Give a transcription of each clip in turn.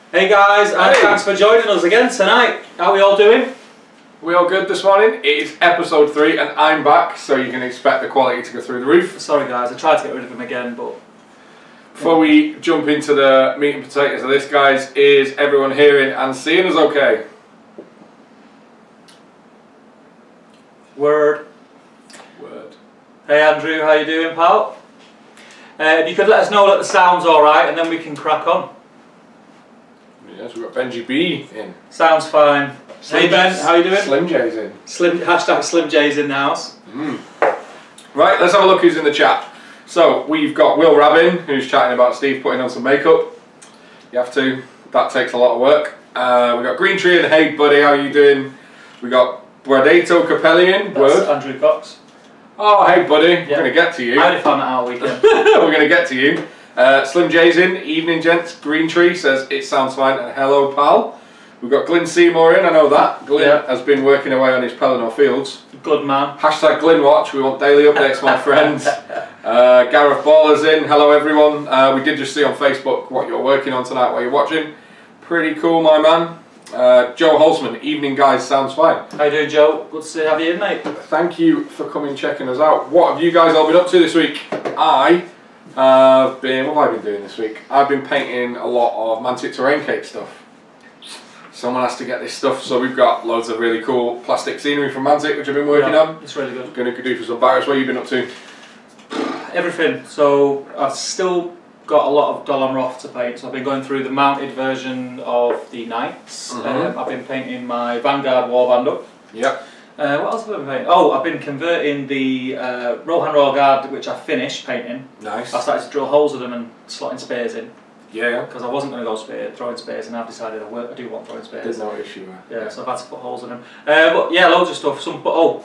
Hey guys, and thanks for joining us again tonight. How are we all doing? We all good this morning? It is episode 3 and I'm back, so you can expect the quality to go through the roof. Sorry guys, I tried to get rid of him again, but... Before we jump into the meat and potatoes of this, guys, is everyone hearing and seeing us okay? Word. Word. Hey Andrew, how you doing, pal? If you could let us know that the sound's alright and then we can crack on. Yes, we've got Benji B in. Sounds fine. Hey Ben, how you doing? Slim J's in. Hashtag Slim J's in the house. Right, let's have a look who's in the chat. So, we've got Will Rabin, who's chatting about Steve putting on some makeup. You have to. That takes a lot of work. We've got Green Tree and Hey Buddy, how you doing? We got Guardato Capellian. That's Andrew Cox. Oh, hey buddy, we're going to get to you. I only found that out weekend. We're going to get to you. Slim J's in, evening gents. Green Tree says it sounds fine and hello pal. We've got Glyn Seymour in, I know that. Glyn has been working away on his Pelennor Fields. Good man. Hashtag Glyn Watch, we want daily updates my friends. Gareth Baller's in, hello everyone. We did just see on Facebook what you're working on tonight while you're watching. Pretty cool my man. Joe Holzman, evening guys, sounds fine. How you doing Joe? Good to have you in mate. Thank you for coming checking us out. What have you guys all been up to this week? What have I been doing this week? I've been painting a lot of Mantic Terrain Cake stuff. Someone has to get this stuff, so we've got loads of really cool plastic scenery from Mantic which I've been working on. It's really good. Going to do for some barriers. What have you been up to? Everything. So I've still got a lot of Dolan Roth to paint, so I've been going through the mounted version of the Knights. I've been painting my Vanguard Warband up. Yep. What else have I been painting? Oh, I've been converting the Rohan Royal Guard, which I finished painting. Nice. I started to drill holes with them and slotting spears in. Yeah. Because I wasn't going to go throwing spears, and I've decided I do want throwing spears. There's no issue. Yeah, so I've had to put holes in them. But yeah, loads of stuff.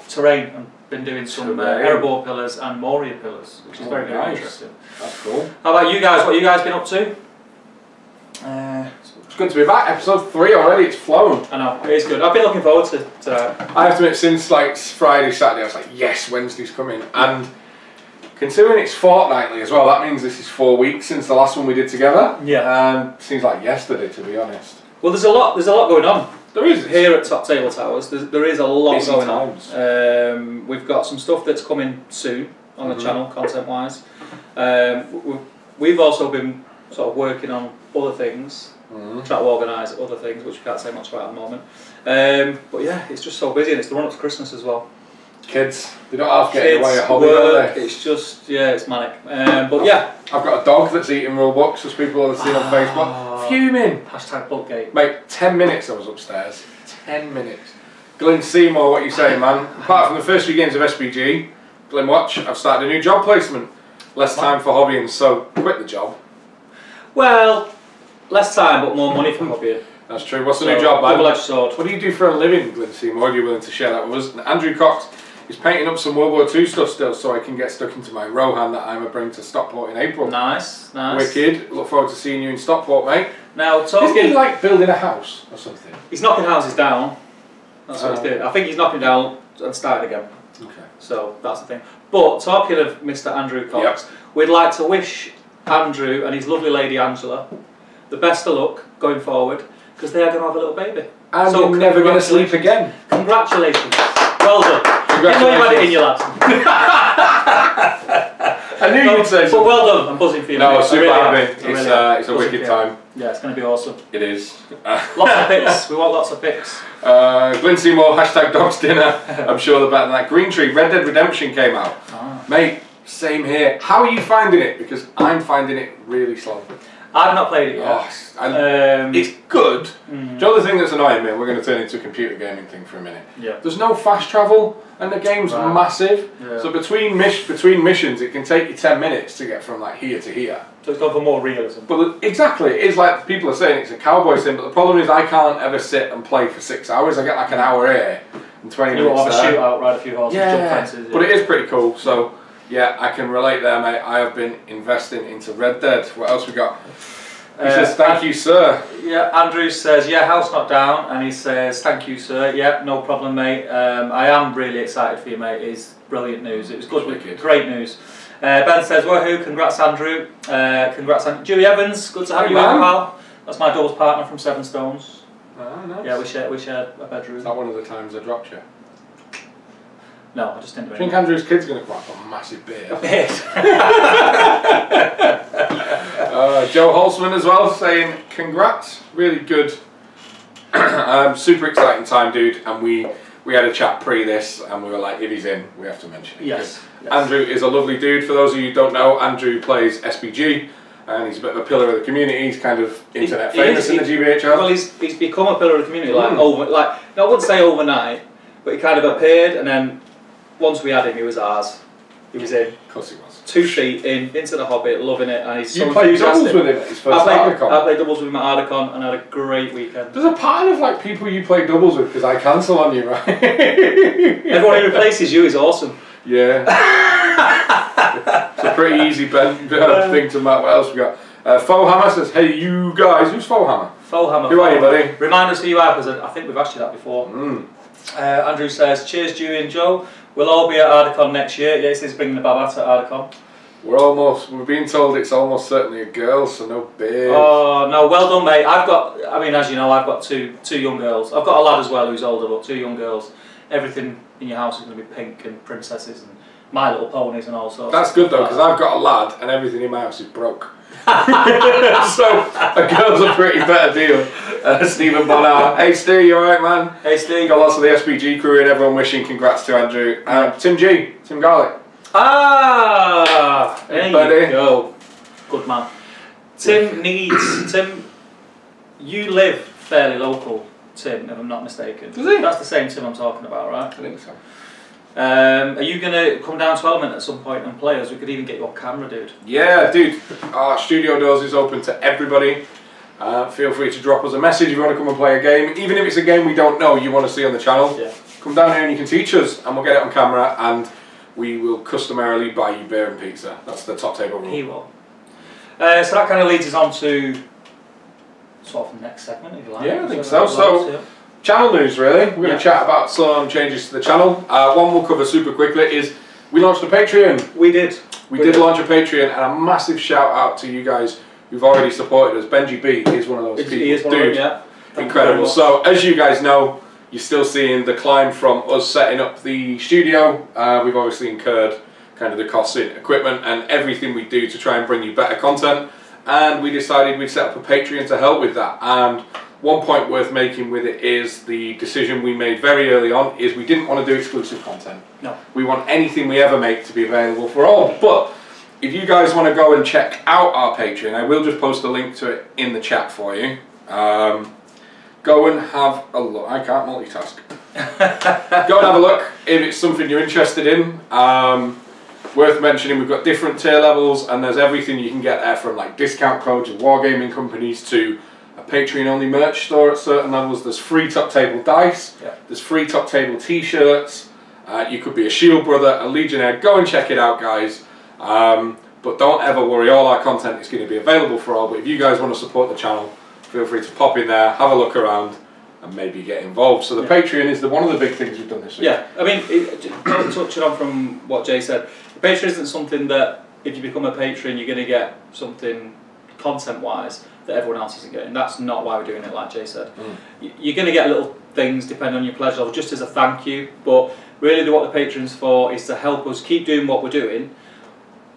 Terrain. I've been doing some Erebor pillars and Moria pillars, which is very interesting. That's cool. How about you guys? What have you guys been up to? It's good to be back. Episode 3 already. It's flown. I know, it is good. I've been looking forward to I have to admit, since like Friday, Saturday, I was like, yes, Wednesday's coming. And considering it's fortnightly as well, that means this is 4 weeks since the last one we did together. Yeah. Seems like yesterday, to be honest. Well, there's a lot going on. There is. Here at Top Table Towers, there is a lot going on. We've got some stuff that's coming soon on the channel, content-wise. We've also been sort of working on other things, trying to organise other things, which we can't say much about at the moment. But yeah, it's just so busy, and it's the run-up to Christmas as well. Kids, they don't have to get in the way of hobby, do they? It's just, it's manic. But yeah. I've got a dog that's eating Robux, as people have seen on Facebook. Fuming! Hashtag Bookgate. Mate, 10 minutes I was upstairs. 10 minutes. Glyn Seymour, what are you saying, man? Apart from the first few games of SPG, Glyn Watch, I've started a new job placement. Less time for hobbying, so quit the job. Well, less time but more money for hobbying. That's true. What's the new job, man? Double-edged sword. What do you do for a living, Glyn Seymour, if you're willing to share that with us? And Andrew Cox is painting up some World War II stuff still, so I can get stuck into my Rohan that I'm bringing to Stockport in April. Nice. Wicked. Look forward to seeing you in Stockport, mate. Now, Is he like building a house or something? He's knocking houses down. That's what he's doing. I think he's knocking down and starting again. Okay. So that's the thing. But talking of Mr. Andrew Cox, we'd like to wish Andrew and his lovely lady Angela the best of luck going forward, because they are going to have a little baby. And so you're never going to sleep again. Congratulations. Well done. I know you had it in your lad. I knew you would say so. But well done. I'm buzzing for you. No, mate. super happy. It's a buzzing wicked time. Yeah, it's going to be awesome. It is. Lots of pics. We want lots of pics. Glyn Seymour, hashtag Dogs Dinner. I'm sure they're better than that. Green Tree, Red Dead Redemption came out. Mate, same here. How are you finding it? Because I'm finding it really slow. I've not played it yet. It's good. Do you know the thing that's annoying me? We're going to turn into a computer gaming thing for a minute. Yeah. There's no fast travel, and the game's massive. Yeah. So between missions, it can take you 10 minutes to get from like here to here. So it's gone for more realism. But exactly, it is like people are saying it's a cowboy sim. But the problem is I can't ever sit and play for 6 hours. I get like an hour here and 20 minutes have there. a shootout, ride a few horses, jump fences. Yeah. But it is pretty cool. So yeah, I can relate there, mate. I have been investing into Red Dead. What else we got? He says, thank you, sir. Yeah, Andrew says, yeah, house not down. And he says, thank you, sir. Yeah, no problem, mate. I am really excited for you, mate. It's brilliant news. It was good, great news. Ben says, woohoo, congrats, Andrew. Congrats, Andrew. Julie Evans, good to have you on, pal. That's my doubles partner from Seven Stones. Ah, nice. Yeah, we share a bedroom. Is that one of the times I dropped you? No, I just didn't do I think anything. Andrew's kid's going to come up a massive beard. A beard. Joe Holzman as well saying congrats, really good, super exciting time, dude. And we had a chat pre this, and we were like, if he's in, we have to mention it. Yes. Andrew is a lovely dude. For those of you who don't know, Andrew plays SPG, and he's a bit of a pillar of the community. He's kind of internet famous in the GBHL. Well, he's become a pillar of the community, I wouldn't say overnight, but he kind of appeared, and then once we had him, he was ours. He was in. Of course he was. 2 feet into the Hobbit, loving it, and he's so You played doubles enthusiastic. with him at his first Ardacon? I played doubles with him at Ardacon and had a great weekend. There's a pattern of like people you play doubles with because I cancel on you, right? Everyone who replaces you is awesome. Yeah. It's a pretty easy thing to Matt. What else we got? Faux Hammer says, hey you guys, who's Faux Hammer? Faux Hammer. Who are you, buddy? Remind us who you are, because I think we've asked you that before. Andrew says, cheers Dewey and Joe. We'll all be at Ardacon next year. Yes, he's bringing the Babat at Ardacon. We're being told it's almost certainly a girl, so no beard. Oh, no, well done, mate. As you know, I've got two young girls. I've got a lad as well who's older, but 2 young girls. Everything in your house is going to be pink and princesses and My Little Ponies and all sorts. That's good though, because I've got a lad and everything in my house is broke. So a girl's a pretty better deal. Stephen Bonnar. Hey Steve, you alright, man? Hey Steve. Got lots of the SPG crew and everyone wishing congrats to Andrew. Tim Garlick. Ah, there buddy. you go. Good man. Tim, you live fairly local, Tim, if I'm not mistaken. Does he? That's the same Tim I'm talking about, right? I think so. Are you going to come down to Element at some point and play us? We could even get you on camera, dude. Yeah, dude. Our studio doors is open to everybody. Feel free to drop us a message if you want to come and play a game. Even if it's a game we don't know you want to see on the channel. Yeah. Come down here and you can teach us and we'll get it on camera and we will customarily buy you beer and pizza. That's the top table rule. He will. So that kind of leads us on to sort of the next segment, if you like. Yeah, I think so. So, channel news really. We're going to chat about some changes to the channel. One we'll cover super quickly is we launched a Patreon. We did. We did launch a Patreon, and a massive shout out to you guys who've already supported us. Benji B is one of those people. He is one Dude, of them, yeah. incredible. So as you guys know, you're still seeing the climb from us setting up the studio. We've obviously incurred kind of the costs in equipment and everything we do to try and bring you better content. And we decided we'd set up a Patreon to help with that. And one point worth making with it is the decision we made very early on is we didn't want to do exclusive content. No. We want anything we ever make to be available for all. But if you guys want to go and check out our Patreon, I will just post a link to it in the chat for you. Go and have a look. I can't multitask. Go and have a look if it's something you're interested in. Worth mentioning, we've got different tier levels and there's everything you can get there, from like discount codes of wargaming companies to a Patreon only merch store at certain levels. There's free top table dice, there's free top table t-shirts, you could be a Shield brother, a Legionnaire. Go and check it out, guys. But don't ever worry, all our content is going to be available for all. But if you guys want to support the channel, feel free to pop in there, have a look around and maybe get involved. So the Patreon is one of the big things we've done this week. Yeah, I mean, touching on from what Jay said, the Patreon isn't something that if you become a patron you're going to get something content-wise that everyone else isn't getting. That's not why we're doing it, like Jay said. You're going to get little things depending on your pleasure level, just as a thank you. But really what the Patreon's for is to help us keep doing what we're doing,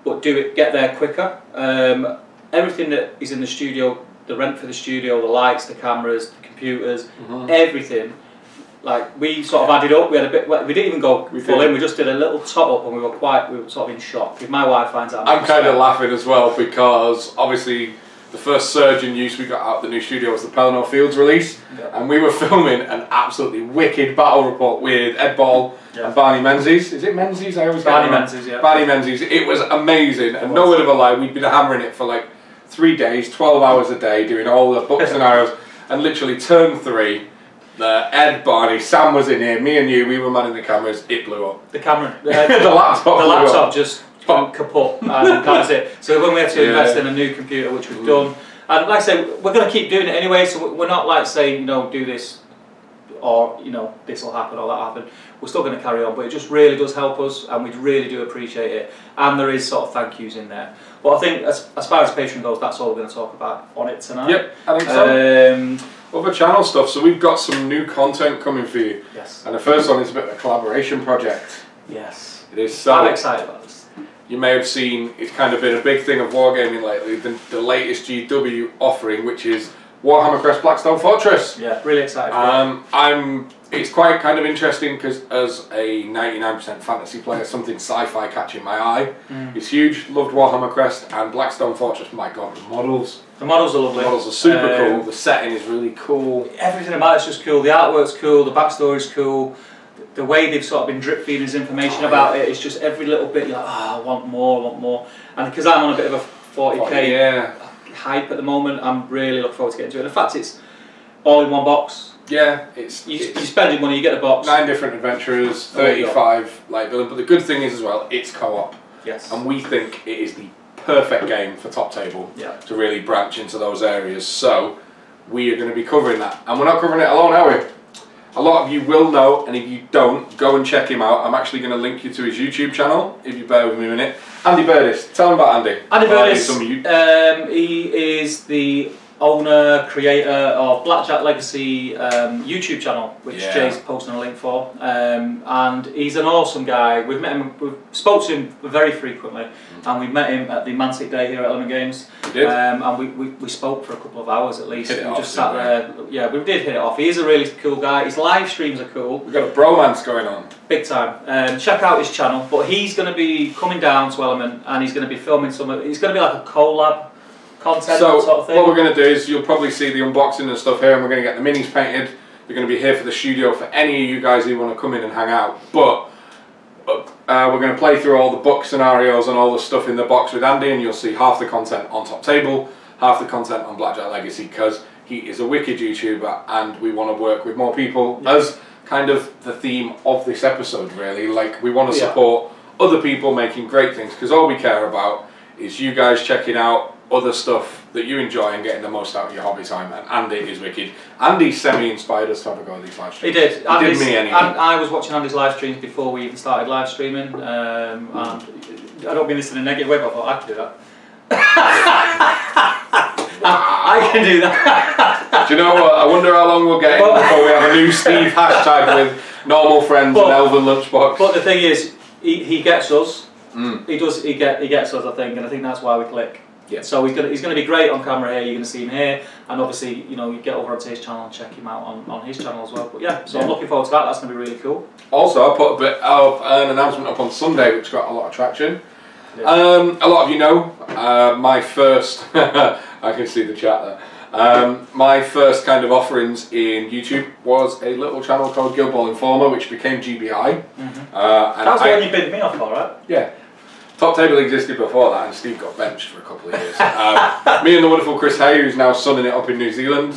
but get there quicker. Everything that is in the studio, the rent for the studio, the lights, the cameras, the computers, everything. Like we sort of added up. We had a bit. We didn't even go full in. We just did a little top up, and we were sort of in shock. If my wife finds out, I'm kind of laughing as well because obviously the first surge in use we got out of the new studio was the Pelennor Fields release, and we were filming an absolutely wicked battle report with Ed Ball and Barney Menzies. Is it Menzies? I always get Barney Menzies. Yeah. Barney Menzies. It was amazing, and no word of a lie. We'd been hammering it for like 3 days, 12 hours a day, doing all the book scenarios, and literally turn 3. Ed, Barney, Sam was in here, me and you, we were manning the cameras, it blew up. The camera, the laptop just went kaput, and that was it. So when we had to invest in a new computer, which we've done, and like I say, we're going to keep doing it anyway, so we're not like saying, do this or you know, this will happen or that happen. We're still going to carry on, but it just really does help us, and we really do appreciate it. And there is sort of thank yous in there. But I think as far as Patreon goes, that's all we're going to talk about on it tonight. Yep, I think so. Other channel stuff. So we've got some new content coming for you. Yes. And the first one is a bit of a collaboration project. Yes. It is. So I'm excited about this. You may have seen it's kind of been a big thing of wargaming lately. The latest GW offering, which is Warhammer Crest Blackstone Fortress. Yeah, really excited. It's quite kind of interesting because as a 99% fantasy player, something sci-fi catching my eye. It's huge. Loved Warhammer Crest and Blackstone Fortress. My God, the models. The models are lovely. The models are super cool. The setting is really cool. Everything about it's just cool. The artwork's cool. The backstory's cool. The way they've sort of been drip feeding us information about it, it's just every little bit you're like, I want more, I want more. And because I'm on a bit of a 40k hype at the moment, I'm really looking forward to getting to it. In fact, it's all in one box. Yeah, you spend your money, you get the box. 9 different adventurers, 35 like villains. But the good thing is as well, it's co-op. Yes. And we think it is the perfect game for top table to really branch into those areas. So we are going to be covering that, and we're not covering it alone, are we? A lot of you will know, and if you don't, go and check him out. I'm actually going to link you to his YouTube channel, if you bear with me a minute. Andy Burdis, tell him about Andy. Andy Burdis, he is the owner, creator of Blackjack Legacy YouTube channel, which Jay's posting a link for, and he's an awesome guy. We've met him, we've spoke to him very frequently, and we met him at the Mantic Day here at Element Games. We did. And we spoke for a couple of hours at least. We just sat there. Yeah, we did hit it off. He is a really cool guy. His live streams are cool. We've got a bromance going on. Big time. Check out his channel. But he's going to be coming down to Element, and he's going to be filming some of. It's going to be like a collab content sort of thing. What we're going to do is you'll probably see the unboxing and stuff here, and we're going to get the minis painted. They're going to be here for the studio for any of you guys who want to come in and hang out. But we're going to play through all the book scenarios and all the stuff in the box with Andy, and you'll see half the content on Top Table, half the content on Blackjack Legacy, because he is a wicked YouTuber and we want to work with more people as kind of the theme of this episode, really. Like, we want to support other people making great things, because all we care about is you guys checking out other stuff that you enjoy and getting the most out of your hobby time. And Andy is wicked. Andy semi-inspired us to have a go at these live streams. He did. He did me anyway. I was watching Andy's live streams before we even started live streaming, and I don't mean this in a negative way, but I thought I could do that. I can do that. Do you know what? I wonder how long we'll get before we have a new Steve hashtag with normal friends and Elven Lunchbox. But the thing is, he gets us. He does. He gets us, I think, and I think that's why we click. Yeah. So he's going to be great on camera here. You're going to see him here, and obviously, you know, you get over onto his channel and check him out on his channel as well. But yeah, so I'm looking forward to that. That's going to be really cool. Also, I put a bit of an announcement up on Sunday, which got a lot of traction. Yeah. A lot of you know my first. I can see the chat there. My first kind of offerings in YouTube was a little channel called Guild Ball Informer, which became GBI. That's what you binned me off for, right? Yeah. Top Table existed before that, and Steve got benched for a couple of years. Me and the wonderful Chris Hay, who's now sunning it up in New Zealand,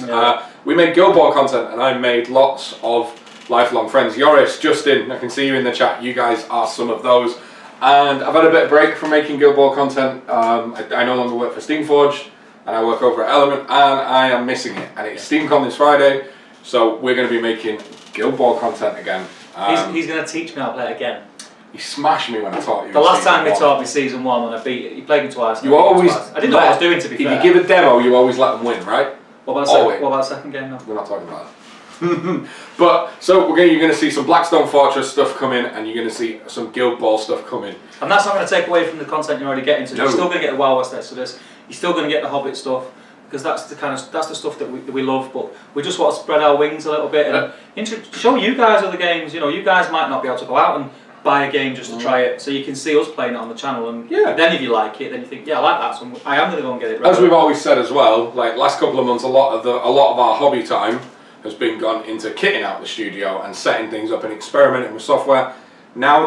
we made Guild Ball content, and I made lots of lifelong friends. Yoris, Justin, I can see you in the chat. You guys are some of those. And I've had a bit of break from making Guild Ball content. I no longer work for Steamforged, and I work over at Element, and I am missing it. And it's SteamCon this Friday, so we're going to be making Guild Ball content again. He's going to teach me how to play it again. He smashed me when I taught you. The last time he taught me season 1 and I beat, he played me twice. You always. I didn't know what I was doing, to be fair. If you give a demo, you always let them win, right? What about the second game now? We're not talking about that. But so you're going to see some Blackstone Fortress stuff coming, and you're going to see some Guild Ball stuff coming. And that's not going to take away from the content you're already getting. So you're still going to get the Wild West Exodus. You're still going to get the Hobbit stuff, because that's the stuff that we love. But we just want to spread our wings a little bit and show you guys other games. You know, you guys might not be able to go out and buy a game just to try it, so you can see us playing it on the channel, and then if you like it, then you think, I like that, so I am going to go and get it. As we've always said as well, like last couple of months, a lot of our hobby time has been gone into kitting out the studio and setting things up and experimenting with software. Now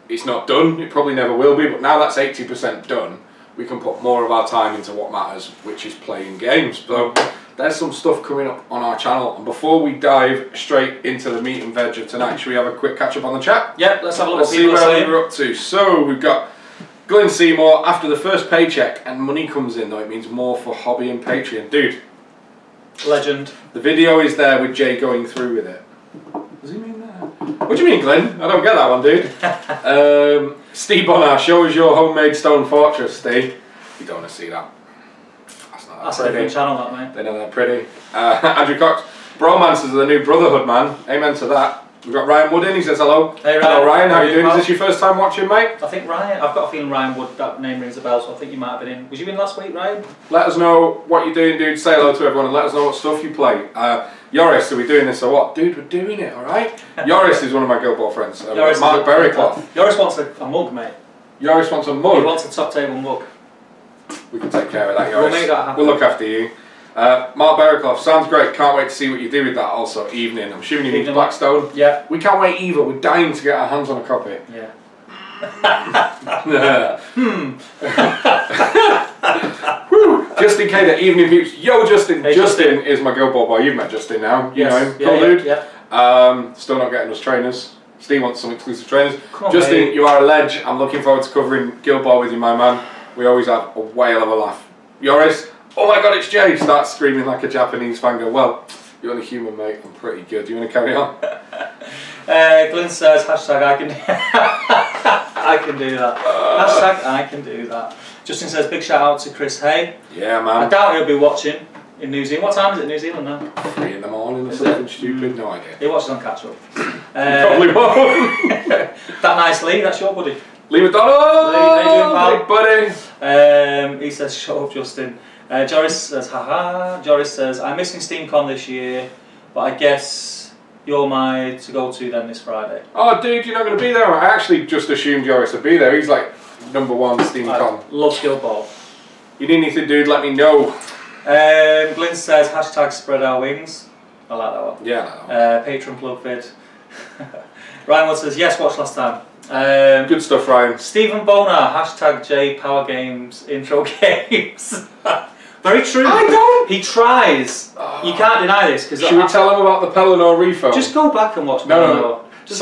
it's not done, it probably never will be, but now that's 80% done, we can put more of our time into what matters, which is playing games. So there's some stuff coming up on our channel, and before we dive straight into the meat and veg of tonight, should we have a quick catch up on the chat? Yep, let's have a look. Let's see where we're up to. So we've got Glenn Seymour, after the first paycheck and money comes in, though, it means more for hobby and Patreon. Dude. Legend. The video is there with Jay going through with it. What do you mean, Glenn? I don't get that one, dude. Steve Bonner, show us your homemade stone fortress, Steve. You don't want to see that. That's a different channel, that, mate. They know they're pretty. Andrew Cox, Bromancers are the new brotherhood, man. Amen to that. We've got Ryan Wood in, he says hello. Hey Ryan. Hello Ryan, how are you doing? Is this your first time watching, mate? I think Ryan, I've got a feeling Ryan Wood, that name rings a bell, so I think you might have been in. Was you in last week, Ryan? Let us know what you're doing, dude. Say hello to everyone and let us know what stuff you play. Yoris, are we doing this or what? Dude, we're doing it, alright? Yoris is one of my Guild Ball friends. Mark Berrycloth. Yoris wants a mug, mate. Yoris wants a mug? He wants a top table mug. We can take care of that, Yoris. We'll make that happen. We'll look after you. Mark Berrycloth, sounds great. Can't wait to see what you do with that. Also, evening. I'm assuming you need Blackstone. Yeah. We can't wait either. We're dying to get our hands on a copy. Yeah. Justin Cater, evening peeps. Yo, Justin. Hey, Justin is my Guild Ball boy. You've met Justin now. You know him. Cool dude. Yeah. Still not getting us trainers. Steve wants some exclusive trainers. Come on, Justin, mate. you are a ledge. I'm looking forward to covering Guild Ball with you, my man. We always have a whale of a laugh. Yoris, oh my god, it's Jay. Starts screaming like a Japanese fan. Go, well, you're only human, mate. I'm pretty good. Do you want to carry on? Glenn says, hashtag I can I can do that. Hashtag I can do that. Justin says, big shout out to Chris Hay. Yeah, man. I doubt he'll be watching in New Zealand. What time is it in New Zealand now? 3 in the morning or something stupid. No idea. He watches on catch up. Probably won't. That nice Lee, that's your buddy. Lee McDonald! Lee, how you doing, pal? Big buddy! He says, shut up, Justin. Joris says, haha. Joris says, I'm missing SteamCon this year, but I guess you're my to-go-to then this Friday. Oh, dude, you're not going to be there. I actually just assumed Joris would be there. He's like #1 SteamCon. Love Guild Ball. You need anything, dude, let me know. Glenn says, hashtag spread our wings. I like that one. Yeah, I like that one. Patron plug vid. Ryan Wood says, yes, watched last time. Good stuff, Ryan. Stephen Boner, hashtag J Power Games intro games. Very true. I don't. He tries. You can't deny this. Should we tell him about the Pelennor refilm? Just go back and watch No. Just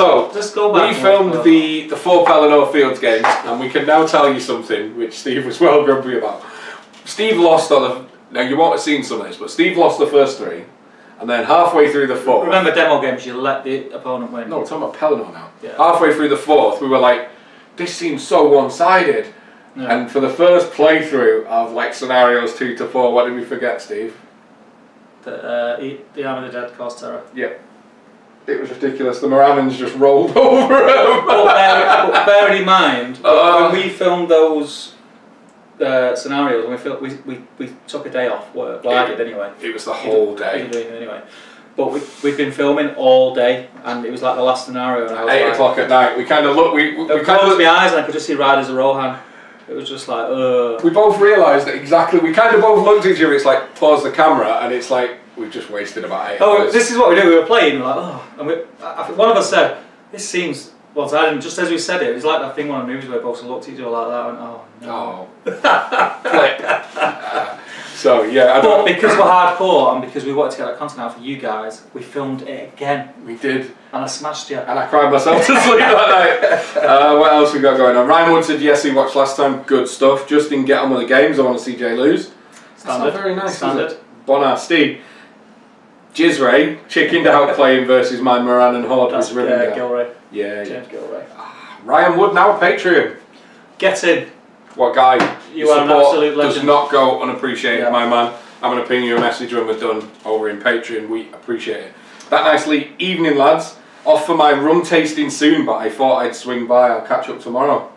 go back. We filmed the 4 Pelennor Fields games, and we can now tell you something which Steve was well grumpy about. Steve lost on the. Now you won't have seen some of this, but Steve lost the first 3, and then halfway through the 4th. Remember demo games, you let the opponent win. No, we're talking about Pelennor now. Yeah. Halfway through the 4th, we were like, this seems so one-sided. Yeah. And for the first playthrough of like scenarios 2 to 4, what did we forget, Steve? The Arm of the Dead caused terror. Yep. It was ridiculous. The Morannons just rolled over him. But bear in mind, when we filmed those scenarios, we took a day off work. Well, I did anyway. It was the whole day. Anyway. But we've been filming all day, and it was like the last scenario. And I was 8 o'clock at night. We kind of looked. We closed my eyes, and I could just see Riders of Rohan. It was just like, We both realised that exactly. We kind of both looked at each other. It's like pause the camera, and it's like we've just wasted about 8 hours. This is what we do. We were playing, and we're like, and I think one of us said, "This seems." Well, just as we said it was like that thing on the news where both looked at each other like that, and oh no. Flip. So yeah, but because we're hardcore and because we wanted to get that content out for you guys, we filmed it again. We did. And I smashed you. And I cried myself to sleep that night. What else we got going on? Ryan Wood said yes, he watched last time. Good stuff. Justin, get on with the games. I want to see Jay lose. Standard. That's not very nice. Standard. Bonar, Steve. Jizray chickened out playing versus my Moran and Horde with Rivendell. Gilray. Yeah, James Gilray. Ryan Wood now Patreon. Get in. What guy? You are an absolute legend. Does not go unappreciated, my man. I'm going to ping you a message when we're done over in Patreon. We appreciate it. That nicely. Evening, lads. Off for my rum tasting soon, but I thought I'd swing by. I'll catch up tomorrow.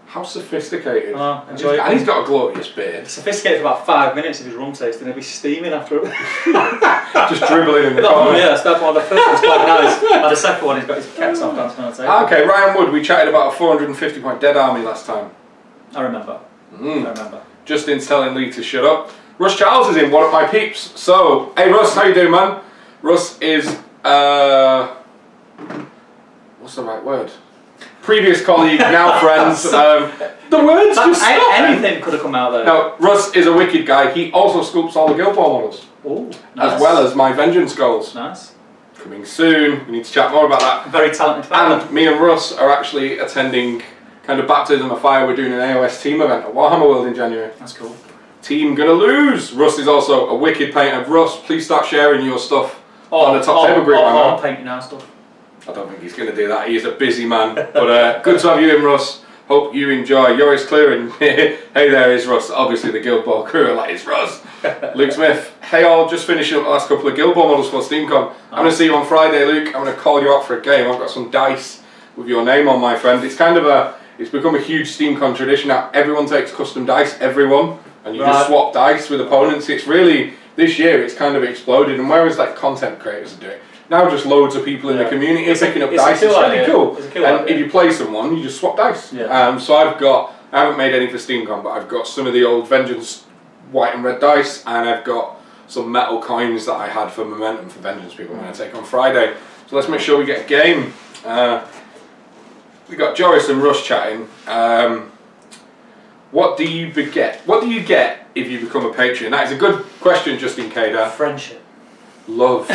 How sophisticated. Enjoy it. And he's got a glorious beard. Sophisticated for about 5 minutes of his rum tasting. He'll be steaming after it. Just dribbling in the corner. Yeah, that's one of the first one's quite nice. And the second one, he's got his kecks off dancing on the table. Okay, Ryan Wood. We chatted about a 450 point dead army last time. I remember. I remember. Justin's telling Lee to shut up. Russ Charles is in, one of my peeps. So, hey Russ, how you doing, man? Russ is, what's the right word? Previous colleague, now friends. The words just stop. Anything could have come out there. No, Russ is a wicked guy. He also sculpts all the Guild Ball models. Ooh, nice. As well as my Vengeance goals. Nice. Coming soon. We need to chat more about that. Very talented fan. And me and Russ are actually attending kind of baptism of fire. We're doing an AOS team event at Warhammer World in January. That's cool. Team gonna lose. Russ is also a wicked painter. Russ, please start sharing your stuff on the top table group. I'm painting our stuff. I don't think he's going to do that. He's a busy man. But good to have you in, Russ. Hope you enjoy. Joris Clearing. Hey there, is Russ. Obviously the Guild Ball crew are like, it's Russ. Luke Smith. Hey all, just finishing up the last couple of Guild Ball models for SteamCon. I'm going to see you on Friday, Luke. I'm going to call you out for a game. I've got some dice with your name on, my friend. It's kind of it's become a huge SteamCon tradition now. Everyone takes custom dice, everyone. And you just swap dice with opponents. It's really, this year it's kind of exploded. And whereas like content creators are doing, now just loads of people in the community are picking up dice. It's really cool. And if you play someone, you just swap dice. Yeah. So I haven't made any for SteamCon, but I've got some of the old Vengeance white and red dice, and I've got some metal coins that I had for Momentum for Vengeance people I'm going to take on Friday. So let's make sure we get a game. We got Joris and Russ chatting. What do you get? What do you get if you become a patron? That is a good question, Justin Kader. Friendship. Love.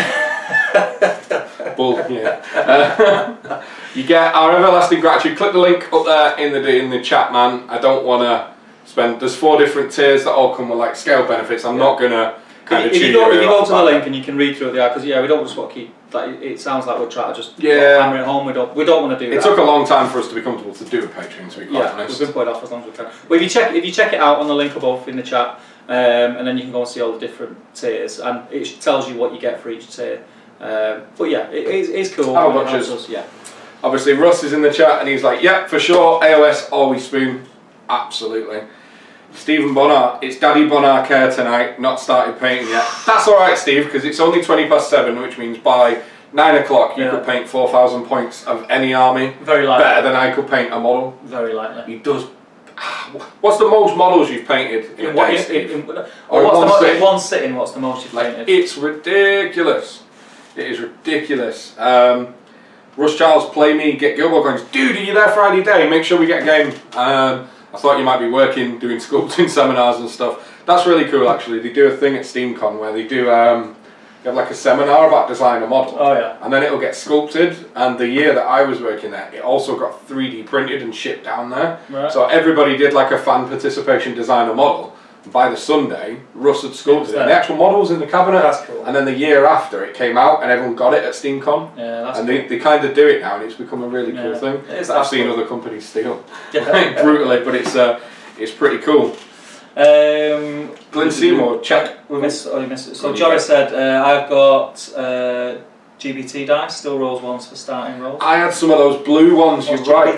Bull, yeah. You get our everlasting gratitude. Click the link up there in the chat, man. I don't want to spend. There's 4 different tiers that all come with like scale benefits. I'm not gonna kind of. If you go to the link and you can read through the because we don't just want to keep. Like, it sounds like we're trying to just hammer it home. We don't want to do that. It took a long time for us to be comfortable to do a Patreon, to be quite honest. We've been put off as long as we can. But if you check it out on the link above in the chat, and then you can go and see all the different tiers, and it tells you what you get for each tier. But yeah, it's cool. How much is? Yeah. Obviously, Russ is in the chat, and he's like, "Yep, for sure. AOS always spoon, absolutely." Stephen Bonnar, it's Daddy Bonnar care tonight. Not started painting yet. That's all right, Steve, because it's only 7:20, which means by 9 o'clock you could paint 4,000 points of any army. Very likely. Better than I could paint a model. Very likely. He does. What's the most models you've painted in a day, Steve? In one sitting, what's the most you've painted? It's ridiculous. It is ridiculous. Russ Charles, play me, get Guild Ball coins. Dude, are you there Friday day? Make sure we get a game. I thought you might be working, doing sculpting seminars and stuff. That's really cool, actually. They do a thing at SteamCon where they do they have like a seminar about design a model. Oh yeah. And then it'll get sculpted. And the year that I was working there, it also got 3D printed and shipped down there. Right. So everybody did like a fan participation design a model. By the Sunday, Russ had sculpted it. And the actual model was in the cabinet. That's cool. And then the year after, it came out and everyone got it at SteamCon. Yeah, that's and cool. they kind of do it now, and it's become a really cool thing. I've seen other companies steal brutally, but it's pretty cool. Glenn Seymour, check. We missed it. So Joris said, I've got GBT dice, still rolls ones for starting rolls. I had some of those blue ones, you're right.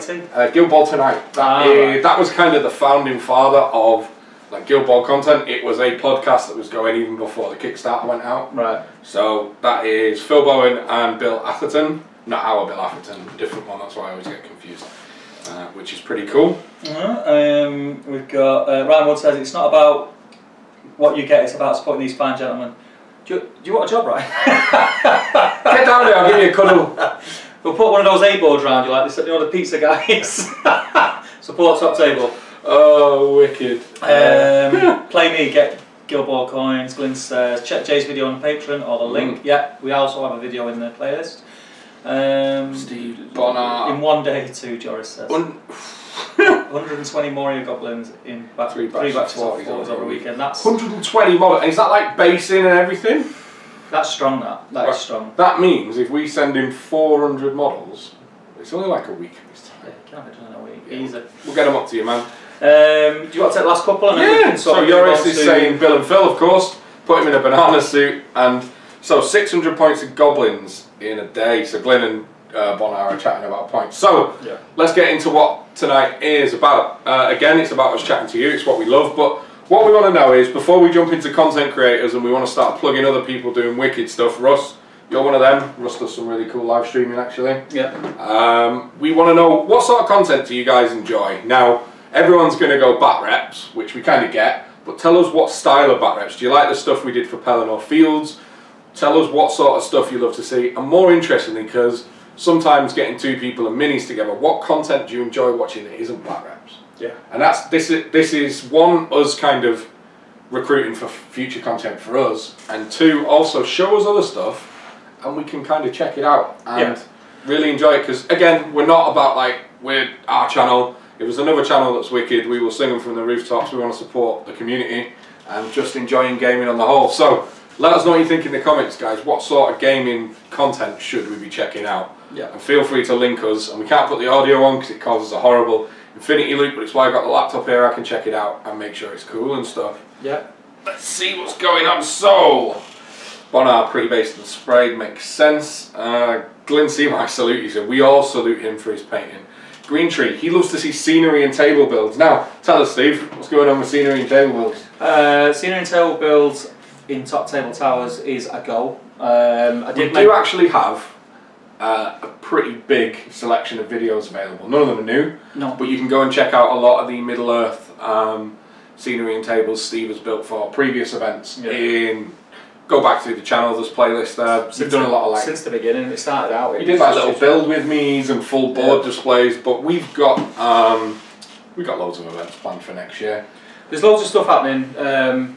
Guild Ball Tonight. That was kind of the founding father of like Guild Ball content. It was a podcast that was going even before the Kickstarter went out. Right. So that is Phil Bowen and Bill Atherton. Not our Bill Atherton, a different one, that's why I always get confused. Which is pretty cool. We've got Ryan Wood says it's not about what you get, it's about supporting these fine gentlemen. Do you want a job, Ryan? Get down there, I'll give you a cuddle. We'll put one of those A-boards around you like this, the pizza guys. Support top table. Oh, wicked. Play me, get Guild Ball coins. Glyn says, check Jay's video on Patreon or the link. Yeah, we also have a video in the playlist. Steve Bonnar. In one day too, Joris says. 120 Moria Goblins in three batches of 40s over a weekend. That's 120 models. Is that like basing and everything? That's strong, that is strong. That means if we send in 400 models, it's only like a week this time. Yeah, can't be done in a week. Easy. We'll get them up to you, man. Do you want to take the last couple? And then we can so Joris is saying Bill and Phil, of course, put him in a banana suit, and so 600 points of goblins in a day. So Glenn and Bonnar are chatting about points. So let's get into what tonight is about. Again, it's about us chatting to you. It's what we love, but what we want to know is, before we jump into content creators and we want to start plugging other people doing wicked stuff, Russ, you're one of them. Russ does some really cool live streaming, actually. Yeah. We want to know, what sort of content do you guys enjoy? Now, everyone's going to go bat reps, which we kind of get, but tell us what style of bat reps. Do you like the stuff we did for Pelennor Fields? Tell us what sort of stuff you love to see, and more interestingly, because sometimes getting 2 people and minis together, what content do you enjoy watching that isn't bat reps? Yeah. And this is one, us kind of recruiting for future content for us, and 2, also show us other stuff and we can kind of check it out and really enjoy it, because again, we're not about like, we're our channel. If there's another channel that's wicked, we will sing them from the rooftops. We want to support the community and just enjoying gaming on the whole. So Let us know what you think in the comments, guys. What sort of gaming content should we be checking out? Yeah. And feel free to link us. And we can't put the audio on because it causes a horrible infinity loop, but it's why I got the laptop here. I can check it out and make sure it's cool and stuff. Yeah. Let's see what's going on. So, Bonar pre-based and sprayed makes sense. Glyn Seymour, I salute you. So we all salute him for his painting. Green Tree, he loves to see scenery and table builds. Now, tell us, Steve, what's going on with scenery and table builds? Scenery and table builds in Top Table Towers is a goal. We do actually have a pretty big selection of videos available. None of them are new, but you can go and check out a lot of the Middle Earth scenery and tables Steve has built for previous events. Go back through the channel, there's playlists there. We've done a lot of like... Since the beginning, it started out... We did like little build with me's and full board displays, but we've got loads of events planned for next year. There's loads of stuff happening, and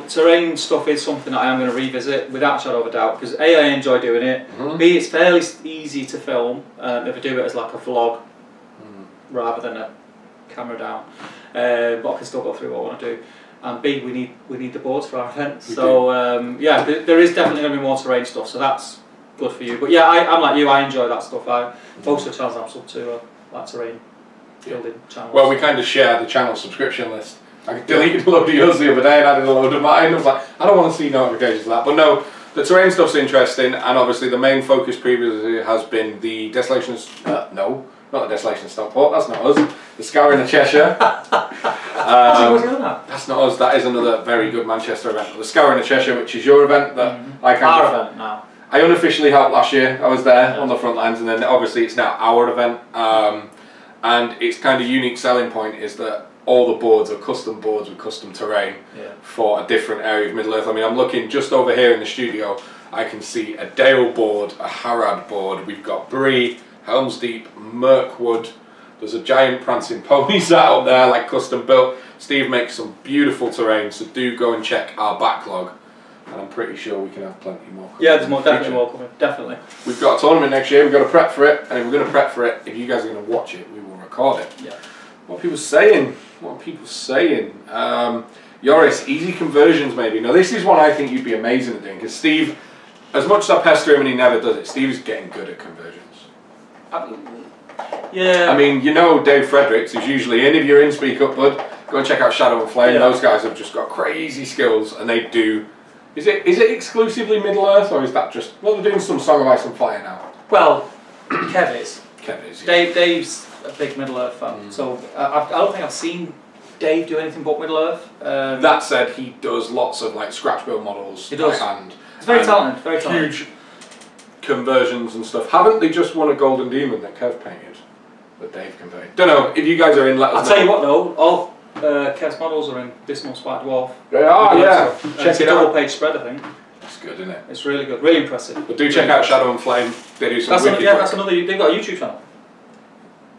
terrain stuff is something that I am going to revisit without a shadow of a doubt, because A, I enjoy doing it, B, it's fairly easy to film if I do it as like a vlog rather than a camera down, but I can still go through what I want to do. And B, we need the boards for our event. So yeah, there is definitely going to be more terrain stuff, so that's good for you. But yeah, I'm like you, I enjoy that stuff. Most of the channels I'm sub to like terrain building channels. Well, we kind of share the channel subscription list. I deleted a load of yours the other day and added a load of mine. I was like, I don't want to see notifications of that. But no, the terrain stuff's interesting, and obviously the main focus previously has been the Desolations. No, not the Desolation Stockport. That's not us. The Scouring of Cheshire. That's not us. That is another very good Manchester event. The Scouring of Cheshire, which is your event that I kind of... event now. I unofficially helped last year. I was there on the front lines, and then obviously it's now our event. And its kind of unique selling point is that all the boards are custom boards with custom terrain for a different area of Middle Earth. I mean, I'm looking just over here in the studio. I can see a Dale board, a Harad board. We've got Bree, Helm's Deep, Mirkwood. There's a giant prancing ponies out there, like custom built. Steve makes some beautiful terrain, so do go and check our backlog. And I'm pretty sure we can have plenty more coming. Yeah, there's definitely more coming, definitely. We've got a tournament next year, we've got to prep for it, and if we're going to prep for it, if you guys are going to watch it, we will record it. Yeah. What are people saying? What are people saying? Yoris, easy conversions maybe. Now this is one I think you'd be amazing at doing, because Steve, as much as I pester him and he never does it, Steve's getting good at conversions. Yeah. I mean, you know Dave Fredericks, who's usually in. If you're in, speak up, bud. Go and check out Shadow and Flame. Those guys have just got crazy skills, and they do... Is it exclusively Middle Earth, or is that just... Well, they're doing some Song of Ice and Fire now. Well, Kev is. Kev is, yeah. Dave's a big Middle Earth fan, so I don't think I've seen Dave do anything but Middle Earth. That said, he does lots of like scratch build models by hand. He's very talented, very talented. Huge conversions and stuff. Haven't they just won a Golden Demon that Kev painted? That Dave converted? Don't know, if you guys are in, let us know. I'll tell you what though, all Kev's models are in Dismal Spike Dwarf. They are, yeah. Check it out. Double page spread, I think. It's good, isn't it? It's really good, really impressive. But do check out Shadow and Flame. They do some wicked work. That's another. They've got a YouTube channel.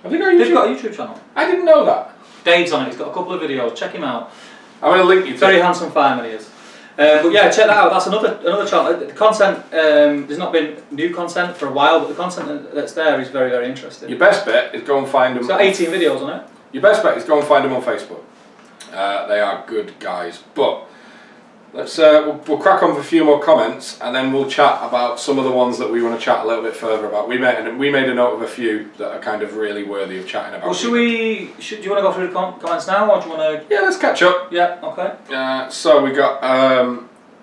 Have they got a YouTube? They've got a YouTube channel. I didn't know that. Dave's on it. He's got a couple of videos. Check him out. I'm going to link you to Very handsome fireman he is. But yeah, check that out. That's another channel. The content, there's not been new content for a while, but the content that's there is very, very interesting. Your best bet is go and find them. It's got 18 videos on it. Your best bet is go and find them on Facebook. They are good guys. But let's we'll crack on with a few more comments, and then we'll chat about some of the ones that we want to chat a little bit further about. We made a note of a few that are kind of really worthy of chatting about. Well, do you want to go through the comments now, or do you want to? Yeah, let's catch up. Yeah, okay. So we got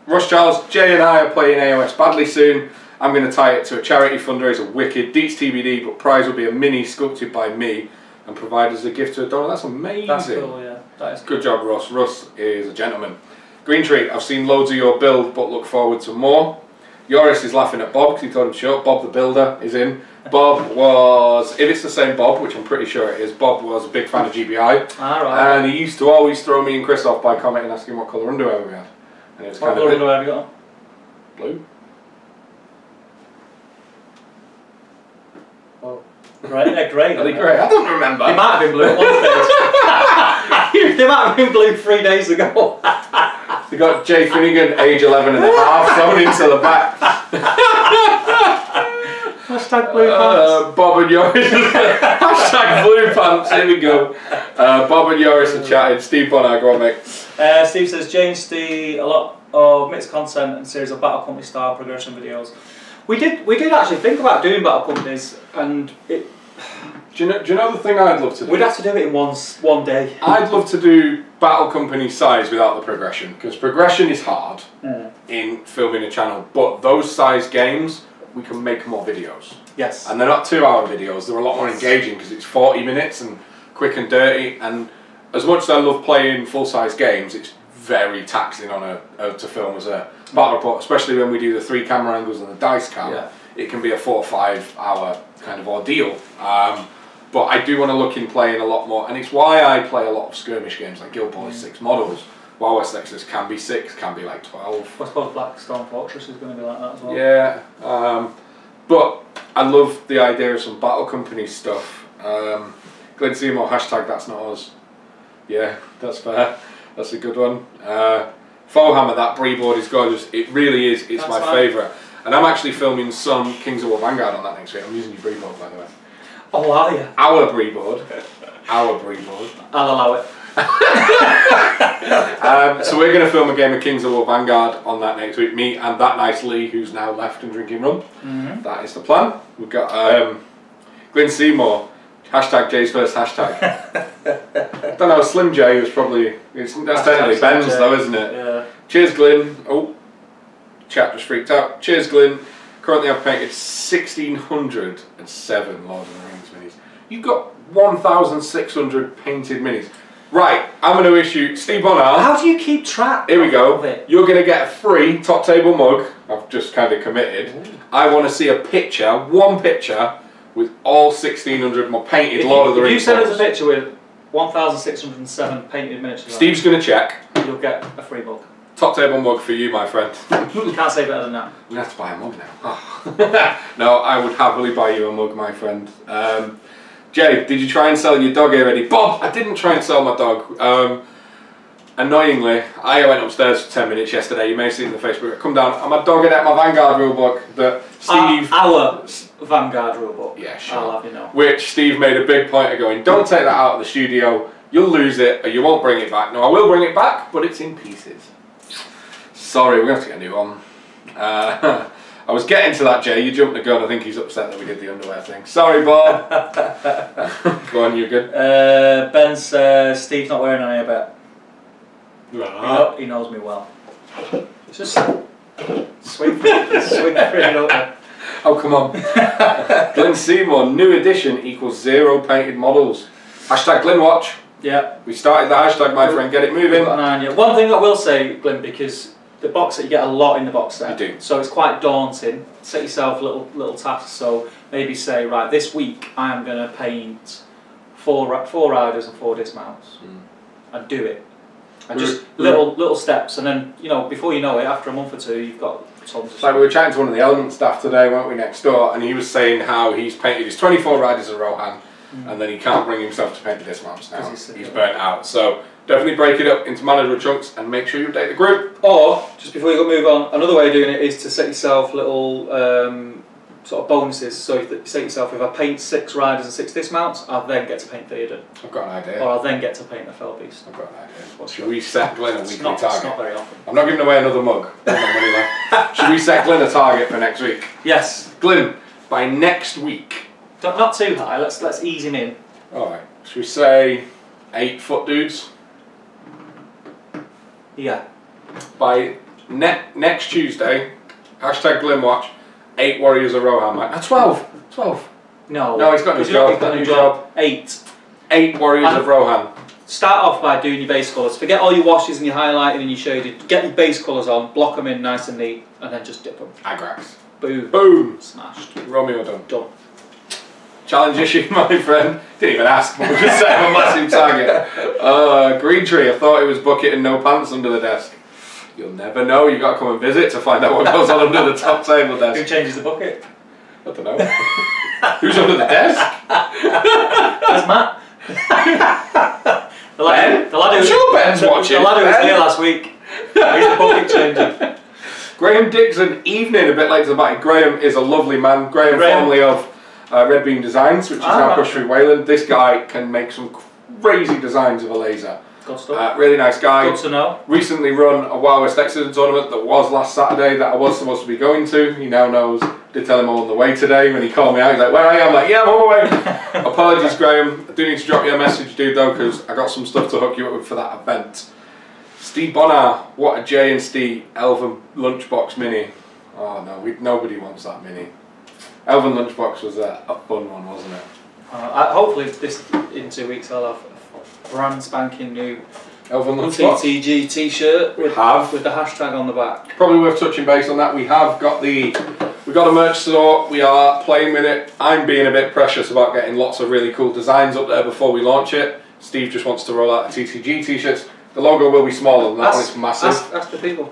Russ Charles. Jay and I are playing AOS badly soon. I'm going to tie it to a charity fundraiser. Wicked. Deets TBD, but prize will be a mini sculpted by me and provided as a gift to a donor. That's amazing. That's cool, yeah. That is cool. Good job, Russ. Russ is a gentleman. Green Tree, I've seen loads of your build, but look forward to more. Yoris is laughing at Bob because he told him short. Bob the Builder is in. Bob was, if it's the same Bob, which I'm pretty sure it is, Bob was a big fan of GBI. Right. And he used to always throw me and Chris off by commenting and asking what colour underwear we had. And it was what colour underwear have you got? Blue. Oh. Right, they're grey. Are they grey? I don't remember. They might have been blue at one stage. They might have been blue 3 days ago. They got Jay Finnegan, age 11 and a half, thrown into the back. Hashtag blue pants. Bob and Yoris. Hashtag blue pants. Here we go. Bob and Yoris are chatting. Steve Bonner, go on, mate. Steve says James D a lot of mixed content and series of Battle Company style progression videos. We did actually think about doing Battle Companies, and it. Do you know the thing I'd love to do? We'd have to do it in one day. I'd love to do Battle Company size without the progression, because progression is hard in filming a channel, but those size games, we can make more videos. Yes. And they're not 2-hour videos, they're a lot more engaging because it's 40 minutes and quick and dirty, and as much as I love playing full-size games, it's very taxing on to film as a battle report, especially when we do the 3 camera angles and the dice cam. Yeah. It can be a 4 or 5 hour kind of ordeal. But I do want to look in playing a lot more, and it's why I play a lot of skirmish games like Guild Ball is 6 models. Wild West Exodus can be 6, can be like 12. I suppose Blackstone Fortress is going to be like that as well. Yeah, but I love the idea of some Battle Company stuff. Glenn Seymour, hashtag that's not us. Yeah, that's fair. That's a good one. Foehammer, that Bree board is gorgeous. It really is. It's my favourite. And I'm actually filming some Kings of War Vanguard on that next week. I'm using your Bree board, by the way. Oh, are you? Our Bree board. Our Bree board. I'll allow it. So we're going to film a game of Kings of War Vanguard on that next week. Me and that nice Lee, who's now left and drinking rum. That is the plan. We've got Glenn Seymour. Hashtag Jay's first hashtag. I don't know, Slim J was probably... that's technically Ben's though, isn't it? Yeah. Cheers, Glyn. Oh, chat just freaked out. Cheers, Glyn. Currently I've painted 1,607 Lord of the Rings minis. You've got 1,600 painted minis. Right, I'm going to issue Steve Bonner. How do you keep track? Here we go. You're going to get a free top table mug. I've just kind of committed. Ooh. I want to see a picture, one picture, with all 1,600 more painted Lord of the Rings. If you send us a picture with 1,607 painted miniatures, Steve's going to check. You'll get a free mug. Top table mug for you, my friend. You can't say better than that. I'm going to have to buy a mug now. Oh. No, I would happily buy you a mug, my friend. Jay, did you try and sell your dog already? Bob, I didn't try and sell my dog. Annoyingly, I went upstairs for 10 minutes yesterday. You may have seen it on the Facebook. I come down, and my dog had at my Vanguard rulebook that Steve... Our Vanguard rulebook. Yeah, sure. I'll have you know. Which Steve made a big point of going, don't take that out of the studio. You'll lose it, or you won't bring it back. No, I will bring it back, but it's in pieces. Sorry, we're going to have to get a new one. I was getting to that, Jay. You jumped the gun. I think he's upset that we did the underwear thing. Sorry, Bob. Go on, you good? Ben says Steve's not wearing any, I bet. He knows me well. It's just swing for it over. Oh, come on. Glenn Seymour, new edition equals 0 painted models. Hashtag Glenwatch. Yeah. We started the hashtag, my friend. Get it moving. One thing I will say, Glenn, because the box set, you get a lot in the box set. You do. So it's quite daunting. Set yourself little tasks. So maybe say, right, this week I am going to paint four riders and 4 dismounts. And do it. And just little steps, and then, you know, before you know it, after a month or two, you've got tons of stuff. We were chatting to one of the Element staff today, weren't we, next door, and he was saying how he's painted his 24 riders of Rohan, and then he can't bring himself to paint the dismounts now. He's burnt out. So definitely break it up into manageable chunks and make sure you update the group. Or, just before you move on, another way of doing it is to set yourself little sort of bonuses. So if you set yourself, if I paint 6 riders and 6 dismounts, I'll then get to paint Theoden. I've got an idea. Or I'll then get to paint the Fell Beast. I've got an idea. Should we set Glenn a weekly target? It's not very often. I'm not giving away another mug. Should we set Glenn a target for next week? Yes. Glenn, by next week. Not too high. Let's ease him in. All right. Should we say 8 foot dudes? Yeah. By next Tuesday, hashtag Glenwatch, 8 Warriors of Rohan. 12. 12. No, he's got a new job. 8. 8 Warriors of Rohan. Start off by doing your base colours. Forget all your washes and your highlighting and your shaded. Get your base colours on, block them in nice and neat, and then just dip them. Agrax. Boom. Boom. Smashed. Romeo done. Done. Challenge issue, my friend. Didn't even ask, but we just set him a massive target. Green Tree, I thought it was bucket and no pants under the desk. You'll never know. You've got to come and visit to find out what goes on under the top table desk. Who changes the bucket? I don't know. Who's under the desk? That's Matt. The lad who was watching. The lad who was here last week. He's the bucket changer. Graham Dixon, evening, a bit late to the party. Graham is a lovely man. Graham. Formerly of Red Beam Designs, which is now pushed through Wayland. This guy can make some crazy designs of a laser. Good stuff. Really nice guy. Good to know. Recently run a Wild West Exhibition tournament that was last Saturday that I was supposed to be going to. He now knows. Did tell him I'm on the way today. When he called me out, he's like, "Where are you?" I'm like, "Yeah, I'm on my way." Apologies, Graham. I do need to drop you a message, dude, though, because I got some stuff to hook you up with for that event. Steve Bonnar, what a J and Steve Elven Lunchbox Mini. Oh no, nobody wants that mini. Elven Lunchbox was a fun one, wasn't it? Hopefully, in 2 weeks I'll have a brand spanking new Elven Lunchbox TTG T-shirt with the hashtag on the back. Probably worth touching base on that. We have got a merch store. We are playing with it. I'm being a bit precious about getting lots of really cool designs up there before we launch it. Steve just wants to roll out the TTG T-shirts. The logo will be smaller than that one. It's massive. Ask the people.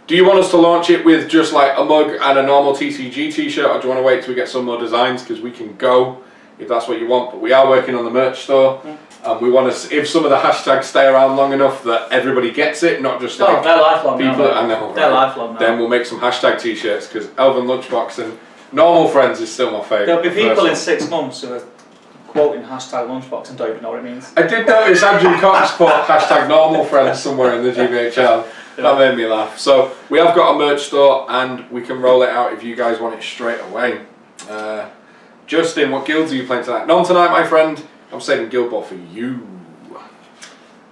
Do you want us to launch it with just like a mug and a normal TCG t-shirt, or do you want to wait till we get some more designs? Because we can go if that's what you want. But we are working on the merch store, and we want to, if some of the hashtags stay around long enough that everybody gets it, not just like they're lifelong people. Now, I know, they're right? lifelong now. Then we'll make some hashtag t-shirts, because Elven Lunchbox and Normal Friends is still my favourite. There'll be people in 6 months who are quoting hashtag Lunchbox and don't even know what it means. I did notice Andrew Cox put hashtag Normal Friends somewhere in the GBHL. That made me laugh. So we have got a merch store and we can roll it out if you guys want it straight away. Justin, what guilds are you playing tonight? None tonight, my friend. I'm saving Guild Ball for you.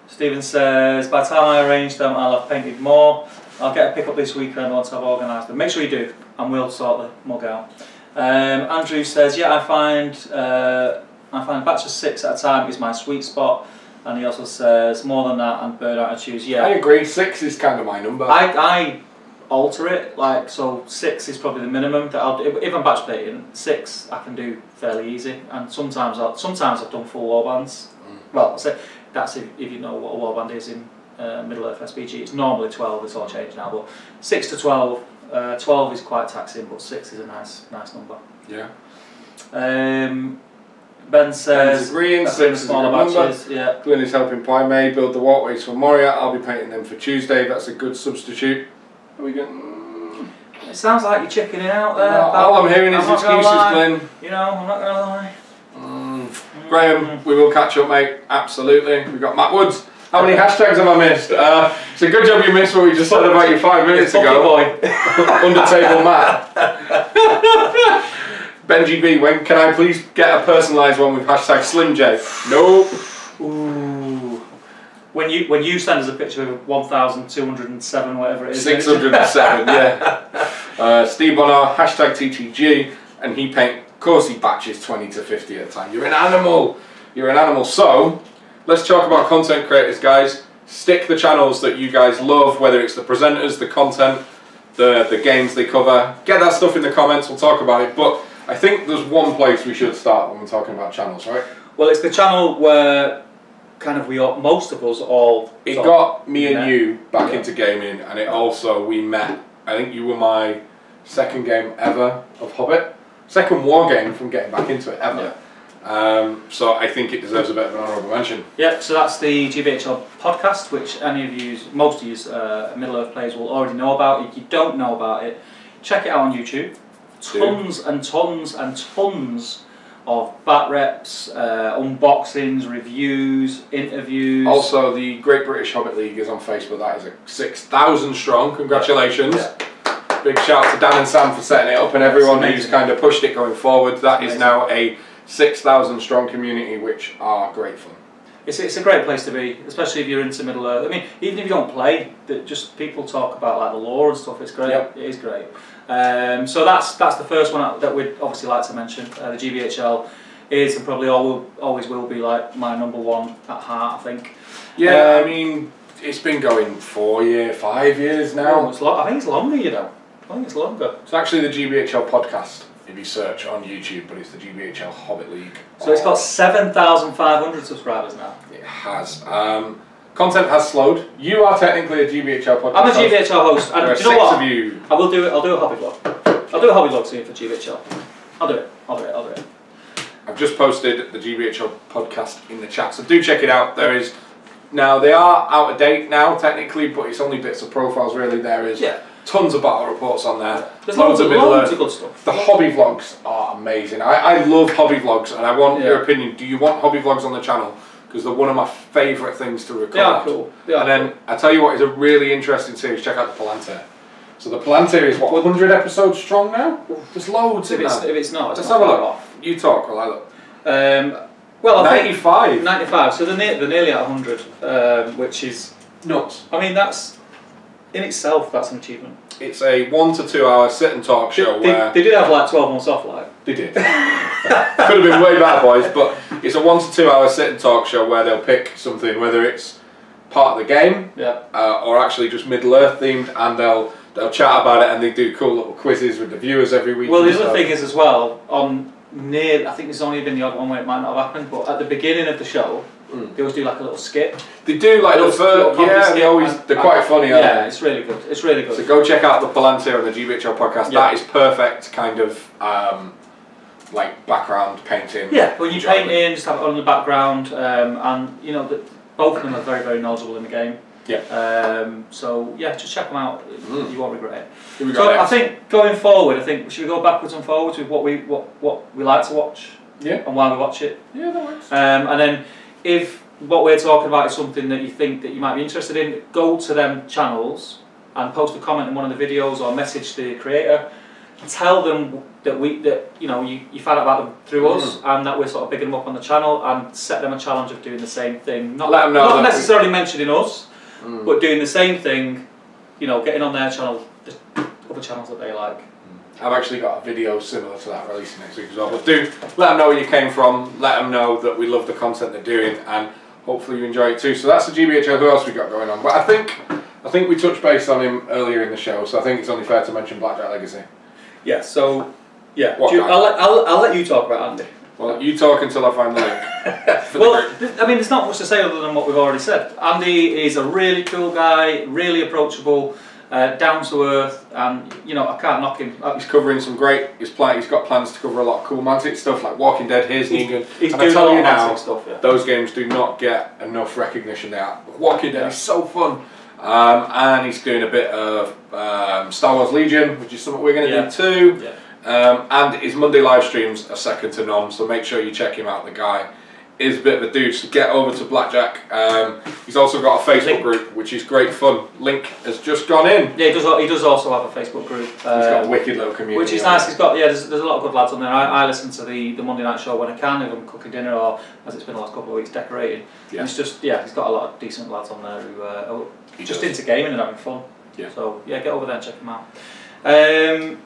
Stephen says, by the time I arrange them, I'll have painted more. I'll get a pick up this weekend once I've organised them. Make sure you do, and we'll sort the mug out. Andrew says, yeah, I find a batch of 6 at a time is my sweet spot. And he also says, more than that, and burn out and choose. Yeah, I agree. 6 is kind of my number. I alter it, like, so 6 is probably the minimum that I'll do. If I'm batch painting, 6 I can do fairly easy. And sometimes I've done full warbands. Well, I'll say that's if you know what a warband is in Middle-earth SPG. It's normally 12. It's all changed now, but 6 to 12. 12 is quite taxing, but 6 is a nice number. Yeah. Ben says, agreeing, 6 is smaller batches. Yeah. Glyn is helping Ply May build the walkways for Moria. I'll be painting them for Tuesday. That's a good substitute. Are we going? It sounds like you're chickening out there. No, all I'm hearing is excuses, Glyn. You know, I'm not going to lie. Graham, we will catch up, mate. Absolutely. We've got Matt Woods. How many hashtags have I missed? It's a good job you missed what we just said about you 5 minutes ago. Undertable Matt. Benji B, when can I please get a personalised one with hashtag Slim J? Nope. Ooh. When you send us a picture of 1,207, whatever it is. 607, yeah. Steve Bonnar, hashtag TTG, and of course he batches 20 to 50 at a time. You're an animal. You're an animal. So, let's talk about content creators, guys. Stick the channels that you guys love, whether it's the presenters, the content, the games they cover. Get that stuff in the comments, we'll talk about it. But I think there's one place we should start when we're talking about channels, right? Well, it's the channel where kind of most of us all... It got me and you back into gaming, and it also, we met. I think you were my second game ever of Hobbit. Second war game from getting back into it ever. Yeah. So I think it deserves a bit of an honourable mention. Yeah, so that's the GBHL podcast, which most of you Middle-earth players will already know about. If you don't know about it, check it out on YouTube. Tons and tons and tons of bat reps, unboxings, reviews, interviews. Also, the Great British Hobbit League is on Facebook. That is a 6,000 strong. Congratulations. Yeah. Big shout out to Dan and Sam for setting it up, and everyone who's kind of pushed it going forward. That is now a 6,000 strong community, which are great fun. It's a great place to be, especially if you're into Middle-earth. I mean, even if you don't play, just people talk about like the lore and stuff. It's great. Yep. It is great. So that's the first one that we'd obviously like to mention. The GBHL is and probably always will be like my number one at heart, I think. Yeah, I mean, it's been going 5 years now. I think it's longer, you know. I think it's longer. It's actually the GBHL podcast if you search on YouTube, but it's the GBHL Hobbit League. So it's got 7,500 subscribers now. It has. Content has slowed. You are technically a GBHL podcast. I'm a GBHL host. And there are do you know what? Of you. I will do it. I'll do a hobby vlog. I'll do a hobby vlog soon for GBHL. I'll do it. I've just posted the GBHL podcast in the chat, so do check it out. They are out of date now technically, but it's only bits of profiles really. There is tons of battle reports on there. There's loads of good stuff. The hobby vlogs are amazing. I love hobby vlogs, and I want your opinion. Do you want hobby vlogs on the channel? because they're one of my favourite things to record. They are cool. And then I tell you what is a really interesting series. Check out the Palantir. So the Palantir is what, 100 episodes strong now? There's loads in there. If it's not, let's have a look. You talk while I look. Well, I 95. think 95. So they're nearly at 100, which is nuts. I mean, that's in itself that's an achievement. It's a 1 to 2 hour sit and talk show where they did have like 12 months off, like they did. Could have been way better, boys. But it's a 1 to 2 hour sit and talk show where they'll pick something, whether it's part of the game, or actually just Middle Earth themed, and they'll chat about it, and they do cool little quizzes with the viewers every week. Well, the other thing is as well, I think there's only been the odd one where it might not have happened, but at the beginning of the show, they always do like a little skit. They do like they're quite funny, aren't they? It's really good. It's really good. So go check out the Palantir and the GBHL podcast. Yeah. That is perfect kind of like background painting. Yeah, when you paint in, just have it on the background, and you know both of them are very, very knowledgeable in the game. Yeah. So yeah, just check them out. You won't regret it. So I think going forward, should we go backwards and forwards with what we like to watch? Yeah. And why we watch it? Yeah, that works. And then if what we're talking about is something that you think that you might be interested in, go to them channels and post a comment in one of the videos or message the creator. Tell them that you found out about them through us, and that we're sort of picking them up on the channel, and set them a challenge of doing the same thing. Let them know. Not necessarily mentioning us, but doing the same thing. You know, getting on their channel, the other channels that they like. I've actually got a video similar to that releasing next week as well. But do let them know where you came from. Let them know that we love the content they're doing, and hopefully you enjoy it too. So that's the GBHL. Who else we got going on? But I think we touched base on him earlier in the show, so I think it's only fair to mention Blackjack Legacy. Yeah. So yeah, I'll let you talk about Andy. Well, you talk until I find the link. Well, I mean, there's not much to say other than what we've already said. Andy is a really cool guy, really approachable, down to earth, and you know I can't knock him. He's covering some great. He's got plans to cover a lot of cool Mantic stuff like Walking Dead, Here's Negan. He's doing a lot of Mantic stuff. Yeah. Those games do not get enough recognition. They are. Walking Dead is so fun. And he's doing a bit of Star Wars Legion, which is something we're going to do too. Yeah. And his Monday live streams are second to none, so make sure you check him out. The guy is a bit of a dude, so get over to Blackjack. He's also got a Facebook group, which is great fun. Link has just gone in. Yeah, he does also have a Facebook group. He's got a wicked little community. Which is nice. He's got there's a lot of good lads on there. I listen to the Monday night show when I can, if I'm cooking dinner or as it's been the last couple of weeks decorating. Yeah. And it's just he's got a lot of decent lads on there who are just into gaming and having fun. Yeah. So yeah, get over there and check them out.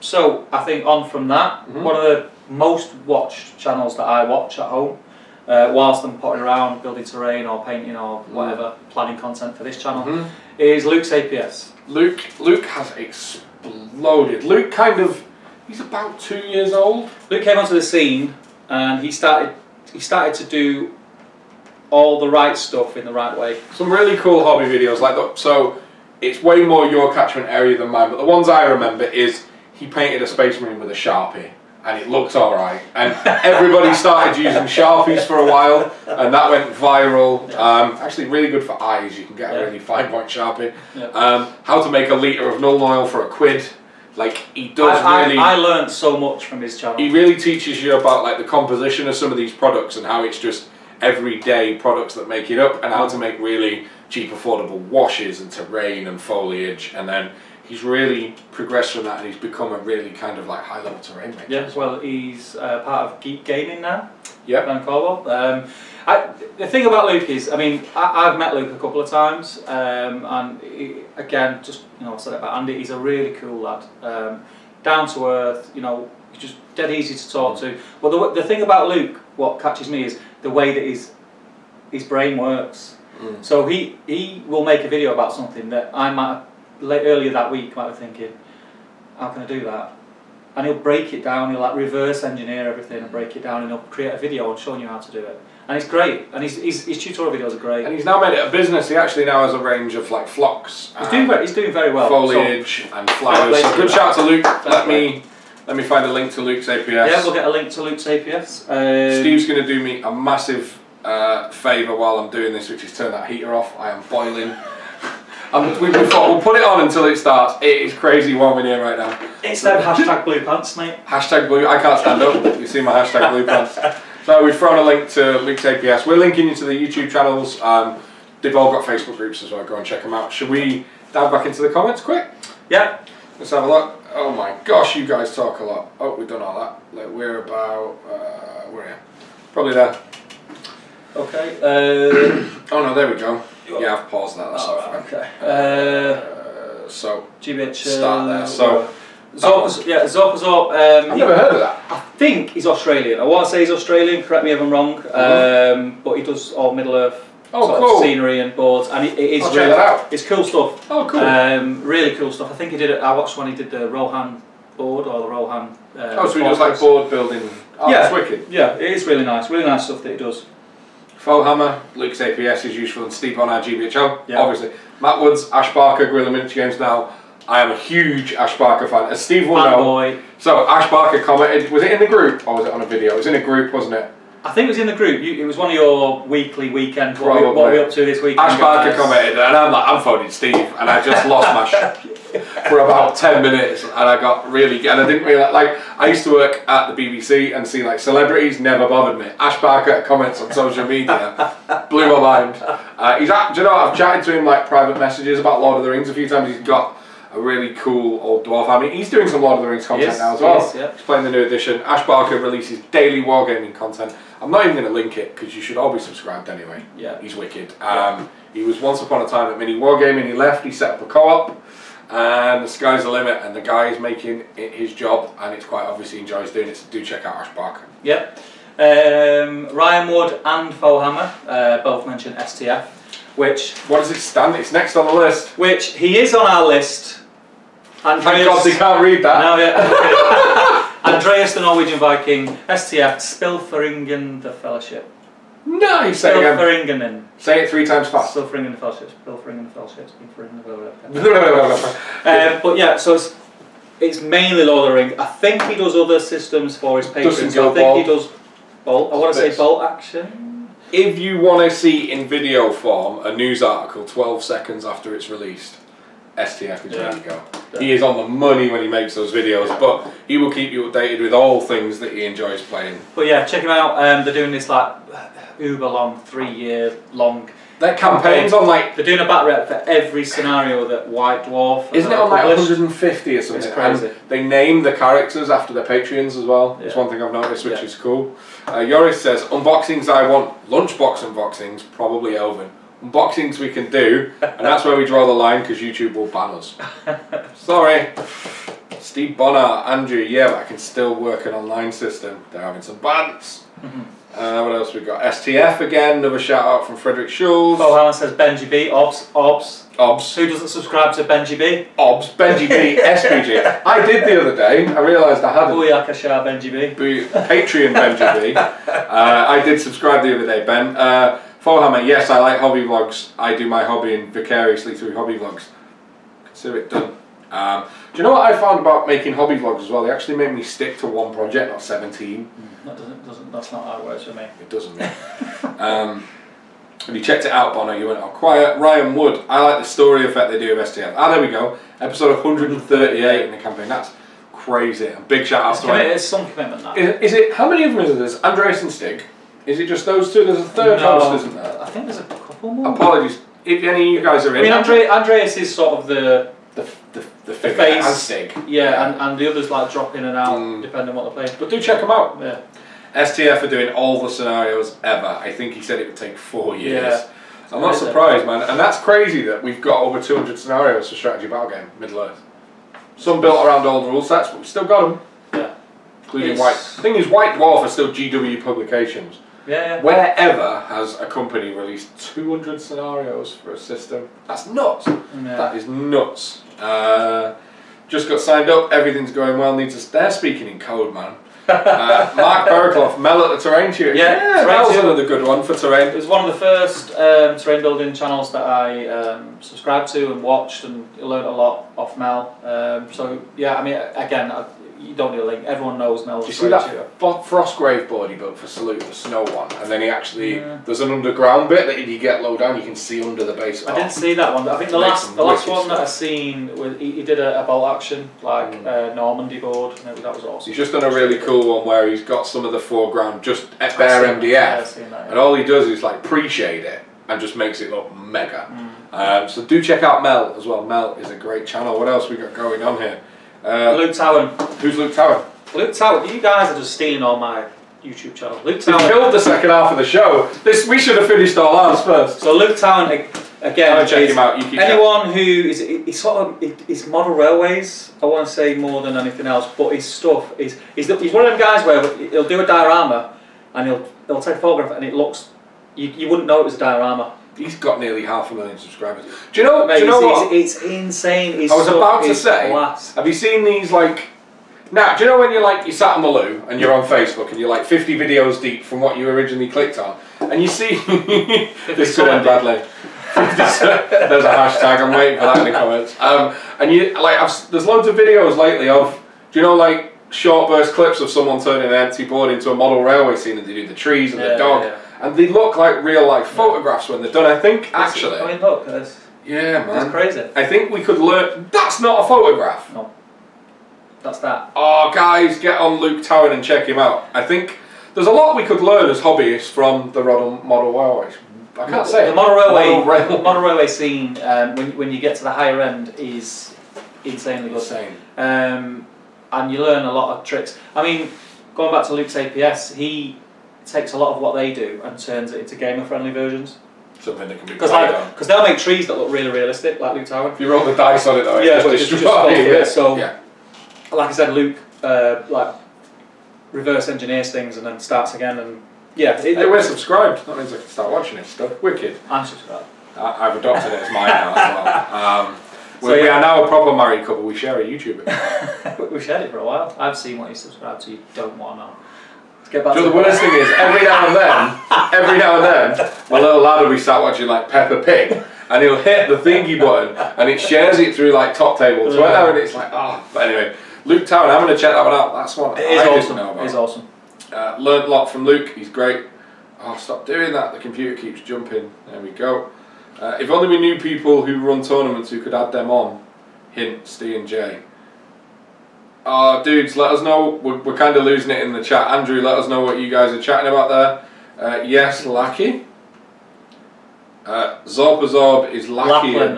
So I think on from that, one of the most watched channels that I watch at home, whilst I'm potting around, building terrain or painting or whatever, planning content for this channel, is Luke's APS. Luke has exploded. Luke he's about 2 years old. Luke came onto the scene and he started to do all the right stuff in the right way. Some really cool hobby videos like that. So it's way more your catchment area than mine, but the ones I remember is he painted a Space Marine with a Sharpie, and it looked alright. And everybody started using Sharpies for a while, and that went viral. Actually really good for eyes, you can get a really fine point Sharpie. How to make a litre of Nuln Oil for £1. Like, he does I learned so much from his channel. He really teaches you about like the composition of some of these products and how it's just everyday products that make it up, and how to make really cheap, affordable washes and terrain and foliage, and then he's really progressed from that and he's become a really kind of like high level terrain maker. Yeah, well, he's part of Geek Gaming now. Yeah. Down in Cornwall. The thing about Luke is, I mean, I've met Luke a couple of times, and again, just I said about Andy, he's a really cool lad, down to earth. He's just dead easy to talk to. Well, the thing about Luke, what catches me is the way that his brain works. So he will make a video about something that I might have, earlier that week might have thinking, how can I do that? And he'll break it down, he'll like reverse engineer everything and break it down, and he'll create a video on showing you how to do it. And it's great, and his tutorial videos are great. And he's now made it a business. He actually now has a range of like flocks. He's doing very well. Foliage and flowers. So good shout to Luke. Let me find a link to Luke's APS. Yeah, we'll get a link to Luke's APS. Steve's going to do me a massive favour while I'm doing this, which is turn that heater off. I am boiling. We thought we'll put it on until it starts. It is crazy warm in here right now. It's them hashtag blue pants, mate. Hashtag blue. I can't stand up. You see my hashtag blue pants. So we've thrown a link to Luke's APS. We're linking you to the YouTube channels. They've all got Facebook groups as well. Go and check them out. Should we dive back into the comments quick? Yeah. Let's have a look. Oh my gosh, you guys talk a lot. Oh, we've done all that. Like, we're about, where are you? Probably there. Okay. Oh no, there we go. Yeah, I've paused that. That's all right. fine. Okay. So GBH. Start there. So Zorpazorp. I've never heard of that. I think he's Australian. I want to say he's Australian. Correct me if I'm wrong. But he does all Middle Earth. Sort of scenery and boards, and it is I'll really, check that out. It's cool stuff. Oh, cool. Really cool stuff. I think he did it. I watched when he did the Rohan board or the Rohan. So he does like board building. Oh, yeah, that's wicked. Yeah, it is really nice. Really nice stuff that he does. Foehammer, Luke's APS is useful, and Steve on our GBHL. Yeah. Obviously, Matt Woods, Ash Barker, Guerrilla Miniature Games. Now, I am a huge Ash Barker fan, as Steve will know. Boy. So Ash Barker commented. Was it in the group or was it on a video? It was in a group, wasn't it? I think it was in the group. It was one of your weekend. What are we up to this weekend? Ash Barker commented, and I'm like, I'm phoning Steve, and I just lost my shit for about 10 minutes, and I got really, and I didn't really like. I used to work at the BBC and see like celebrities never bothered me. Ash Barker comments on social media blew my mind. Do you know what? I've chatted to him like private messages about Lord of the Rings a few times. He's got a really cool old dwarf army. He's doing some Lord of the Rings content now as well. Yeah. He's playing the new edition. Ash Barker releases daily wargaming content. I'm not even going to link it because you should all be subscribed anyway. Yeah. He's wicked. He was once upon a time at Mini Wargaming. He left. He set up a co-op, and the sky's the limit. And the guy is making it his job, and it's quite obvious he enjoys doing it. So do check out Ash Barker. Yep. Ryan Wood and Foehammer both mentioned STF, which. What does it stand? It's next on the list. Which he is on our list. Thank God they can't read that. No, yeah. Andreas the Norwegian Viking, STF, Spilferingen the Fellowship. Nice. Say it again. Say it 3 times fast. Spilferingen the Fellowship, Spilferingen the Fellowship, Spilferingen the Fellowship. But yeah, so it's mainly Lord of the Rings. I think he does other systems for his patrons. So I think he does Bolt. I want to say Bolt Action. If you want to see in video form a news article 12 seconds after it's released, STF is where you go. Yeah. He is on the money when he makes those videos, but he will keep you updated with all things that he enjoys playing. But yeah, check him out. They're doing this like uber long, 3-year long. Their campaigns on like they're doing a bat rep for every scenario that White Dwarf. Isn't it on like 150 or something? It's crazy. And they name the characters after their Patreons as well. Yeah. It's one thing I've noticed, which is cool. Yoris says unboxings I want, lunchbox unboxings probably Elvin. Unboxings we can do, and that's where we draw the line because YouTube will ban us. Sorry. Steve Bonner, Andrew, yeah, but I can still work an online system. They're having some bans. What else we got? STF again, another shout out from Frederick Schulz. Oh, Alan says Benji B, Obs. Who doesn't subscribe to Benji B? Obs, Benji B, SPG. I did the other day, I realised I hadn't. Booyaka Shah Benji B. Patreon Benji B. I did subscribe the other day, Ben. Foehammer, yes, I like hobby vlogs. I do my hobbying vicariously through hobby vlogs. Consider it done. Do you know what I found about making hobby vlogs as well? They actually make me stick to one project, not 17. That's not how it works for me. It doesn't. Have you checked it out, Bono? You went all quiet. Ryan Wood, I like the story effect they do of STF. Ah, there we go. Episode 138 in the campaign. That's crazy. A big shout out to It's some commitment, that. Is it? How many of them is there? There's Andreas and Stig. Is it just those two? There's a third host, isn't there? I think there's a couple more. Apologies. If any of you guys are in. I mean, Andreas is sort of the face and Stig. Yeah, and the others like drop in and out depending on what they're playing. But do check them out. Yeah. STF are doing all the scenarios ever. I think he said it would take 4 years. Yeah. I'm not surprised, man. And that's crazy that we've got over 200 scenarios for Strategy Battle Game, Middle-earth. Some built around old rule sets, but we've still got them. Yeah. Including White. The thing is, White Dwarf are still GW publications. Yeah. Wherever has a company released 200 scenarios for a system? That's nuts. Yeah. That is nuts. Just got signed up. Everything's going well. They're speaking in code, man. Mark Berkloff, Mel at the Terrain Tutor. Yeah, Mel's another good one for terrain. It was one of the first terrain building channels that I subscribed to and watched, and learned a lot off Mel. So yeah, I mean, again, you don't need a link. Everyone knows Mel. Do you see that Frostgrave board he built for Salute, the snow one? And then he actually, there's an underground bit that if you get low down, you can see under the base. I didn't see that one. I think the last one that I've seen, he did a bolt action, like Normandy board. Maybe that was awesome. He's just done a really cool one where he's got some of the foreground just at bare MDF. And all he does is like pre-shade it and just makes it look mega. So do check out Mel as well. Mel is a great channel. What else we got going on here? Luke Towan. Who's Luke Towan? Luke Towan. You guys are just stealing all my YouTube channel. Luke Towan. We killed the second half of the show. We should have finished all ours first. So Luke Towan, again, check him out. You keep anyone who is he's model railways. I want to say more than anything else, but his stuff he's one of them guys where he'll do a diorama and he'll take a photograph and it looks you wouldn't know it was a diorama. He's got nearly 500,000 subscribers. Do you know what? It's insane. I was about to say, have you seen these like... Now, do you know when you sat on the loo and you're on Facebook and you're like 50 videos deep from what you originally clicked on and you see... this could end badly. There's a hashtag, I'm waiting for that in the comments. And you there's loads of videos lately of, do you know like short burst clips of someone turning an empty board into a model railway scene and they do the trees and the dog. Yeah. And they look like real life photographs when they're done. I think actually. I mean, look, yeah, man. That's crazy. I think we could learn. That's not a photograph. No. That's that. Oh, guys, get on Luke Towan and check him out. I think there's a lot we could learn as hobbyists from the model railways. I can't say the model railway scene. When you get to the higher end, is insanely good. Insane. And you learn a lot of tricks. I mean, going back to Luke's APS, he takes a lot of what they do and turns it into gamer-friendly versions. Something that can be because they'll make trees that look really realistic, like Luke Towan. If you roll the dice on it though, So, like I said, Luke like reverse engineers things and then starts again, and hey, we're subscribed. That means I can start watching this stuff. Wicked. I'm subscribed. I've adopted it as mine now as well. We are now a proper married couple. We share a YouTube account. We've shared it for a while. I've seen what you subscribe to. You don't want to know. The worst thing is, every now and then, my little lad will be sat watching like Peppa Pig, and he'll hit the thingy button, and it shares it through like Top Table Twitter, and it's like, oh. But anyway, Luke Towan, I'm going to check that one out. That's one I didn't know about. It is awesome. Learned a lot from Luke. He's great. Oh, stop doing that. The computer keeps jumping. There we go. If only we knew people who run tournaments who could add them on. Hint, Steve and Jay. Dudes, let us know. We're kind of losing it in the chat. Andrew, let us know what you guys are chatting about there. Yes, Lackey. Zorpazorb is Lackey. Lapland.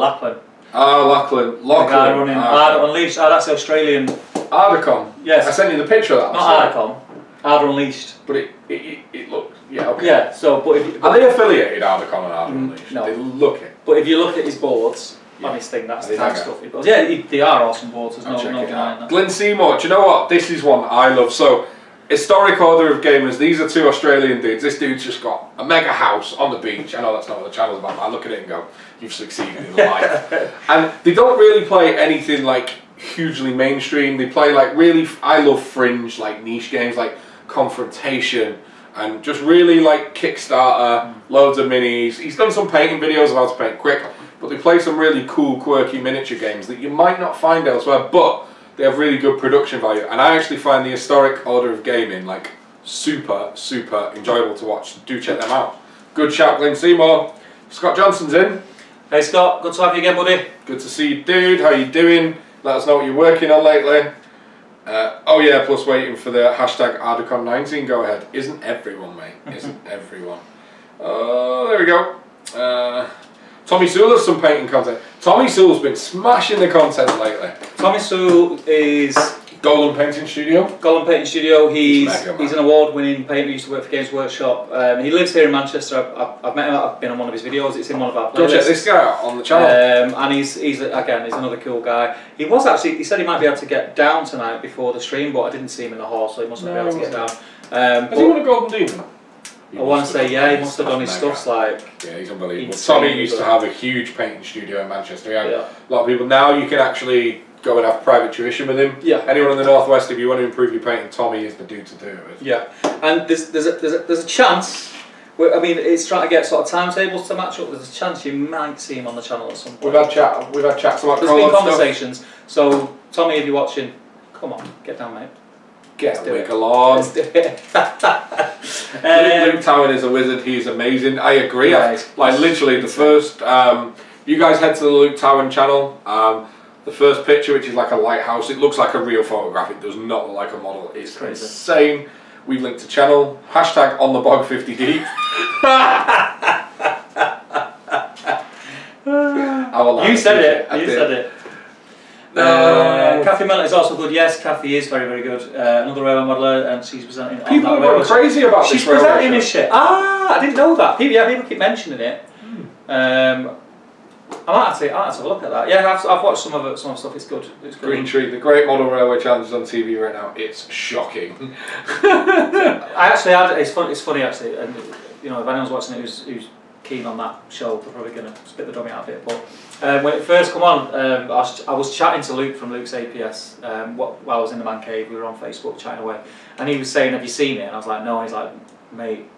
Lapland. Lachlan. The guy running Ardor Unleashed. that's the Australian. Ardacom. Yes. I sent you the picture of that. Not Ardacom. Ardor Unleashed. But it looks... Yeah, okay. Yeah, so... Are they affiliated, Ardacom and Ardor Unleashed? No. They look it. But if you look at his boards... on his thing, that's the kind of stuff he does. Yeah, they are awesome boards, there's no denying that. Glenn Seymour, do you know what? This is one I love. So, Historic Order of Gamers, these are two Australian dudes. This dude's just got a mega house on the beach. I know that's not what the channel's about, but I look at it and go, you've succeeded in life. And they don't really play anything like hugely mainstream. They play like really, I love fringe, like niche games, like Confrontation, and just really like Kickstarter, loads of minis. He's done some painting videos of how to paint quick. But they play some really cool, quirky miniature games that you might not find elsewhere, but they have really good production value. And I actually find the Historic Order of Gaming like super, super enjoyable to watch. Do check them out. Good shout, Glenn Seymour. Scott Johnson's in. Hey Scott, good to have you again, buddy. Good to see you, dude. How you doing? Let us know what you're working on lately. Oh yeah, plus waiting for the hashtag Ardacon19. Go ahead. Isn't everyone, mate? Isn't everyone? Oh, there we go. Tommy Sewell has some painting content. Tommy Sewell's been smashing the content lately. Tommy Sewell is... Golden Painting Studio. Golden Painting Studio. He's an award-winning painter. He used to work for Games Workshop. He lives here in Manchester. I've met him. I've been on one of his videos. It's in one of our playlists. Go check this guy out on the channel. And he's another cool guy. He was actually... He said he might be able to get down tonight before the stream, but I didn't see him in the hall, so he must not be able to get down. Has he won a Golden Demon? I want to say, yeah, he must have done his stuff like... Yeah, he's unbelievable. Tommy used to have a huge painting studio in Manchester. He had a lot of people. Now you can actually go and have private tuition with him. Yeah. Anyone in the Northwest, if you want to improve your painting, Tommy is the dude to do it with. Yeah. And there's a chance... I mean, it's trying to get sort of timetables to match up. There's a chance you might see him on the channel at some point. We've had chats about There's been conversations. So, Tommy, if you're watching, Come on, get down, mate. Get a wiggle on. Let's do it. Luke Towan is a wizard. He's amazing. I agree. Right. Like literally the first. You guys head to the Luke Towan channel. The first picture, which is like a lighthouse, it looks like a real photograph. It does not look like a model. It's crazy. Insane. We've linked to channel. Hashtag on the bog 50D. You said it. You said it. Kathy Mellon is also good. Yes, Kathy is very, very good. Another railway modeller, and she's presenting. People are going crazy about she's this. She's presenting this shit. I didn't know that. People keep mentioning it. I might have to have a look at that. Yeah, I've watched some of stuff. It's good. It's good. Green Tree, the Great Model Railway Challenge is on TV right now. It's shocking. I actually had. It's funny actually, and you know, if anyone's watching it who's keen on that show, they're probably going to spit the dummy out a bit. But when it first come on, I was chatting to Luke from Luke's APS while I was in the man cave. We were on Facebook chatting away, and he was saying, "Have you seen it?" And I was like, "No." And he's like, "Mate,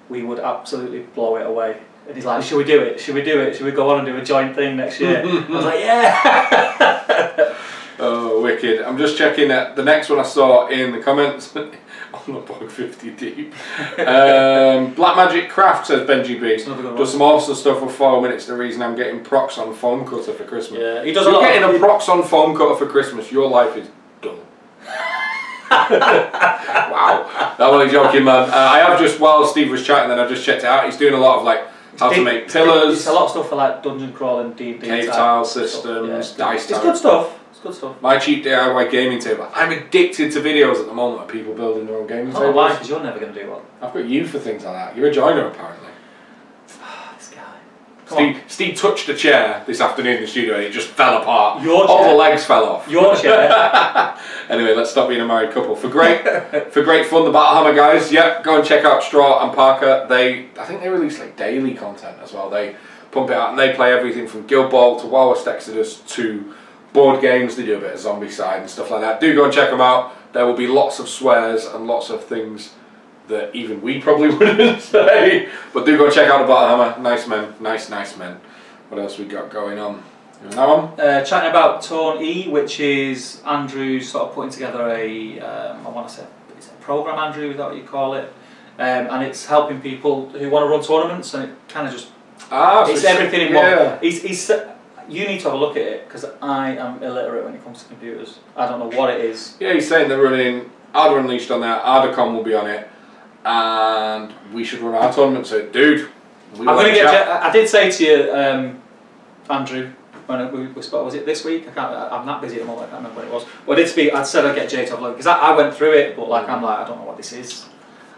we would absolutely blow it away." And he's like, "Should we do it? Should we do it? Should we go on and do a joint thing next year?" I was like, "Yeah." Oh, wicked. I'm just checking that the next one I saw in the comments on the bog 50 deep. Black Magic Craft, says Benji B. Does some awesome stuff for 4 minutes. The reason I'm getting procs on foam cutter for Christmas. Yeah, he does. You're getting a procs on foam cutter for Christmas. Your life is done. Wow, that was joking, man. I have just, while Steve was chatting, then I just checked it out. He's doing a lot of like how to make pillars. It's a lot of stuff for like dungeon crawling, D&D, cave tile systems, dice tile. It's good stuff. It's good stuff. My cheap DIY gaming table. I'm addicted to videos at the moment of people building their own gaming tables. Why? Because you're never going to do one. I've got you for things like that. You're a joiner apparently. This guy. Steve touched a chair this afternoon in the studio and it just fell apart. Your All chair. the legs fell off. Your chair. Anyway, let's stop being a married couple. For great fun, the Battlehammer guys. Yep, go and check out Straw and Parker. I think they release like daily content as well. They pump it out and they play everything from Guild Ball to Wild West Exodus to board games. They do a bit of Zombicide and stuff like that. Do go and check them out. There will be lots of swears and lots of things that even we probably wouldn't say. But do go and check out the Battlehammer. Nice men, nice men. What else we got going on? Chatting about Torn E, which is Andrew sort of putting together I want to say it's a program, Andrew, is that what you call it? And it's helping people who want to run tournaments, and it kind of just it's everything in one. He's you need to have a look at it because I am illiterate when it comes to computers. I don't know what it is. Yeah, he's saying they're running Arda Unleashed on there, Ardacon will be on it, and we should run our tournament. So, dude, I'm going to get. I did say to you, Andrew, when we spoke, was it this week? I'm that busy at the moment. I can't remember when it was. Well, I said I'd get Jay to have a look because I went through it, but like I'm like I don't know what this is.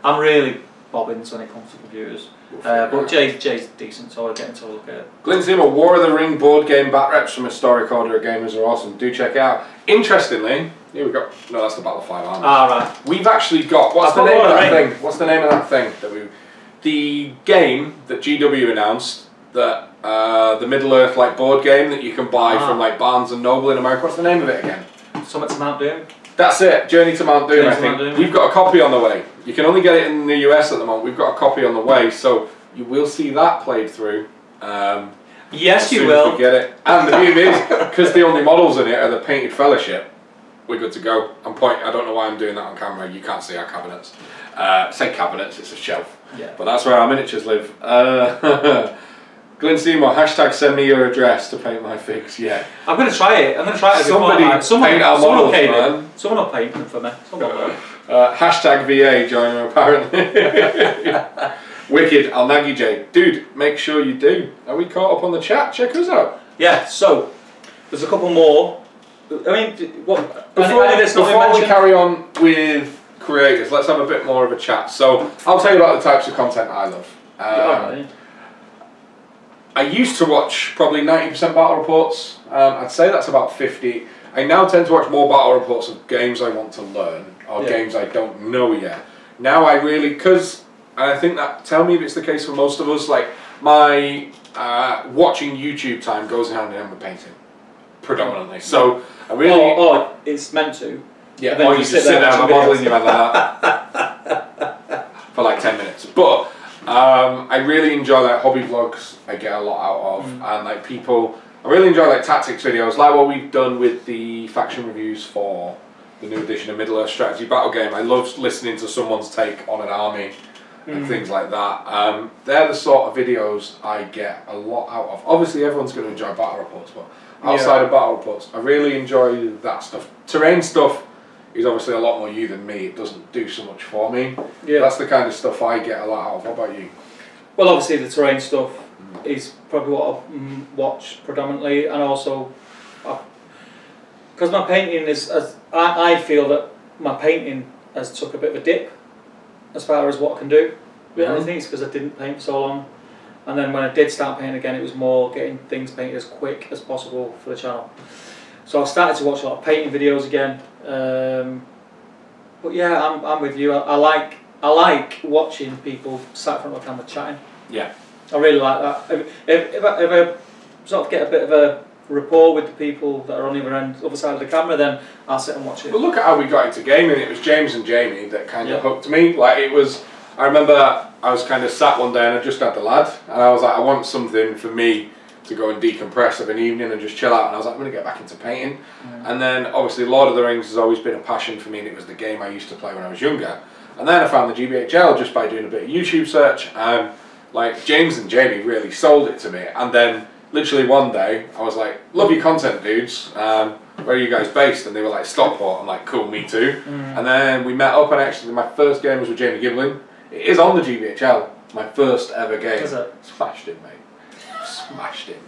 I'm really bobbins when it comes to computers. But Jay's decent, so I'll get him to look at it. Glyn Zimmer, War of the Ring board game back reps from Historic Order of Gamers are awesome. Do check it out. Interestingly, here we go. No, that's the Battle 5 army. Right. We've actually got. What's the name of that thing? What's the name of that thing that we? The game that GW announced that the Middle Earth like board game that you can buy from like Barnes and Noble in America. What's the name of it again? Summit to Mount Doom. That's it, Journey to Mount Doom, I think. We've got a copy on the way. You can only get it in the US at the moment. We've got a copy on the way, so you will see that played through. Yes, you will. We get it. And the beauty is, because the only models in it are the Painted Fellowship, we're good to go. I don't know why I'm doing that on camera. You can't see our cabinets. Say cabinets, it's a shelf. Yeah. But that's where our miniatures live. Glyn Seymour, hashtag send me your address to paint my figs. Yeah. I'm going to try it. Someone will paint them. Someone will paint them for me. Hashtag VA joiner apparently. Wicked, I'll nag you, Jay. Dude, make sure you do. Are we caught up on the chat? Check us out. Yeah, so there's a couple more. I mean, what? Before we carry on with creators, let's have a bit more of a chat. So, I'll tell you about the types of content I love. I used to watch probably 90% battle reports. I'd say that's about 50. I now tend to watch more battle reports of games I want to learn or games I don't know yet. Now I really, because I think that, tell me if it's the case for most of us, like my watching YouTube time goes hand in hand with painting, predominantly. So I really... Or it's meant to. Yeah, or you just sit there and model in your head like that for like 10 minutes. But I really enjoy like hobby vlogs. I get a lot out of, and like people. I really enjoy like tactics videos, like what we've done with the faction reviews for the new edition of Middle-earth strategy battle game. I love listening to someone's take on an army and things like that. They're the sort of videos I get a lot out of. Obviously everyone's going to enjoy battle reports, but outside of battle reports, I really enjoy that stuff. Terrain stuff is obviously a lot more you than me. It doesn't do so much for me. Yeah. That's the kind of stuff I get a lot out of. What about you? Well, obviously the terrain stuff is probably what I watch predominantly, and also because my painting is, I feel that my painting has took a bit of a dip as far as what I can do. I think it's because I didn't paint for so long, and then when I did start painting again, it was more getting things painted as quick as possible for the channel. So I started to watch a lot of painting videos again. But yeah, I'm with you. I like watching people sat in front of the camera chatting. Yeah. I really like that. If I sort of get a bit of a rapport with the people that are on the other side of the camera, then I'll sit and watch it. Well, look at how we got into gaming. It was James and Jamie that kind of hooked me. Like it was, I remember I was kind of sat one day and I just had the lad, and I was like, I want something for me to go and decompress of an evening and just chill out, and I was like, I'm going to get back into painting. And then obviously Lord of the Rings has always been a passion for me, and it was the game I used to play when I was younger. And then I found the GBHL just by doing a bit of YouTube search, and like James and Jamie really sold it to me. And then literally one day I was like, love your content, dudes, where are you guys based? And they were like, Stockport. I'm like, cool, me too. And then we met up, and actually my first game was with Jamie Giblin. It is on the GBHL, my first ever game. Is it? Smashed it, mate. Smashed him.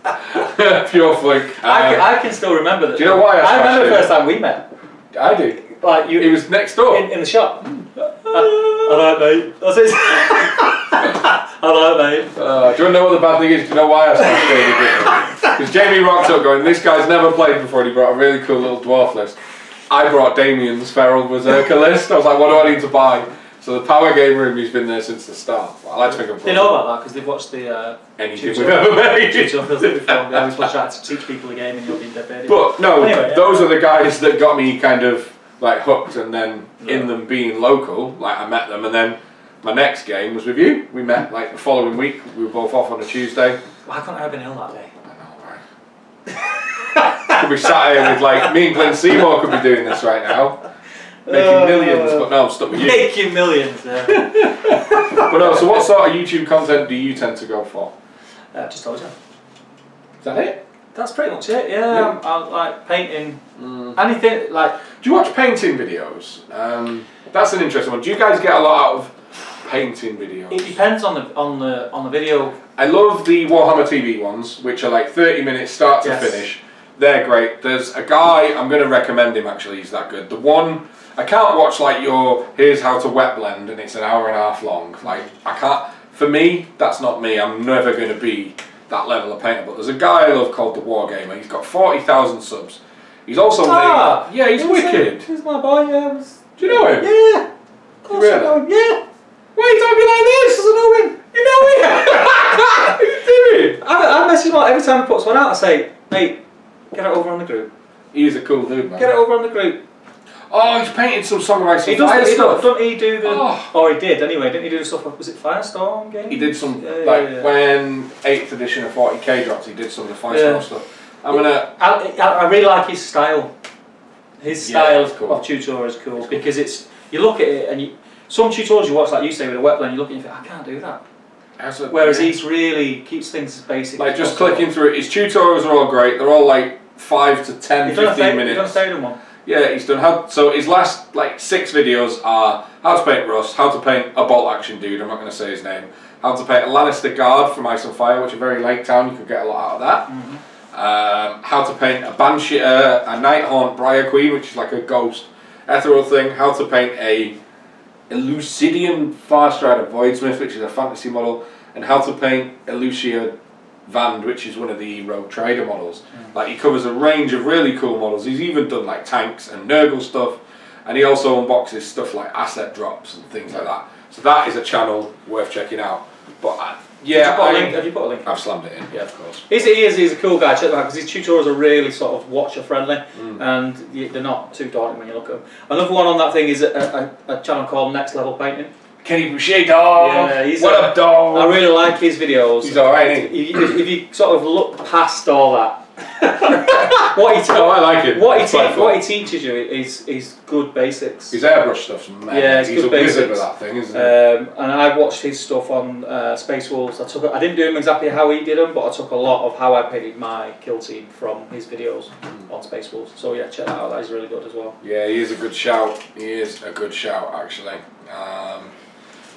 Pure fluke. I can still remember that. Do you know why I remember the first time we met. I do. Like you, it was next door. In the shop. Alright, mate. That's it. Alright, mate. Do you want to know what the bad thing is? Do you know why I smashed Jamie? Because Jamie rocked up going, this guy's never played before, and he brought a really cool little dwarf list. I brought Damien's Feral Berserker list. I was like, what do I need to buy? So the Power Game Room, he's been there since the start. I like to think of. They know about that because they've watched the anything we've ever made. Tutorials that we've filmed. They always try to teach people the game, and you'll be dead. But no, anyway, those are the guys that got me kind of like hooked, and then in them being local, like I met them, and then my next game was with you. We met like the following week. We were both off on a Tuesday. Why couldn't I have been ill that day? I know, right? Could be sat here with like me and Glenn Seymour could be doing this right now. Making millions, but no, I'm stuck with you. Making millions, yeah. But no, so what sort of YouTube content do you tend to go for? Just told you. Is that it? That's pretty much it, yeah. I like painting, anything, like... Do you watch painting videos? That's an interesting one. Do you guys get a lot out of painting videos? It depends on the video. I love the Warhammer TV ones, which are like 30 minutes start to finish. They're great. There's a guy, I'm going to recommend him actually, he's that good. The one... I can't watch like here's how to wet blend and it's an hour and a half long. Like I can't, for me, that's not me. I'm never going to be that level of painter. But there's a guy I love called The Wargamer. He's got 40,000 subs. He's also made, yeah, he's wicked. He's my boy, yeah. Do you know him? Yeah. Of course I know him, yeah. Why are you talking like this? I know him. You know him? What are you doing? I message him every time he puts one out. I say, mate, get it over on the group. He's a cool dude, man. Get it over on the group. Oh, he's painted some Song of Ice and Fire stuff. Doesn't he do the... Oh, he did anyway. Didn't he do the stuff... Was it Firestorm game? He did some... when 8th edition of 40k dropped, he did some of the Firestorm stuff. I really like his style. His style of tutorial is cool because it's... You look at it and some tutorials you watch, like you say with a wet blend, you look at it and you think, I can't do that. Whereas he's really keeps things as basic. Like just clicking through it. His tutorials are all great. They're all like 5 to 10, 15 minutes. You've done a Theoden one. Yeah, he's done so his last like 6 videos are how to paint Rust, how to paint a bolt action dude, I'm not going to say his name, how to paint a Lannister guard from Ice and Fire, which are very Lake Town, you could get a lot out of that. How to paint a Banshee, a Nighthaunt Briar Queen, which is like a ghost ethereal thing, how to paint a Lucidian Farstrider Voidsmith, which is a fantasy model, and how to paint a Lucia Vand, which is one of the Rogue Trader models. Like he covers a range of really cool models. He's even done like tanks and Nurgle stuff, and he also unboxes stuff like asset drops and things like that. So that is a channel worth checking out. But yeah, have you put a link? I've slammed it in. Yeah, of course. He's a cool guy. Check that out because his tutorials are really sort of watcher friendly, and they're not too daunting when you look at them. Another one on that thing is a channel called Next Level Painting. Kenny Boucher, dog! Yeah, what up, dog? I really like his videos. He's alright, isn't he? If you sort of look past all that I like it. What he teaches you is good basics. His airbrush stuff's mad. Yeah, it's he's good a wizard basics. with that thing, isn't he? And I watched his stuff on Space Wolves. I didn't do them exactly how he did them, but I took a lot of how I painted my kill team from his videos on Space Wolves. So yeah, check that out. That is really good as well. Yeah, he is a good shout. He is a good shout, actually.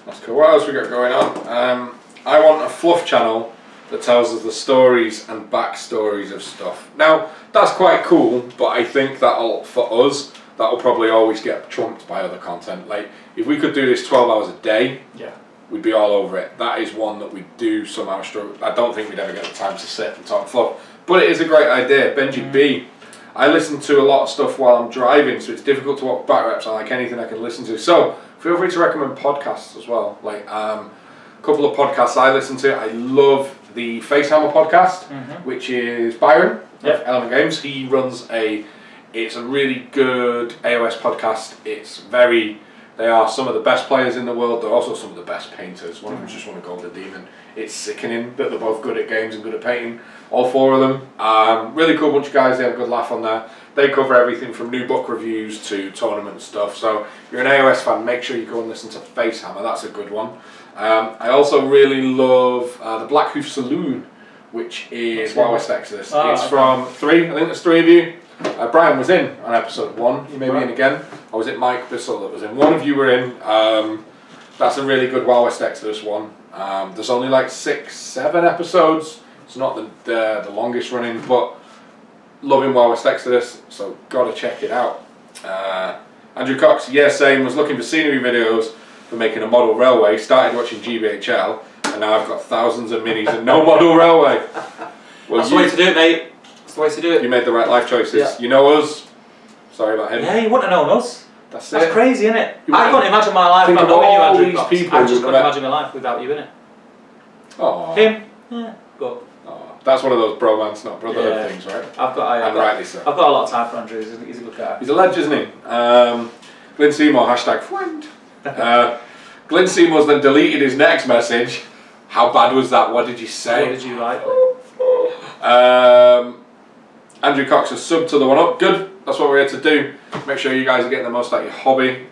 That's cool. What else we got going on? I want a fluff channel that tells us the stories and backstories of stuff. Now, that's quite cool, but I think for us, that'll probably always get trumped by other content. Like, if we could do this 12 hours a day, yeah, we'd be all over it. That is one that we do somehow struggle. I don't think we'd ever get the time to sit and talk fluff, but it is a great idea. Benji B. I listen to a lot of stuff while I'm driving, so it's difficult to watch back reps. I like anything I can listen to. So, feel free to recommend podcasts as well. Like, a couple of podcasts I listen to. I love the Facehammer podcast, which is Byron of Element Games. He runs it's a really good AOS podcast. They are some of the best players in the world. They're also some of the best painters. One of them's just won a Golden Demon. It's sickening that they're both good at games and good at painting. All four of them. Really cool bunch of guys. They have a good laugh on there. They cover everything from new book reviews to tournament stuff. So if you're an AOS fan, make sure you go and listen to Facehammer. That's a good one. I also really love the Black Hoof Saloon, which is Wild West Exodus. It's from three. I think there's three of you. Brian was in on episode 1. You may be in again. Or was it Mike Bissell that was in? One of you were in. That's a really good Wild West Exodus one. There's only like 6-7 episodes. It's not the longest running, but loving Wild West Exodus, so gotta check it out. Andrew Cox, same, was looking for scenery videos for making a model railway, started watching GBHL, and now I've got thousands of minis and no model railway. Well, that's the way to do it, mate. That's the way to do it. You made the right life choices. Yeah. You know us. Sorry about him. Yeah, you wouldn't have known us. That's crazy, isn't it? I couldn't imagine my life without knowing you, Andrew Cox. I just couldn't imagine my life without you, innit? Oh. Him? Yeah, go. That's one of those bromance, not brotherhood things, right? Rightly so. I've got a lot of time for Andrew. He's a good guy. He's a legend, isn't he? Glenn Seymour, #friend. Glenn Seymour's then deleted his next message. How bad was that? What did you say? What did you write? Andrew Cox has subbed to the 1UP. Good. That's what we're here to do. Make sure you guys are getting the most out of your hobby.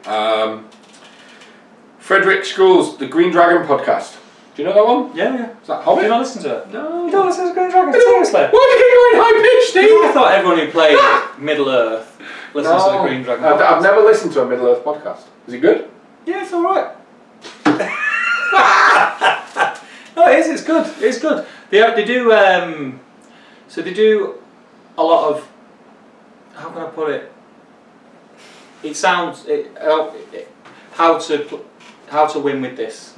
Frederick Schools, the Green Dragon podcast. Do you know that one? Yeah. Is that hobby? Do you not listen to it? No. You don't listen to Green Dragon? Seriously? Why do you keep going high pitched, Steve? I thought everyone who played Middle Earth listens to the Green Dragon podcast. I've never listened to a Middle Earth podcast. Is it good? Yeah, it's alright. No, it is. It's good. It's good. They do. So they do a lot of. How can I put it? It sounds how to win with this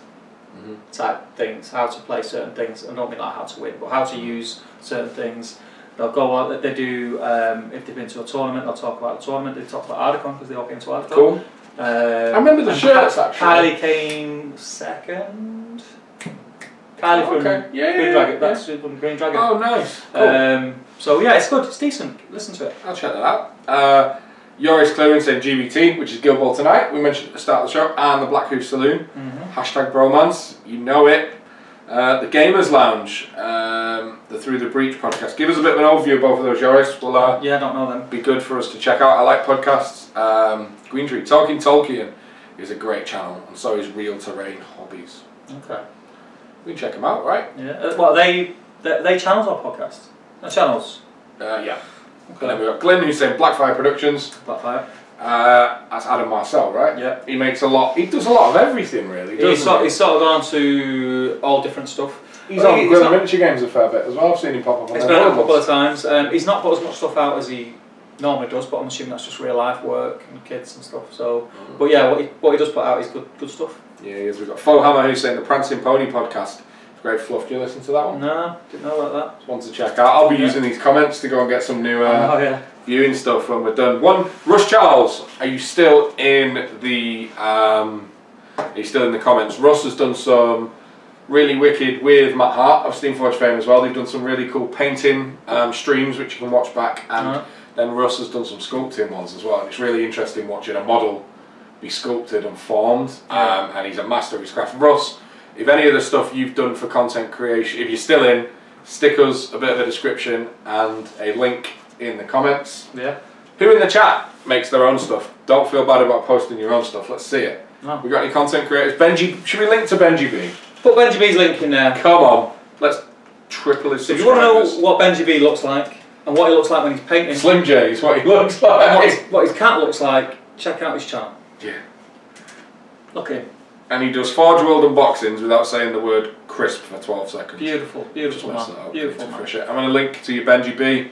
type things. How to play certain things. I don't mean like how to win, but how to use certain things. They'll go out. They do. If they've been to a tournament, they'll talk about the tournament. They talk about Ardacon because they all came to Ardacon. Cool. I remember the shirts actually. Kylie came second. Kylie from Green Dragon. That's from Green Dragon. Oh, nice. Cool. So yeah, it's good. It's decent. Listen to it. I'll check that out. Joris Clearing said GBT, which is Guild Ball tonight. We mentioned at the start of the show, and the Black Hoof Saloon. #bromance. You know it. The Gamers Lounge. The Through the Breach podcast. Give us a bit of an overview of both of those, Joris. Well, I don't know them. Be good for us to check out. I like podcasts. Green Tree Talking Tolkien is a great channel, and so is Real Terrain Hobbies. Okay. We can check them out, right? Yeah. Well, they channels our podcast. Channels. Yeah. Okay. And then we've got Glenn who's saying Blackfire Productions. Blackfire. That's Adam Marcel, right? Yeah. He makes a lot. He does a lot of everything, really. He's sort of gone to all different stuff. He's on Grill Miniature Games a fair bit as well. I've seen him pop up on He's been on a couple of times. He's not put as much stuff out as he normally does, but I'm assuming that's just real life work and kids and stuff. So, but yeah, what he does put out is good stuff. Yeah, he is. We've got Faux Hammer who's saying the Prancing Pony podcast. Great fluff. Do you listen to that one? No, didn't know about that. Just want to check out. I'll be using these comments to go and get some new viewing stuff when we're done. Russ Charles, are you still in the comments? Russ has done some really wicked with Matt Hart of Steamforge fame as well. They've done some really cool painting streams which you can watch back, and then Russ has done some sculpting ones as well. And it's really interesting watching a model be sculpted and formed. And he's a master of his craft. Russ, if any of the stuff you've done for content creation, if you're still in, stick us a bit of a description and a link in the comments. Yeah. Who in the chat makes their own stuff? Don't feel bad about posting your own stuff. Let's see it. No. We got any content creators? Benji, should we link to Benji B? Put Benji B's link in there. Come on, let's triple his So if subscribers. you want to know what Benji B looks like and what he looks like when he's painting, Slim J is what he looks like. and what his cat looks like, check out his channel. Yeah. Look at him. And he does Forge World unboxings without saying the word crisp for 12 seconds. Beautiful, beautiful Just mess man. it up. Beautiful man. I'm going to link to your Benji B.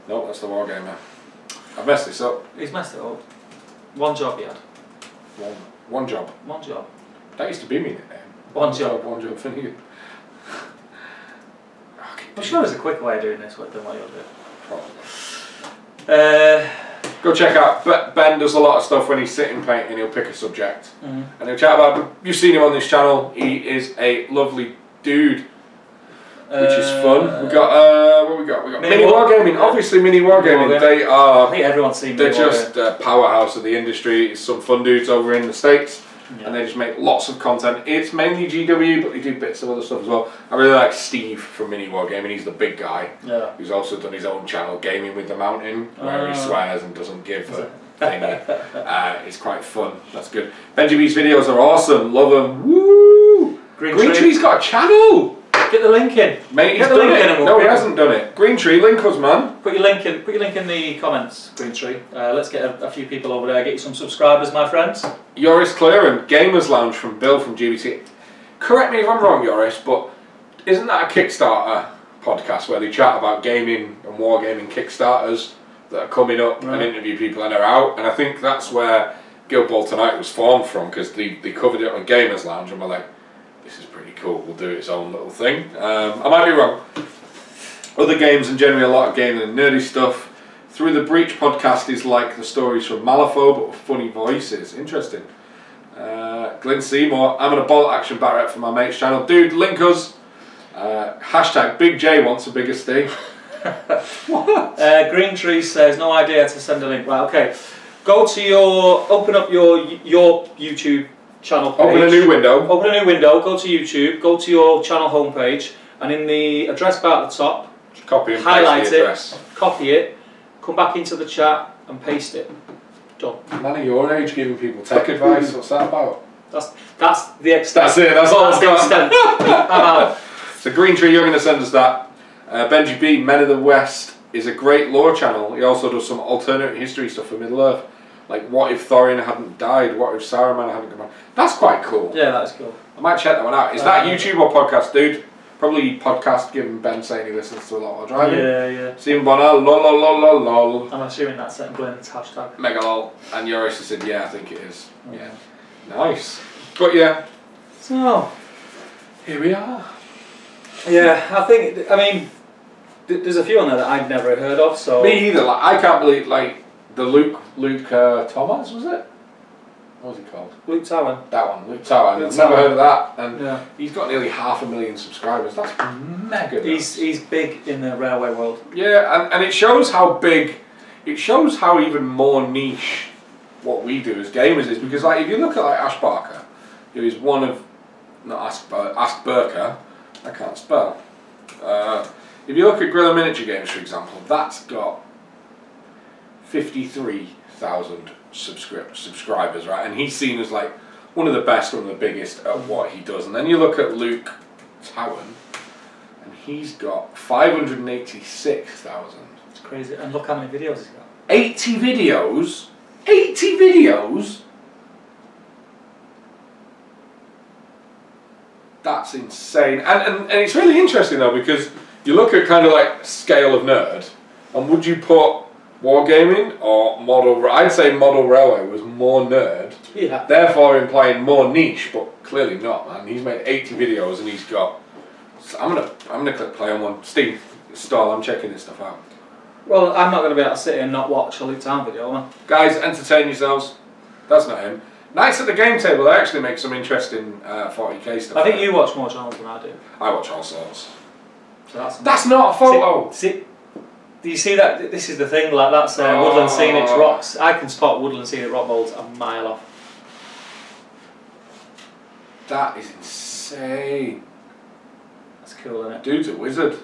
No, that's the Wargamer. I've messed this up. He's messed it up. One job he had. One job. One job. That used to be me nickname. One job. One job Finnegan. I'm sure there's a quicker way of doing this than what you'll do. Probably. Go check out, Ben does a lot of stuff when he's sitting painting, he'll pick a subject and he'll chat about it. You've seen him on this channel, he is a lovely dude, which is fun. We got, what we got? We got Mini Wargaming, obviously Mini Wargaming, they are, I think everyone's seen they're just a powerhouse of the industry. It's some fun dudes over in the States. And they just make lots of content. It's mainly GW, but they do bits of other stuff as well. I really like Steve from Mini Wargaming. He's the big guy. Yeah. Who's also done his own channel, Gaming with the Mountain, where he swears and doesn't give a thing. It's quite fun. That's good. Benji B's videos are awesome. Love them. Woo! Green Tree's got a channel. Get the link in. Mate, he's done it. No, he hasn't done it. Green Tree, link us, man. Put your link in. Put your link in the comments, Green Tree. Let's get a few people over there. Get you some subscribers, my friends. Joris Clearan, Gamers Lounge from Bill from GBT. Correct me if I'm wrong, Joris, but isn't that a Kickstarter podcast where they chat about gaming and wargaming Kickstarters that are coming up and interview people and are out? And I think that's where Guild Ball Tonight was formed from, because they covered it on Gamers Lounge and were like, this is pretty cool, we'll do its own little thing. I might be wrong. Other games and generally a lot of gaming and nerdy stuff. Through the Breach podcast is like the stories from Malifaux but with funny voices. Interesting. Glenn Seymour, I'm on a bolt action Barrett for my mate's channel. Dude, link us. Hashtag Big J wants a bigger Steve. What? Green Tree says no idea to send a link. Right, okay. Go to open up your YouTube channel page. Open a new window. Open a new window, go to YouTube, go to your channel homepage, and in the address bar at the top, copy and highlight paste the address. Copy it, come back into the chat and paste it. Done. Man of your age giving people tech advice, what's that about? That's the extent. That's it, that's all I've got. I'm out. So Green Tree, you're going to send us that. Benji B, Men of the West, is a great lore channel. He also does some alternate history stuff for Middle Earth. Like, what if Thorin hadn't died? What if Saruman hadn't come back? That's quite cool. Yeah, that's cool. I might check that one out. Is that YouTube or podcast, dude? Probably podcast, given Ben saying he listens to a lot while driving. Yeah. Stephen Bonner, lol. I'm assuming that's it, Glenn's hashtag. Megalol. And Joris said, yeah, I think it is. Okay. Yeah. Nice. But yeah. So, here we are. Yeah, I mean, there's a few on there that I'd never heard of, so... Me either. Like, I can't believe, like, the Luke Thomas, was it? What was he called? Luke Towan. That one, Luke Towan. I've never heard of that. And he's got nearly 500,000 subscribers. That's mega. He's big in the railway world. Yeah, and it shows how big, it shows how even more niche what we do as gamers is. Because, like, if you look at, like, Ash Barker, who is one of, not Ask Burker, I can't spell. If you look at Guerrilla Miniature Games, for example, that's got 53,000 subscribers, right? And he's seen as like one of the best, one of the biggest at what he does. And then you look at Luke Towan, and he's got 586,000. It's crazy. And look how many videos he's got. 80 videos? 80 videos? That's insane. And it's really interesting though, because you look at kind of like scale of nerd, and would you put Wargaming or Model... I'd say Model Railway was more nerd, therefore implying more niche, but clearly not, man. He's made 80 videos and he's got... So I'm gonna click play on one. Steve, stall, I'm checking this stuff out. Well, I'm not going to be able to sit here and not watch a Luke Town video, man. Guys, entertain yourselves. That's not him. Nights at the Game Table, they actually make some interesting 40k stuff. I think you watch more channels than I do. I watch all sorts. So that's not a photo! Do you see that? This is the thing, like that's Woodland Scenic Rocks. I can spot Woodland Scenic Rock molds a mile off. That is insane. That's cool, isn't it? Dude's a wizard.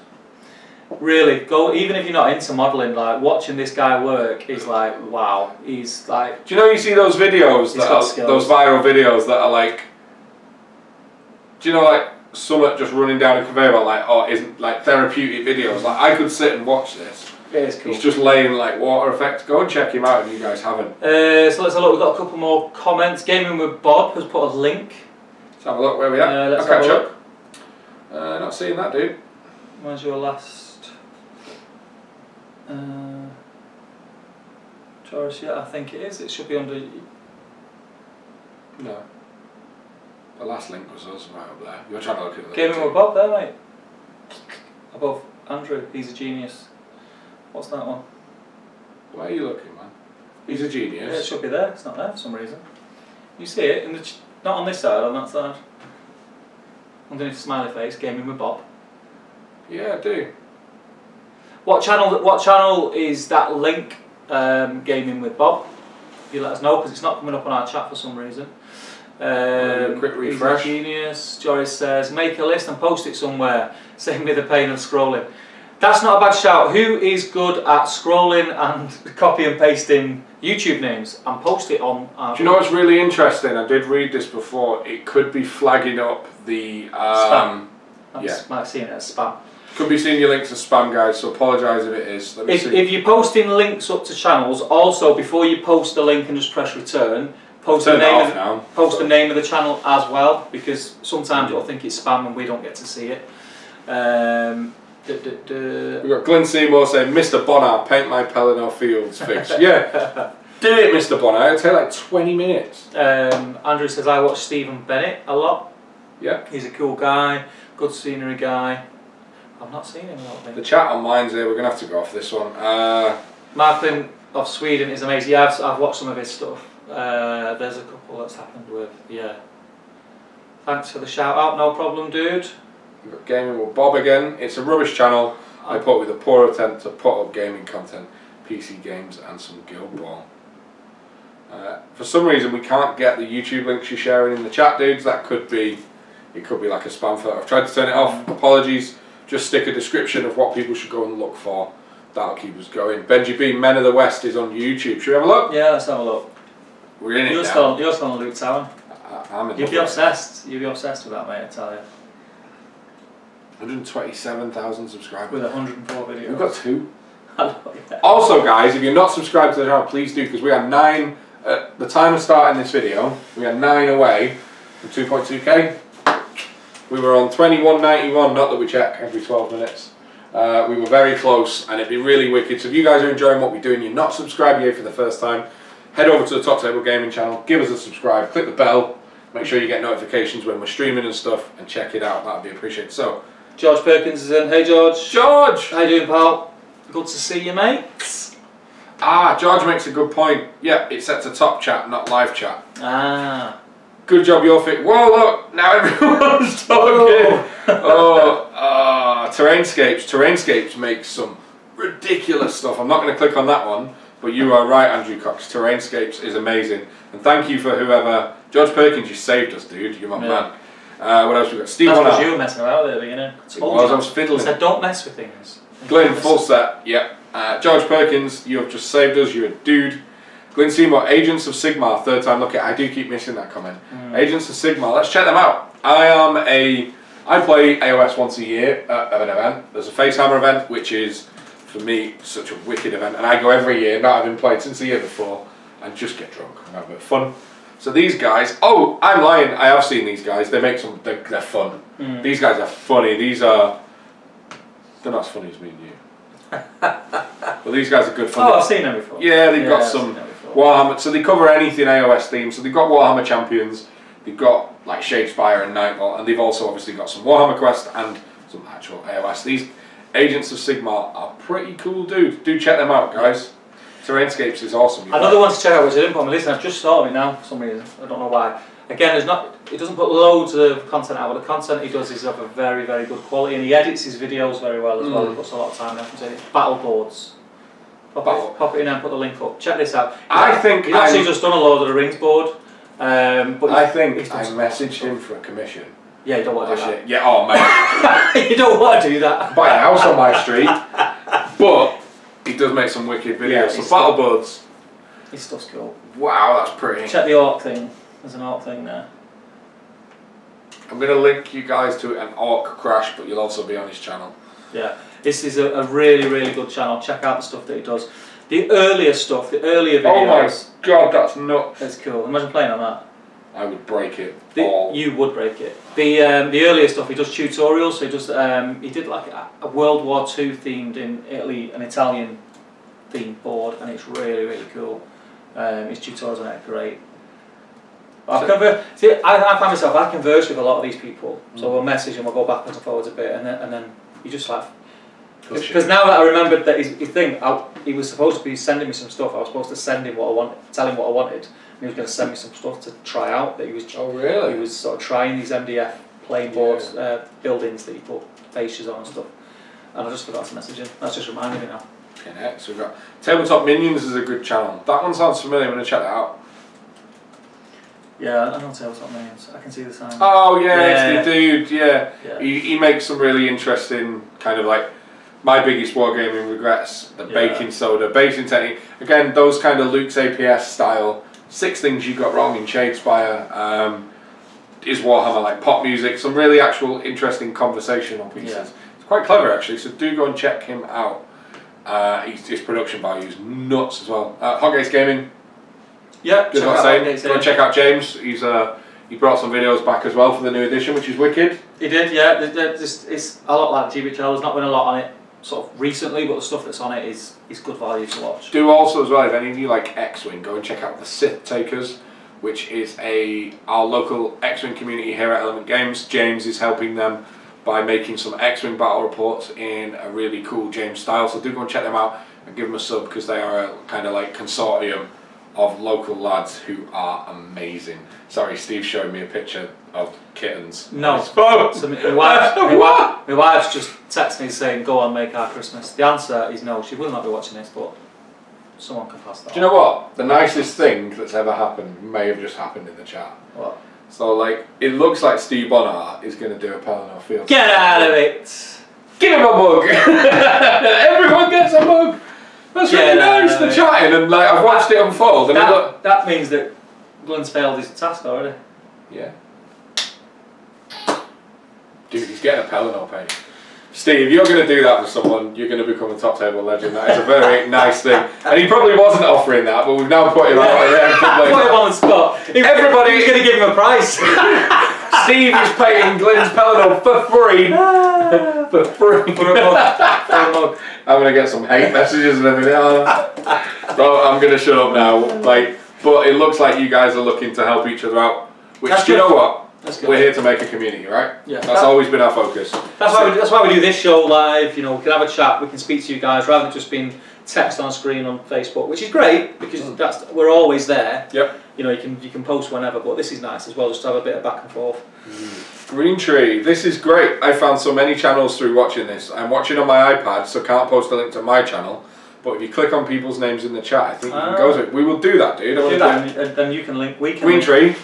Really, even if you're not into modelling, like watching this guy work is like, wow. He's like. Do you know you see those videos those viral videos that are like? Do you know like someone just running down a conveyor belt like, oh, isn't like therapeutic videos? Like I could sit and watch this. It is cool. He's just laying like water effects. Go and check him out if you guys haven't. So let's have a look. We've got a couple more comments. Gaming with Bob has put a link. Let's have a look where we are. Let's I'll catch have a up. Not seeing that, dude. Where's your last? Taurus, yeah, I think it is. It should be under. No. The last link was us right up there. You're trying to look at the Gaming with Bob there, mate. Above Andrew, he's a genius. What's that one? Where are you looking, man? He's a genius. Yeah, it should be there. It's not there for some reason. You see it in the not on this side, on that side. Underneath the smiley face, Gaming with Bob. Yeah, I do. What channel is that link? Gaming with Bob. You let us know because it's not coming up on our chat for some reason. Quick refresh. He's a genius. Joyce says, make a list and post it somewhere. Save me the pain of scrolling. That's not a bad shout. Who is good at scrolling and copy and pasting YouTube names and post it on? Do you know what's really interesting? I did read this before. It could be flagging up the spam. Yeah, might see it as spam. Could be seeing your links as spam, guys. So apologise if it is. Let me see. If you're posting links up to channels, also before you post the link and just press return, post the name of the channel as well, because sometimes you'll think it's spam and we don't get to see it. We've got Glenn Seymour saying, Mr. Bonner, paint my Pelennor Fields fix. Yeah, do it, Mr. Bonner. It'll take like 20 minutes. Andrew says, I watch Stephen Bennett a lot. Yeah. He's a cool guy, good scenery guy. I've not seen him, I don't think. The chat on mine's here, we're going to have to go off this one. Marklin of Sweden is amazing. Yeah, I've watched some of his stuff. There's a couple that's happened with, yeah. Thanks for the shout out, no problem, dude. We've got Gaming with Bob again. It's a rubbish channel. I put with a poor attempt to put up gaming content, PC games and some Guild Ball. For some reason we can't get the YouTube links you're sharing in the chat, dudes. That could be, it could be like a spam filter. I've tried to turn it off, apologies. Just stick a description of what people should go and look for. That'll keep us going. Benji B, Men of the West is on YouTube. Should we have a look? Yeah, let's have a look. We're in it you're now. You're still on Luke Tower. I'm in. You'd be obsessed. You'd be obsessed with that, mate, I tell you. 127,000 subscribers. With 104 videos. We've got 2. Also, guys, if you're not subscribed to the channel, please do, because we are 9, at the time of starting this video, we are 9 away from 2.2k. We were on 2191, not that we check every 12 minutes. We were very close, and it'd be really wicked. So if you guys are enjoying what we're doing, you're not subscribed here for the first time, head over to the Top Table Gaming channel, give us a subscribe, click the bell, make sure you get notifications when we're streaming and stuff, and check it out. That'd be appreciated. So, George Perkins is in. Hey, George. George! How you doing, pal? Good to see you, mate. George makes a good point. Yeah, it's set to top chat, not live chat. Good job, you're fit. Whoa, look, now everyone's talking. Terrainscapes. Terrainscapes makes some ridiculous stuff. I'm not going to click on that one, but you are right, Andrew Cox. Terrainscapes is amazing. And thank you for whoever. George Perkins, you saved us, dude. You're my man. What else we got? Steve That's because you were messing about at the beginning. I was fiddling. I said, don't mess with things. Glenn, full set. Yep. George Perkins, you have just saved us. You're a dude. Glenn Seymour, Agents of Sigmar, third time look at. I do keep missing that comment. Agents of Sigmar, let's check them out. I play AOS once a year at an event. There's a Facehammer event, which is, for me, such a wicked event. And I go every year, not having played since the year before, and just get drunk and have a bit of fun. So these guys, oh, I'm lying, I have seen these guys. They make some, they're fun. These guys are funny. They're not as funny as me and you. Well, these guys are good fun. Oh, I've seen them before. Yeah, they've got some Warhammer, so they cover anything AOS themed. So they've got Warhammer Champions, they've got like Shadespire and Nightfall, and they've also obviously got some Warhammer Quest and some actual AOS. These Agents of Sigmar are pretty cool dudes. Do check them out, guys. Terrainscapes is awesome. Another one to check out, which I didn't put on my list, and I've just thought of it now for some reason. I don't know why. Again, it doesn't put loads of content out, but the content he does is of a very, very good quality, and he edits his videos very well as well. He puts a lot of time into it. Battle boards. Pop it in and put the link up. Check this out. He's actually just done a Lord of the Rings board. But I think I messaged him for a commission, Yeah, you don't want to do that. Yeah, oh mate. You don't want to do that. Buy a house on my street. But he does make some wicked videos. Yeah, so Battle Buds. His stuff's cool. Wow, that's pretty. Check the Orc thing. There's an Orc thing there. I'm going to link you guys to an Orc Crash, but you'll also be on his channel. Yeah, this is a really, really good channel. Check out the stuff that he does. The earlier stuff, the earlier videos. Oh my god, that's nuts. It's cool. Imagine playing on that. I would break it. You would break it. The earlier stuff, he does tutorials. So he does. He did like a World War II themed in Italy, an Italian themed board, and it's really, really cool. His tutorials on it are great. I find myself, I converse with a lot of these people, so we'll message and we'll go backwards and forwards a bit, and then you just like, because now that I remembered that his thing, he was supposed to be sending me some stuff. I was supposed to send him what I wanted, tell him what I wanted, and he was going to send me some stuff to try out. That he was. Oh really? He was sort of trying these MDF playing boards, buildings that you put fascias on and stuff, and I just forgot to message him. That's just reminded me now. Okay, next we've got Tabletop Minions is a good channel. That one sounds familiar. I'm going to check that out. Yeah, I know Tabletop Minions. I can see the sign. Oh yeah, it's the dude. Yeah, he makes some really interesting kind of like my biggest wargaming regrets, the baking soda, baking technique. Again, those kind of Luke's APS style. 6 things you got wrong in Shadespire. Is Warhammer like pop music? Some really actual interesting conversational pieces. Yeah. It's quite clever actually. So do go and check him out. His production value is nuts as well. Hot Gates Gaming. Yeah, go and check out James. He brought some videos back as well for the new edition, which is wicked. He did, yeah. It's a lot like GBHL. There's not been a lot on it sort of recently, but the stuff that's on it is good value to watch. Do also as well, if any of you like X-Wing, go and check out the Sith Takers, which is our local X-Wing community here at Element Games. James is helping them by making some X-Wing battle reports in a really cool James style. So do go and check them out and give them a sub, because they are a kind of like consortium of local lads who are amazing. Sorry, Steve's showing me a picture of kittens. No. So my wife's just texted me saying, go on, make our Christmas. The answer is no, she will not be watching this, but someone can pass that. Do you know what? The nicest thing that's ever happened may have just happened in the chat. What? So like, it looks like Steve Bonner is going to do a Pelennor Field. Get out of it! Give him a mug! Everyone gets a mug! That's really nice, the chatting, and like I've watched it unfold. And that means that Glenn's failed his task already. Yeah. Dude, he's getting a Pelennor page. Steve, you're going to do that for someone, you're going to become a top table legend. That is a very nice thing. And he probably wasn't offering that, but we've now put him out there. Put him on the spot. Everybody's going to give him a prize. Steve is paying Glenn's Pelennor for free. For free. For a mug. I'm going to get some hate messages and everything. Bro, I'm going to shut up now. Like, but it looks like you guys are looking to help each other out. Which, do you know what? We're here to make a community, right? Yeah. That's always been our focus. That's why we do this show live. You know, we can have a chat. We can speak to you guys rather than just being text on screen on Facebook, which is great because we're always there. Yep. You know, you can post whenever, but this is nice as well, just to have a bit of back and forth. Green Tree, this is great. I found so many channels through watching this. I'm watching on my iPad, so can't post a link to my channel. But if you click on people's names in the chat, I think you can go to it. We will do that, dude. Do that, and then you can link. We can. Green Tree.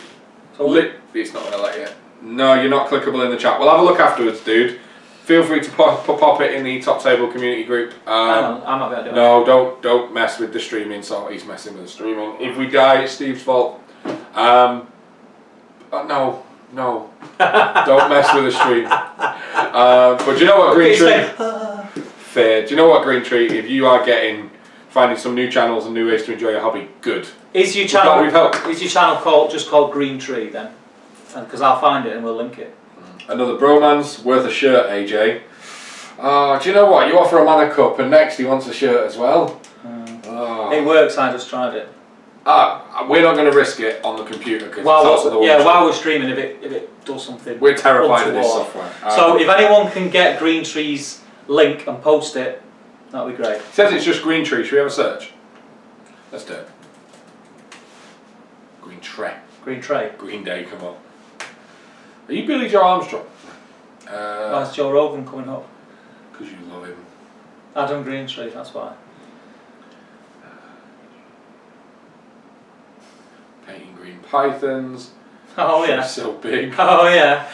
So it's not going to let you. No, you're not clickable in the chat. We'll have a look afterwards, dude. Feel free to pop it in the Top Table community group. I'm not going to do it. No, don't mess with the streaming. So he's messing with the streaming. If we die, it's Steve's fault. No, don't mess with the stream. But do you know what, Green Tree? Fair. Do you know what, Green Tree? If you are finding some new channels and new ways to enjoy your hobby, good. Is your channel just called Green Tree then? Because I'll find it and we'll link it. Another bromance, worth a shirt, AJ. Do you know what? You offer a man a cup and next he wants a shirt as well. It works, I just tried it. We're not going to risk it on the computer because while we're streaming, if it does something. We're terrified of this software. So if anyone can get Green Tree's link and post it, that'd be great. It says it's just Green Tree. Should we have a search? Let's do it. Green Tree. Green Tree. Green Day, come on. Are you Billy Joe Armstrong? Why is Joe Rogan coming up? Because you love him. Adam Green Tree, that's why. Painting green pythons. Oh yeah. So big. Oh yeah.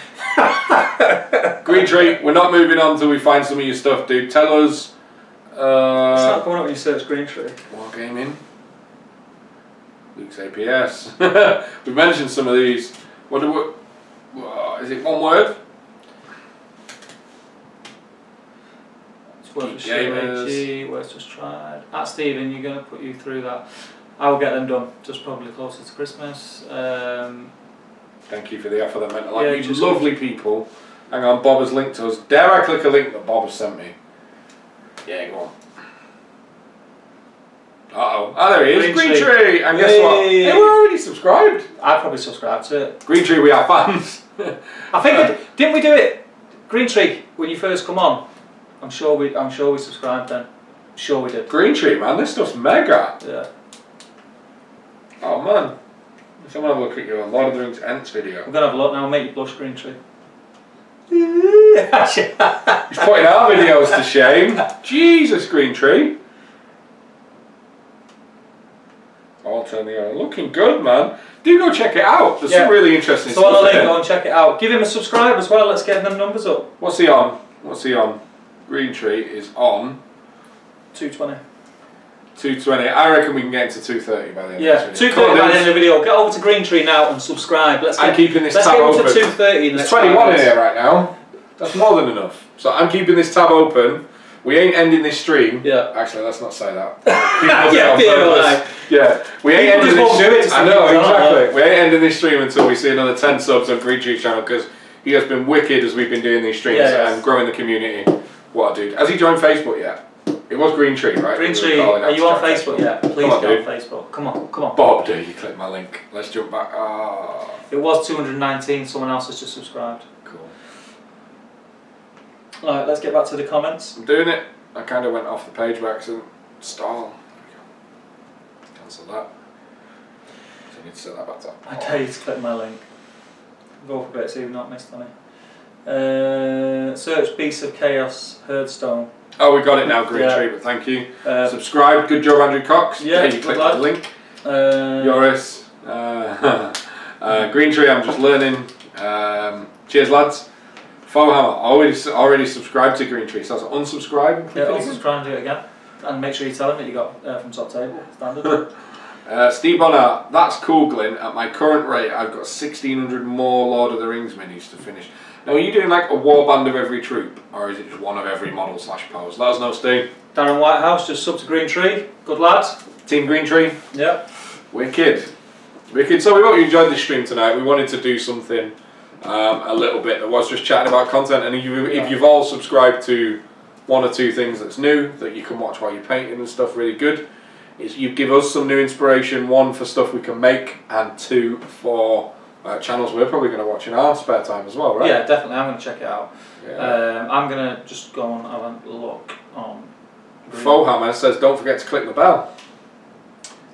Green Tree, we're not moving on until we find some of your stuff, dude. Tell us. It's not coming up when you search Green Tree. Wargaming. Luke's APS. We've mentioned some of these. What do we? Is it one word? Gamers. Where's just tried. Stephen, you're going to put you through that. I will get them done, just probably closer to Christmas. Thank you for the offer that meant a lot. You lovely people. Hang on, Bob has linked to us. Dare I click a link that Bob has sent me? Yeah, go on. Uh-oh. Oh, there he is. Green Tree. And guess what? They were already subscribed. I probably subscribed to it. Green Tree, we are fans. I think didn't we do it? Green Tree, when you first come on. I'm sure we subscribed then. I'm sure we did. Green Tree, man, this stuff's mega. Yeah. Oh man. Someone have a look at your Lord of the Rings Ents video. We're gonna have a look now, make you blush, Green Tree. He's putting our videos to shame. Jesus, Green Tree. I'll turn the on. Looking good, man. Do go check it out. There's some really interesting stuff. So on the link, go and check it out. Give him a subscribe as well. Let's get them numbers up. What's he on? What's he on? Green Tree is on 220. 220. I reckon we can get into 230 by the end of this video. 230 by the end of the video. Get over to Green Tree now and subscribe. I'm keeping this tab open. Let's get up to 230. There's 21 in here right now. That's more than enough. So I'm keeping this tab open. We ain't ending this stream. Yeah. Actually, let's not say that. Yeah, we ain't ending this stream. I know, exactly. Like. We ain't ending this stream until we see another 10 subs on Green Tree's channel, because he has been wicked as we've been doing these streams and growing the community. What a dude. Has he joined Facebook yet? It was Green Tree, right? Green Tree, are you on Facebook yet? Please get on Facebook. Come on, come on. Bob, do you click my link? Let's jump back. Oh. It was 219, someone else has just subscribed. Cool. Alright, let's get back to the comments. I'm doing it. I kind of went off the page by accident. Stall. Cancel that. So I need to set that back up. I tell you to click my link. Go for a bit so you've not missed any. Search Beasts of Chaos, Herdstone. Oh, we got it now, Green Tree, but thank you. Subscribe, good job, Andrew Cox. Yeah, you click the link. Yoris. Green Tree, I'm just learning. Cheers, lads. Fohammer, already subscribed to Green Tree, so that's unsubscribe. Yeah, unsubscribe and do it again. And make sure you tell him that you got from top table, standard. Steve Bonner, that's cool, Glyn. At my current rate, I've got 1,600 more Lord of the Rings minis to finish. Now, are you doing like a warband of every troop, or is it just one of every model / pose? Let us know, Steve. Darren Whitehouse, just sub to Green Tree. Good lad. Team Green Tree. Yep. Wicked. Wicked. So we hope you enjoyed this stream tonight. We wanted to do something a little bit that was just chatting about content, and if you've all subscribed to one or two things that's new that you can watch while you're painting and stuff, really good, is you give us some new inspiration, one for stuff we can make, and two for channels we're probably going to watch in our spare time as well, right? Yeah, definitely. I'm going to check it out. Yeah. I'm going to just go and have a look on Fohammer says don't forget to click the bell.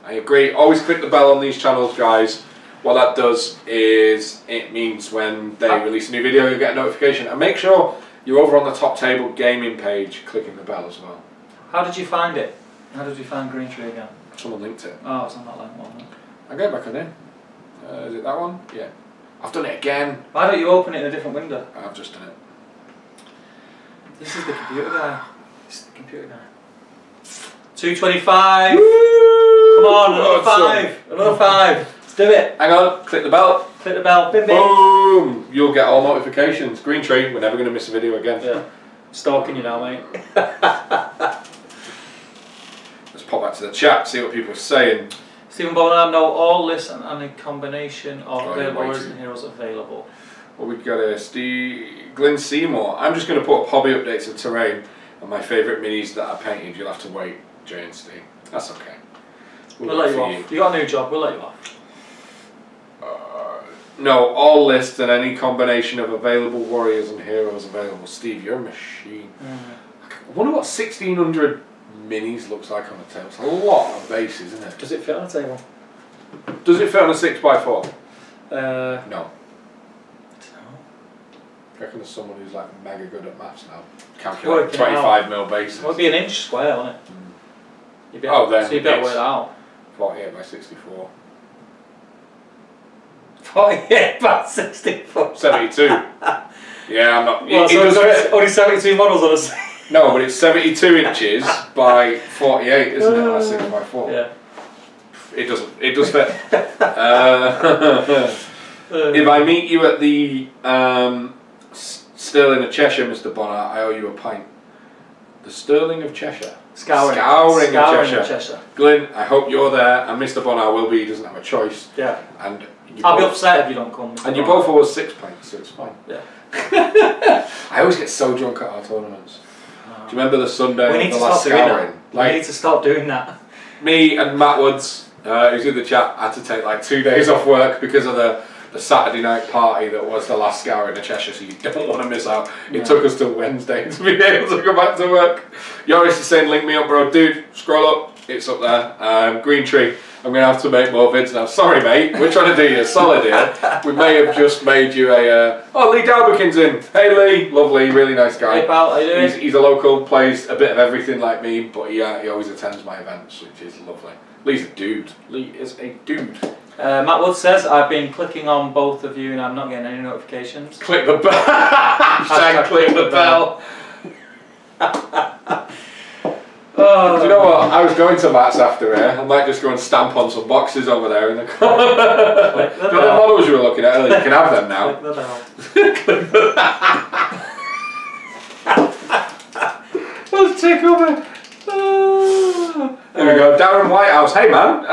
I agree. Always click the bell on these channels, guys. What that does is it means when they release a new video, you'll get a notification. And make sure you're over on the top table gaming page clicking the bell as well. How did you find it? How did you find Green Tree again? Someone linked it. Oh, it's on that link one. I'll go back on in. Is it that one? Yeah. I've done it again. Why don't you open it in a different window? I've just done it. This is the computer guy. This is the computer guy. 225. Woo! Come on, another 5. Another 5. Let's do it. Hang on. Click the bell. Click the bell. Bim bim. Boom. You'll get all notifications. Green Tree. We're never going to miss a video again. Yeah. Stalking you now, mate. Let's pop back to the chat. See what people are saying. Stephen Bonham, no, all lists and a combination of available warriors and heroes available. Well, we've got Glenn Seymour. I'm just going to put up hobby updates of terrain and my favourite minis that I painted. You'll have to wait, Jay and Steve. That's okay. We'll let you off. You got a new job, we'll let you off. No, all lists and any combination of available warriors and heroes available. Steve, you're a machine. I wonder what 1,600 minis looks like on a table. It's a lot of bases, isn't it? Does it fit on a table? Does it fit on a 6x4? No. I don't know. I reckon there's someone who's like mega good at maths now. Calculate 25mm bases. It would be an inch square, wouldn't it? Then so you better work it out. 48 by 64. 48 by 64. 72. Yeah, I'm not. Well, it so does fit. only 72 models on us. No, but it's 72 inches by 48, isn't it? That's 6 by 4. Yeah. It doesn't. It does fit. If I meet you at the Stirling of Cheshire, Mr. Bonner, I owe you a pint. The Stirling of Cheshire. Scouring of Cheshire. Cheshire. Glyn, I hope you're there, and Mr. Bonner will be. He doesn't have a choice. Yeah. And I'll be upset if you don't come. And you both owe us 6 pints, so it's fine. Yeah. I always get so drunk at our tournaments. Do you remember the Sunday of the last scouring? We need to stop doing that. Me and Matt Woods, who's in the chat, had to take like 2 days off work because of the Saturday night party that was the last scouring in Cheshire, so you don't want to miss out. It took us till Wednesday to be able to go back to work. Yoris is saying, link me up, bro. Dude, scroll up. It's up there. Green Tree. I'm going to have to make more vids now. Sorry, mate. We're trying to do you a solid here. We may have just made you a... oh, Lee Dalberkin's in. Hey, Lee. Lovely. Really nice guy. Hey, pal. How you doing? He's a local, plays a bit of everything like me, but he always attends my events, which is lovely. Lee's a dude. Lee is a dude. Matt Wood says, I've been clicking on both of you and I'm not getting any notifications. Click the bell. Hashtag click the bell. Oh. Do you know what? I was going to Matt's after here. I might just go and stamp on some boxes over there in the corner. The models you were looking at earlier, you can have them now. Click the bell. Click the bell. Let's take over. There we go. Darren Whitehouse. Hey man,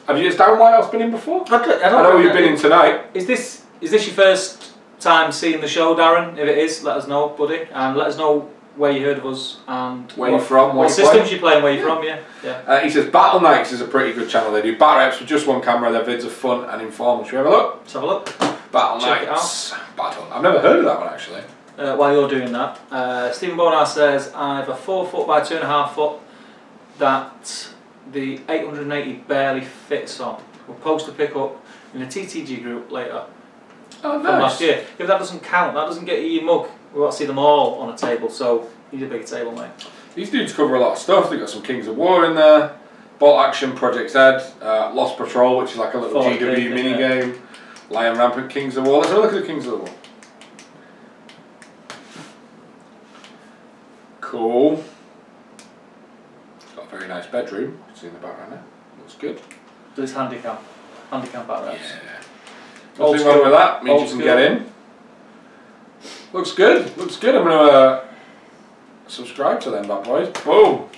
has Darren Whitehouse been in before? I know you've been in tonight. Is this your first time seeing the show, Darren? If it is, let us know, buddy, and let us know where you heard of us and where you're from, what systems you play and where you're from. Yeah. He says Battle Knights is a pretty good channel. They do bat reps with just one camera. Their vids are fun and informal. Should we have a look? Let's have a look. Battle Knights. Battle. I've never heard of that one actually. While you're doing that, Stephen Bonar says I have a 4 foot by 2.5 foot that the 880 barely fits on. We'll post a pick up in the TTG group later. Oh, nice. From last year. If that doesn't count, that doesn't get you your mug. We want to see them all on a table, so you need a bigger table, mate. These dudes cover a lot of stuff. They've got some Kings of War in there, Bolt Action, Project Z, Lost Patrol, which is like a little GW mini game, Lion Rampant, Kings of War. Let's have a look at the Kings of War. Cool. Got a very nice bedroom. You can see in the background there. Looks good. There's handicap back there. Yeah. Nothing wrong with that. Means you can get in. Looks good. Looks good. I'm going to subscribe to them, bad boys. Boom.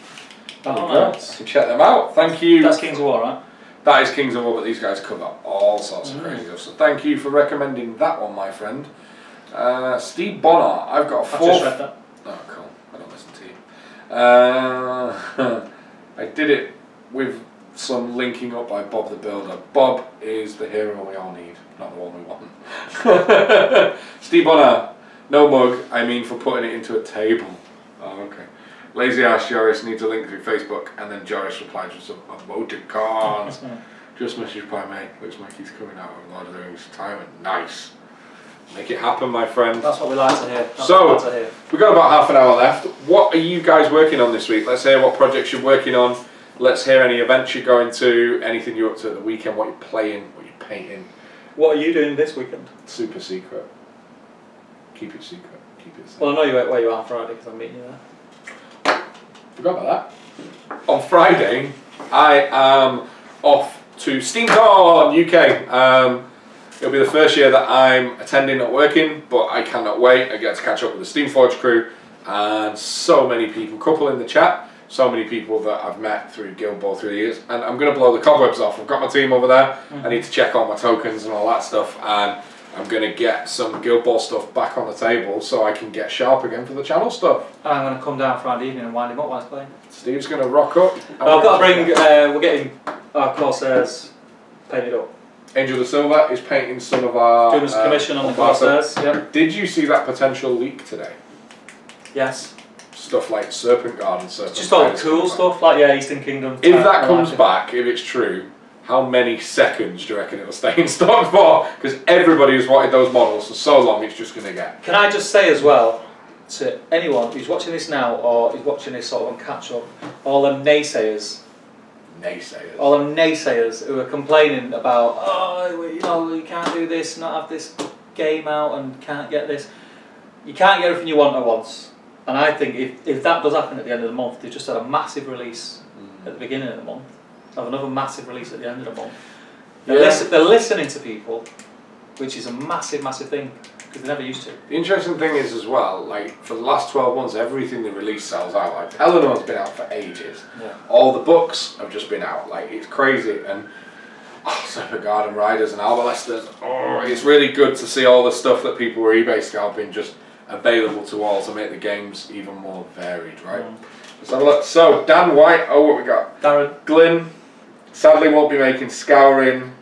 There we go. Nice. I can check them out. Thank you. That's Kings of War, right? That is Kings of War, but these guys cover all sorts of crazy stuff. So thank you for recommending that one, my friend. Steve Bonner. I've got a 4. I've just read that. Oh, cool. I don't listen to you. I did it with some linking up by Bob the Builder. Bob is the hero we all need, not the one we want. Steve Bonner. No mug, I mean for putting it into a table. Oh, okay. Lazy ass Joris needs a link through Facebook, and then Joris replies with some emoticons. Just message by mate. Looks like he's coming out of Lord of the Rings retirement. Nice. Make it happen, my friend. That's what we like to hear. We've got about half an hour left. What are you guys working on this week? Let's hear what projects you're working on. Let's hear any events you're going to, anything you're up to at the weekend, what you're playing, what you're painting. What are you doing this weekend? Super secret. Keep it secret. Keep it secret. Well, I know where you are Friday because I'm meeting you there. Forgot about that. On Friday, I am off to SteamCon UK. It'll be the first year that I'm attending, not working, but I cannot wait. I get to catch up with the Steamforge crew and so many people, couple in the chat, so many people that I've met through Guild Ball through the years, and I'm going to blow the cobwebs off. I've got my team over there. I need to check all my tokens and all that stuff, and I'm going to get some Guild Ball stuff back on the table so I can get sharp again for the channel stuff. I'm going to come down Friday evening and wind him up while he's playing. Steve's going to rock up. I've got to bring, we're getting our Corsairs painted up. Angel de Silva is painting some of our... Doing a commission on the Corsairs, yeah. Did you see that potential leak today? Yes. Stuff like Serpent Guard and Serpent Just all the cool stuff, like, yeah, Eastern Kingdom. If that comes back, if it's true, how many seconds do you reckon it'll stay in stock for? Because everybody has wanted those models for so long, it's just going to get... Can I just say as well, to anyone who's watching this now, or is watching this sort of on catch-up, all them naysayers, all them naysayers who are complaining about, oh, you know, you can't do this, not have this game out and can't get this. you can't get everything you want at once. And I think if that does happen at the end of the month, they've just had a massive release at the beginning of the month, have another massive release at the end of the month. They're listening to people, which is a massive, massive thing, because they never used to. The interesting thing is as well, like for the last 12 months, everything they release sells out. Like Eleanor's been out for ages. Yeah. All the books have just been out. Like it's crazy. And Super Garden Riders and Alba Lester's. Oh, it's really good to see all the stuff that people were eBay scalping just available to all to make the games even more varied, right? Let's have a look. So Dan White. Oh, what we got? Darren. Glyn. Sadly, won't be making Scouring.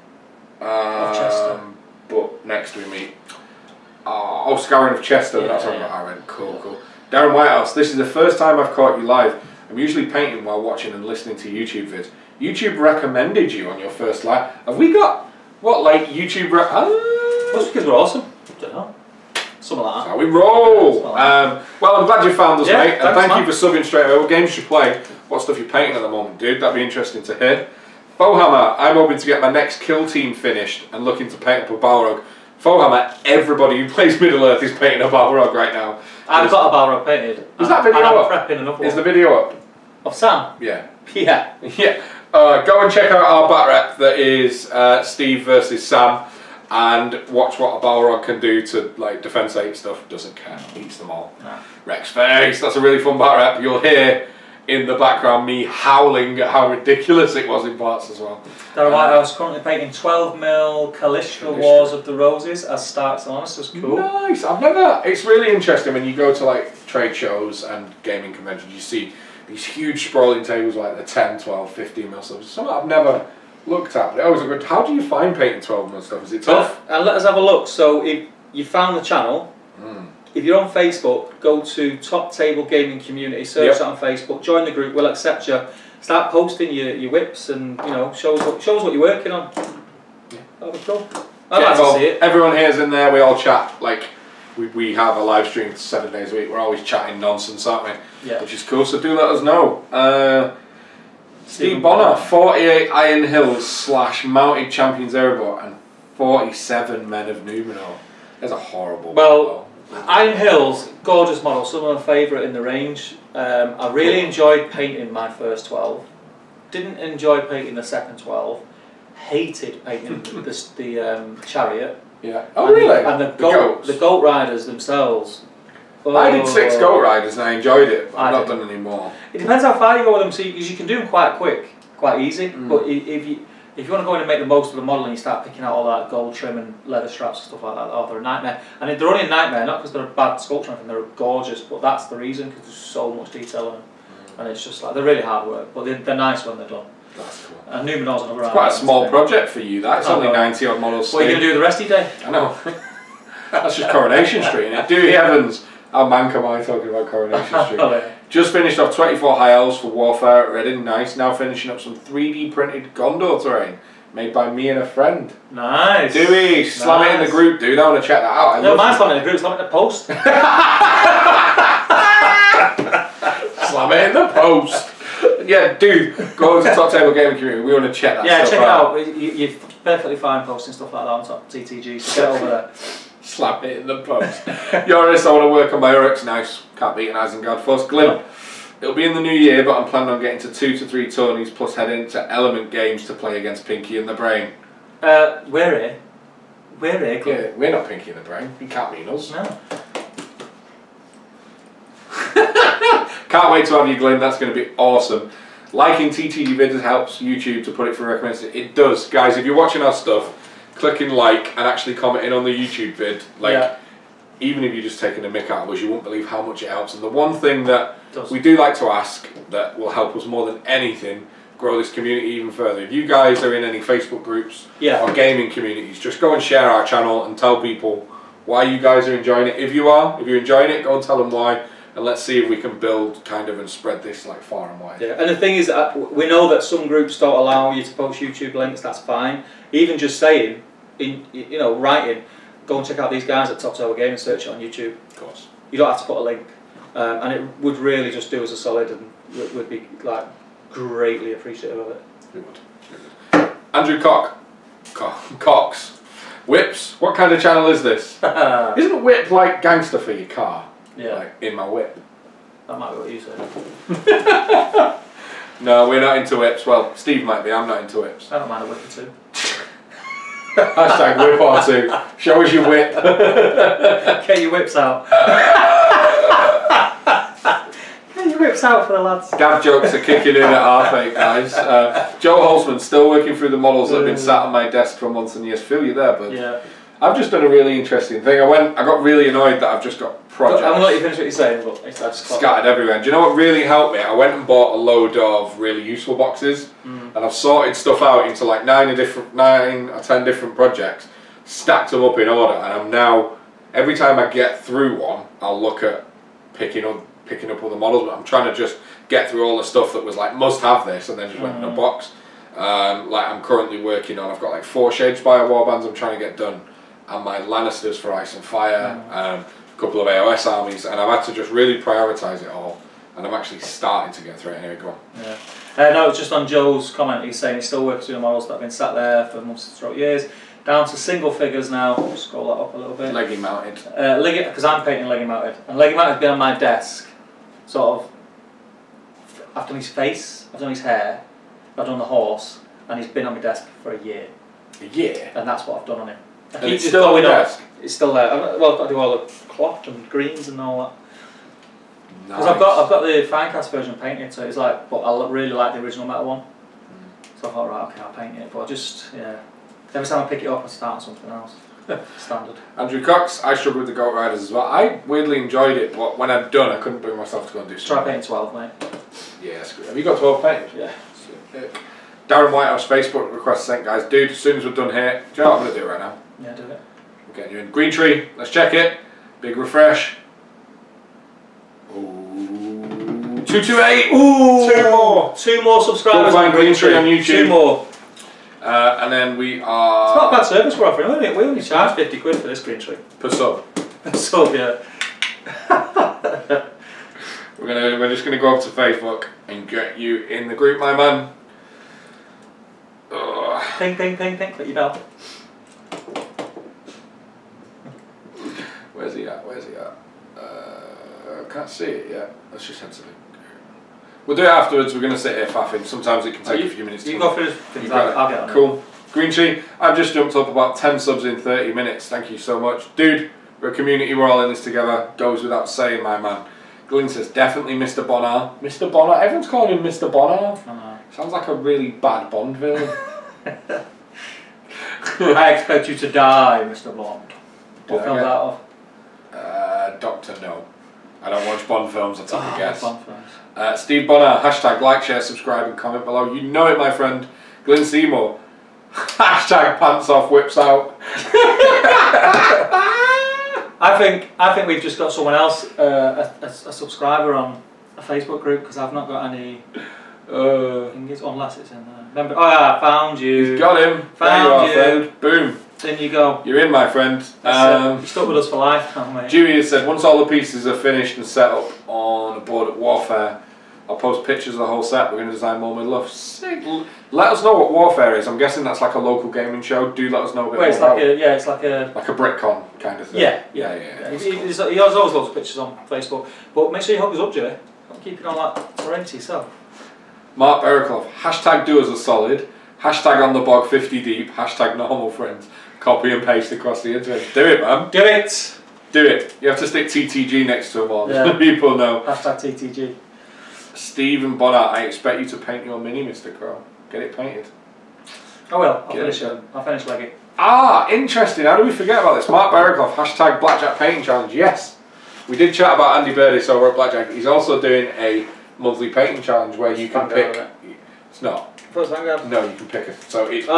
Chester. But next we meet. Oh, Scouring of Chester. Yeah, That's what I read. Cool. Darren Whitehouse. This is the first time I've caught you live. I'm usually painting while watching and listening to YouTube vids. YouTube recommended you on your first live. Have we got what like YouTube? That's because we're awesome. I don't know. Something like that. How we roll. Well, I'm glad you found us, mate. And thank you for subbing straight away. What games you play? What stuff you're painting at the moment, dude? That'd be interesting to hear. Bowhammer, I'm hoping to get my next kill team finished and looking to paint up a Balrog. Bowhammer, everybody who plays Middle Earth is painting a Balrog right now. I've got a Balrog painted. Is that video up? I'm prepping another one. Is the video up? Of Sam? Yeah. Yeah. Yeah. Go and check out our bat rep that is Steve versus Sam, and watch what a Balrog can do to like defense 8 stuff. Doesn't care. Eats them all. No. Rex face. That's a really fun bat rep. You'll hear in the background me howling at how ridiculous it was in parts as well. Darren Whitehouse currently painting 12mm Kalishka Wars of the Roses as starts on. This was cool. Nice. I've never. It's really interesting when you go to like trade shows and gaming conventions. You see these huge sprawling tables like the 10, 12, 15mm stuff. Something I've never looked at. But it always look good. How do you find painting 12mm stuff? Is it tough? And let us have a look. So if you found the channel. If you're on Facebook, go to Top Table Gaming Community, search that on Facebook, join the group, we'll accept you. Start posting your whips and show us what you're working on. Yeah. That'll be cool. I'd like to see it. Everyone here's in there, we all chat, like we have a live stream 7 days a week, we're always chatting nonsense, aren't we? Yeah. Which is cool, so do let us know. Steve Bonner, 48 Iron Hills / Mounted Champions Airborne and 47 Men of Numenor. There's a horrible model. Iron Hills, gorgeous model, some of my favourite in the range. I really enjoyed painting my first 12. Didn't enjoy painting the second 12. Hated painting the chariot. Yeah. Oh really? And goats. The goat riders themselves. I did 6 goat riders and I enjoyed it. But I've not done any more. It depends how far you go with them. Because you can do them quite quick, quite easy. But if you want to go in and make the most of the model and you start picking out all that gold trim and leather straps and stuff like that, oh, they're a nightmare. And they're only a nightmare, not because they're a bad sculpture or anything, they're gorgeous, but that's the reason, because there's so much detail in them. And it's just like, they're really hard work, but they're nice when they're done. That's cool. And Numenor's another It's quite a small project for you, that. It's only 90 odd models. What are you going to do the rest of your day? I know. That's just Coronation Street, innit? Dewey Evans. How mank am I talking about Coronation Street? Just finished off 24 high elves for Warfare at Reading. Nice. Now finishing up some 3D printed Gondor terrain made by me and a friend. Nice. Dewey, slam it in the group, dude. I want to check that out. No, mine's slamming in the group, slam it in the post. Slam it in the post. Yeah, dude, go to Top Table Gaming Community. We want to check that stuff out. Yeah, check it out. You're perfectly fine posting stuff like that on Top TTG, so get over there. Slap it in the post. Yoris, I want to work on my Uruks. Nice. Can't beat an Isengard Force. Glim. It'll be in the new year, but I'm planning on getting to 2 to 3 tourneys plus head into Element Games to play against Pinky and the Brain. We're here. Glim. Yeah, we're not Pinky and the Brain. You can't mean us. No. Can't wait to have you, Glenn. That's going to be awesome. Liking TTG videos helps YouTube to put it for recommendation. It does. Guys, if you're watching our stuff, clicking like and actually commenting on the YouTube vid, even if you're just taking a mick out of us, you won't believe how much it helps. And the one thing that we do like to ask that will help us more than anything grow this community even further. If you guys are in any Facebook groups or gaming communities, just go and share our channel and tell people why you guys are enjoying it. If you're enjoying it, go and tell them why. And let's see if we can build kind of and spread this like far and wide. Yeah, and the thing is, we know that some groups don't allow you to post YouTube links. That's fine. Even just saying, writing, go and check out these guys at Top Table Gaming, search it on YouTube. Of course. You don't have to put a link, and it would really just do us a solid, and would be like greatly appreciative of it. It would. Andrew Cox. Whips. What kind of channel is this? Isn't Whip like gangster for your car? Yeah. Like, in my whip. That might be what you said. No, we're not into whips. Well, Steve might be. I'm not into whips. I don't mind a whip or two. Hashtag whip or two. Show us your whip. Get your whips out. Get your whips out for the lads. Dad jokes are kicking in at half 8, guys. Joe Holzman still working through the models that have been sat on my desk for months and years. Feel you there, bud. Yeah. I've just done a really interesting thing. I got really annoyed that I've just got projects. I'm gonna let you finish what you're saying, but it's just scattered everywhere. And do you know what really helped me? I went and bought a load of really useful boxes, and I've sorted stuff out into like 9 or 10 different projects, stacked them up in order, and I'm now, every time I get through one, I'll look at picking up other models. But I'm trying to just get through all the stuff that was like must have this, and then just went in a box. Like I'm currently working on, I've got like 4 Shadespire warbands I'm trying to get done, and my Lannisters for Ice and Fire, a couple of AOS armies, and I've had to just really prioritise it all, and I'm actually starting to get through it. Anyway, go on. Yeah. No, it's just on Joe's comment. He's saying he still works through the models that have been sat there for months throughout years, down to single figures now. Scroll that up a little bit. Leggy mounted. Because I'm painting Leggy mounted, and Leggy mounted has been on my desk, sort of. I've done his face, I've done his hair, I've done the horse, and he's been on my desk for a year. A year? And that's what I've done on him. And it's still on the desk? It's still there. Well, I do all the cloth and greens and all that. Because Nice. I've got the Finecast version painted, so it's like, but I really like the original metal one. So I thought, right, okay, I'll paint it. But I just, yeah, every time I pick it up, I start on something else. Standard. Andrew Cox, I struggled with the Goat Riders as well. I weirdly enjoyed it, but when I'd done, I couldn't bring myself to go and do something. Try painting 12, mate. Yeah, that's good. Have you got 12 painted? Yeah. Darren Whitehouse Facebook request sent, guys. Dude, as soon as we're done here, do you know what I'm going to do right now? Yeah, do it. We're getting you in. Green Tree, let's check it. Big refresh. Ooh, 228. Ooh, 2 more. 2 more subscribers. Go find Green Tree on YouTube. 2 more. And then we are. It's not a bad service we're offering. We only charge 50 quid for this Green Tree. Per sub. So yeah. We're just gonna go up to Facebook and get you in the group, my man. Ping, ping, ping, ping. Put your bell. Where's he at? Can't see it yet. Let's just head to the. We'll do it afterwards. We're going to sit here faffing. Sometimes it can take a few minutes. You can go through things. I'll get on. Cool. Green Tree, I've just jumped up about 10 subs in 30 minutes. Thank you so much. Dude, we're a community. We're all in this together. Goes without saying, my man. Glyn says, definitely Mr. Bonner. Mr. Bonner? Everyone's calling him Mr. Bonner. Sounds like a really bad Bond villain. I expect you to die, Mr. Bond. What film's that off? Doctor No. I don't watch Bond films, I'll take a guess. Bond films. Steve Bonner, hashtag like, share, subscribe and comment below. You know it, my friend. Glyn Seymour. Hashtag pants off, whips out. I think we've just got someone else, a subscriber on a Facebook group, because I've not got any thingies, unless it's in there. Remember? Oh yeah, I found you. You've got him. Found you. Friend. Boom. Then you go. You're in, my friend. You're stuck with us for life, aren't we? Dewey has said, once all the pieces are finished and set up on a board at Warfare, I'll post pictures of the whole set. We're going to design more with love. Sick. Let us know what Warfare is. I'm guessing that's like a local gaming show. Do let us know a bit more. It's like it's like a BritCon kind of thing. Yeah. He has always loads of pictures on Facebook, but make sure you hook us up, Jay. Don't keep it on like Torrenti yourself. Mark Berikov, hashtag do us a solid, hashtag on the bog 50 deep, hashtag normal friends. Copy and paste across the internet. Do it, man. Do it. Do it. You have to stick TTG next to them all, yeah. so people know. Hashtag TTG. Stephen Bonner, I expect you to paint your mini, Mr. Crow. Get it painted. I will. I'll finish it. I'll finish Leggy. Ah, interesting. How do we forget about this? Mark Berikov, hashtag Blackjack Painting Challenge. Yes. We did chat about Andy Birdis over at Blackjack. He's also doing a monthly painting challenge where you can pick. It's not. No, you can pick it. So it's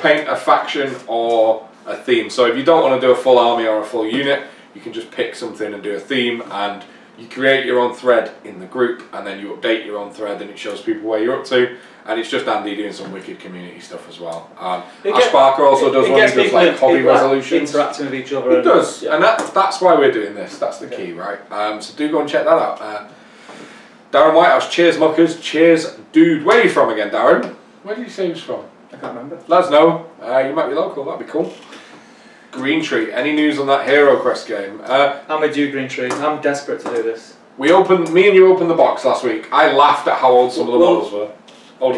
paint a faction or a theme. So if you don't want to do a full army or a full unit, you can just pick something and do a theme, and you create your own thread in the group, and then you update your own thread, and it shows people where you're up to. And it's just Andy doing some wicked community stuff as well. Ash Barker also does one. He does like hobby resolutions, interacting with each other. He does, and that's why we're doing this. That's the key, right? So do go and check that out. Darren Whitehouse, cheers muckers, cheers dude. Where are you from again, Darren? Where did you say he was from? I can't remember. Let us know. You might be local, that'd be cool. Green Tree, any news on that Hero Quest game? I'm with you, Green Tree. I'm desperate to do this. Me and you opened the box last week. I laughed at how old some of the models were.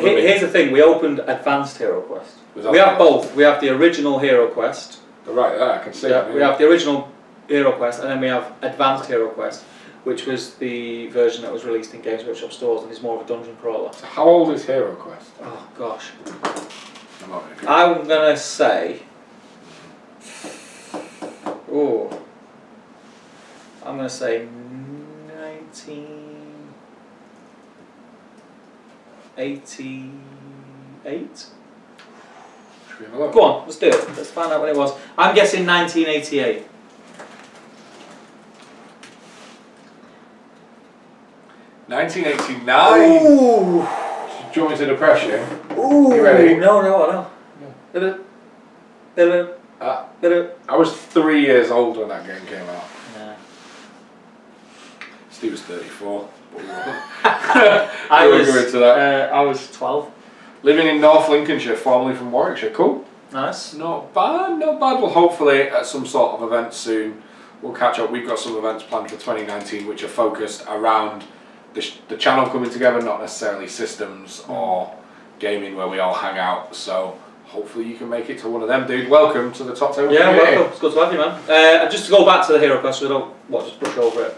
Here's the thing, we opened Advanced Hero Quest. We have both. We have the original Hero Quest. Right there, I can see it. We have the original Hero Quest, and then we have Advanced Hero Quest, which was the version that was released in Games Workshop stores and is more of a dungeon crawler. So how old is Hero Quest? Oh gosh. I'm going to say... Oh. I'm going to say 1988? Should we have a look? Go on, let's do it. Let's find out when it was. I'm guessing 1988. 1989. Ooh. Do you want me to depress you? Ooh. You ready? No. I was 3 years old when that game came out. Yeah. Steve was 34. I was 12. Living in North Lincolnshire, formerly from Warwickshire. Cool. Nice. Not bad. Well, hopefully at some sort of event soon we'll catch up. We've got some events planned for 2019 which are focused around the channel coming together, not necessarily systems or gaming where we all hang out. So hopefully you can make it to one of them, dude. Welcome to the Top Table. Yeah, welcome. It's good to have you, man. Just to go back to the Hero Quest, so we don't just brush over it.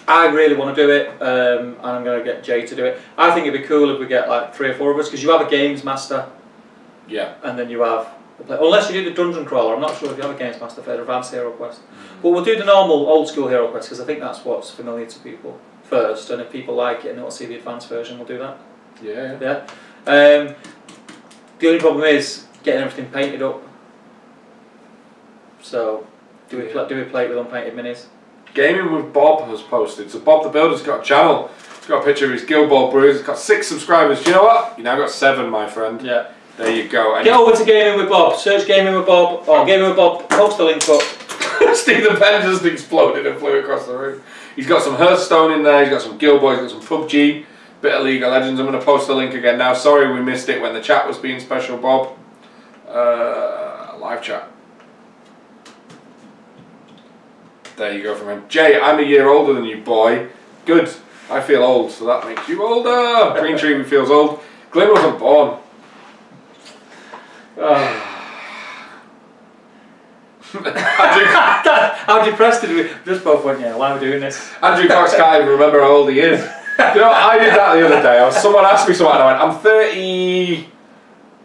I really want to do it, and I'm going to get Jay to do it. I think it'd be cool if we get like 3 or 4 of us, because you have a games master. Yeah. And then you have unless you do the dungeon crawler. I'm not sure if you have a games master for Advanced Hero Quest. But we'll do the normal old school Hero Quest, because I think that's what's familiar to people first, and if people like it and they want to see the advanced version, we'll do that. Yeah. The only problem is getting everything painted up. So do we play it with unpainted minis? Gaming with Bob has posted. So Bob the Builder's got a channel. He's got a picture of his Guild Ball Brews. He's got 6 subscribers. Do you know what? You now got 7, my friend. Yeah. There you go. And get over to Gaming with Bob. Search Gaming with Bob or Gaming with Bob. Post the link up. Steve the pen just exploded and flew across the room. He's got some Hearthstone in there. He's got some Guild Ball. He's got some PUBG. Bit of League of Legends. I'm going to post the link again now. Sorry we missed it when the chat was being special, Bob. Live chat. There you go from him. Jay, I'm a year older than you, boy. Good. I feel old, so that makes you older. Green Tree feels old. Glenn wasn't born. How depressed did we? Just both went, yeah, why are we doing this? Andrew Cox can't even remember how old he is. You know, I did that the other day. Someone asked me something and I went, I'm 30.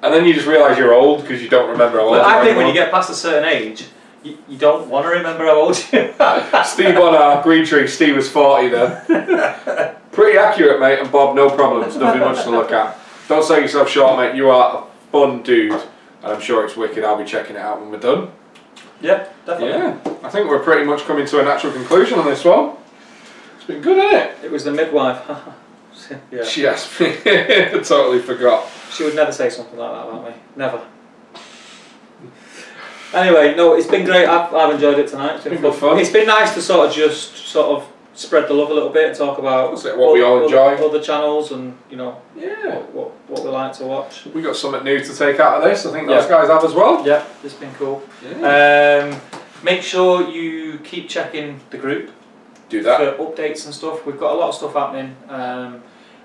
And then you just realise you're old because you don't remember how old you are. I think when you get past a certain age, you don't want to remember how old you are. Steve on our Green Tree, Steve was 40 then. Pretty accurate, mate, and Bob, no problems. Nothing much to look at. Don't sell yourself short, mate. You are a fun dude, and I'm sure it's wicked. I'll be checking it out when we're done. Yeah, definitely. Yeah, I think we're pretty much coming to a natural conclusion on this one. It's been good, hasn't it? It was the midwife. Yeah. She asked me. I totally forgot. She would never say something like that about me. Never. Anyway, no, it's been great. I've enjoyed it tonight. It's been fun. It's been nice to sort of spread the love a little bit and talk about what we all enjoy, other channels, and you know, what we like to watch. We got something new to take out of this. I think those guys have as well. Yeah, it's been cool. Yeah. Make sure you keep checking the group. Do that for updates and stuff. We've got a lot of stuff happening.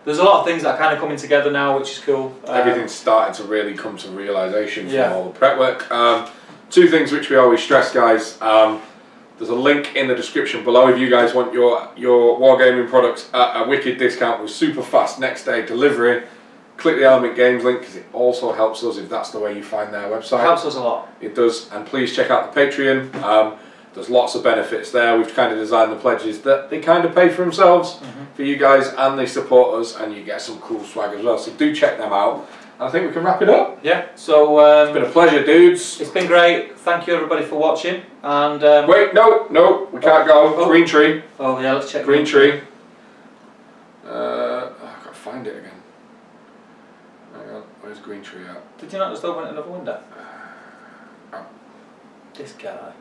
There's a lot of things that are kind of coming together now, which is cool. Everything's starting to really come to realisation from all the prep work. 2 things which we always stress, guys. There's a link in the description below if you guys want your Wargaming products at a wicked discount with super fast next day delivery. Click the Element Games link because it also helps us if that's the way you find their website. It helps us a lot. It does, and please check out the Patreon. There's lots of benefits there. We've kind of designed the pledges that they kind of pay for themselves for you guys, and they support us, and you get some cool swag as well. So do check them out. I think we can wrap it up. Yeah, so it's been a pleasure, dudes. It's been great. Thank you everybody for watching. And wait, no, we can't go. Green Tree. Oh yeah, let's check Green Tree. I've got to find it again. Hang on, where's Green Tree at? Did you not just open another window? This guy.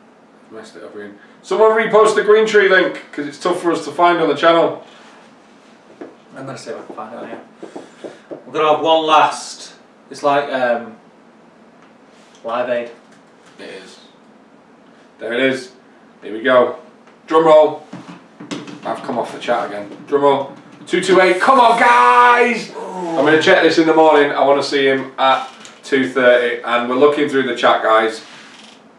Messed it up again. Someone repost the Green Tree link because it's tough for us to find on the channel. I'm going to see if I can find it on here. We're going to have one last. It's like Live Aid. It is. There it is. Here we go. Drum roll. I've come off the chat again. Drum roll. 228. Come on, guys! I'm going to check this in the morning. I want to see him at 2:30, and we're looking through the chat, guys.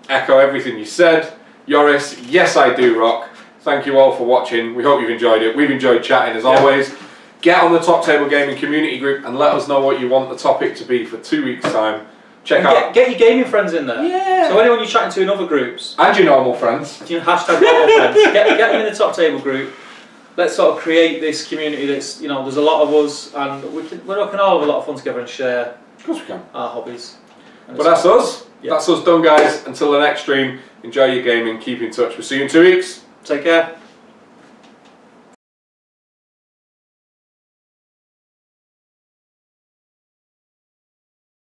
Echo everything you said. Yoris, yes I do rock. Thank you all for watching. We hope you've enjoyed it. We've enjoyed chatting as always. Get on the Top Table Gaming community group and let us know what you want the topic to be for 2 weeks' time. Check out. Get your gaming friends in there. Yeah. So anyone you're chatting to in other groups. And your normal friends. Hashtag normal friends. Get them in the Top Table group. Let's sort of create this community that's, you know, there's a lot of us, and we can all have a lot of fun together and share Of course we can. our hobbies. But that's us. Yeah. That's us done, guys. Until the next stream, enjoy your gaming, keep in touch. We'll see you in 2 weeks. Take care.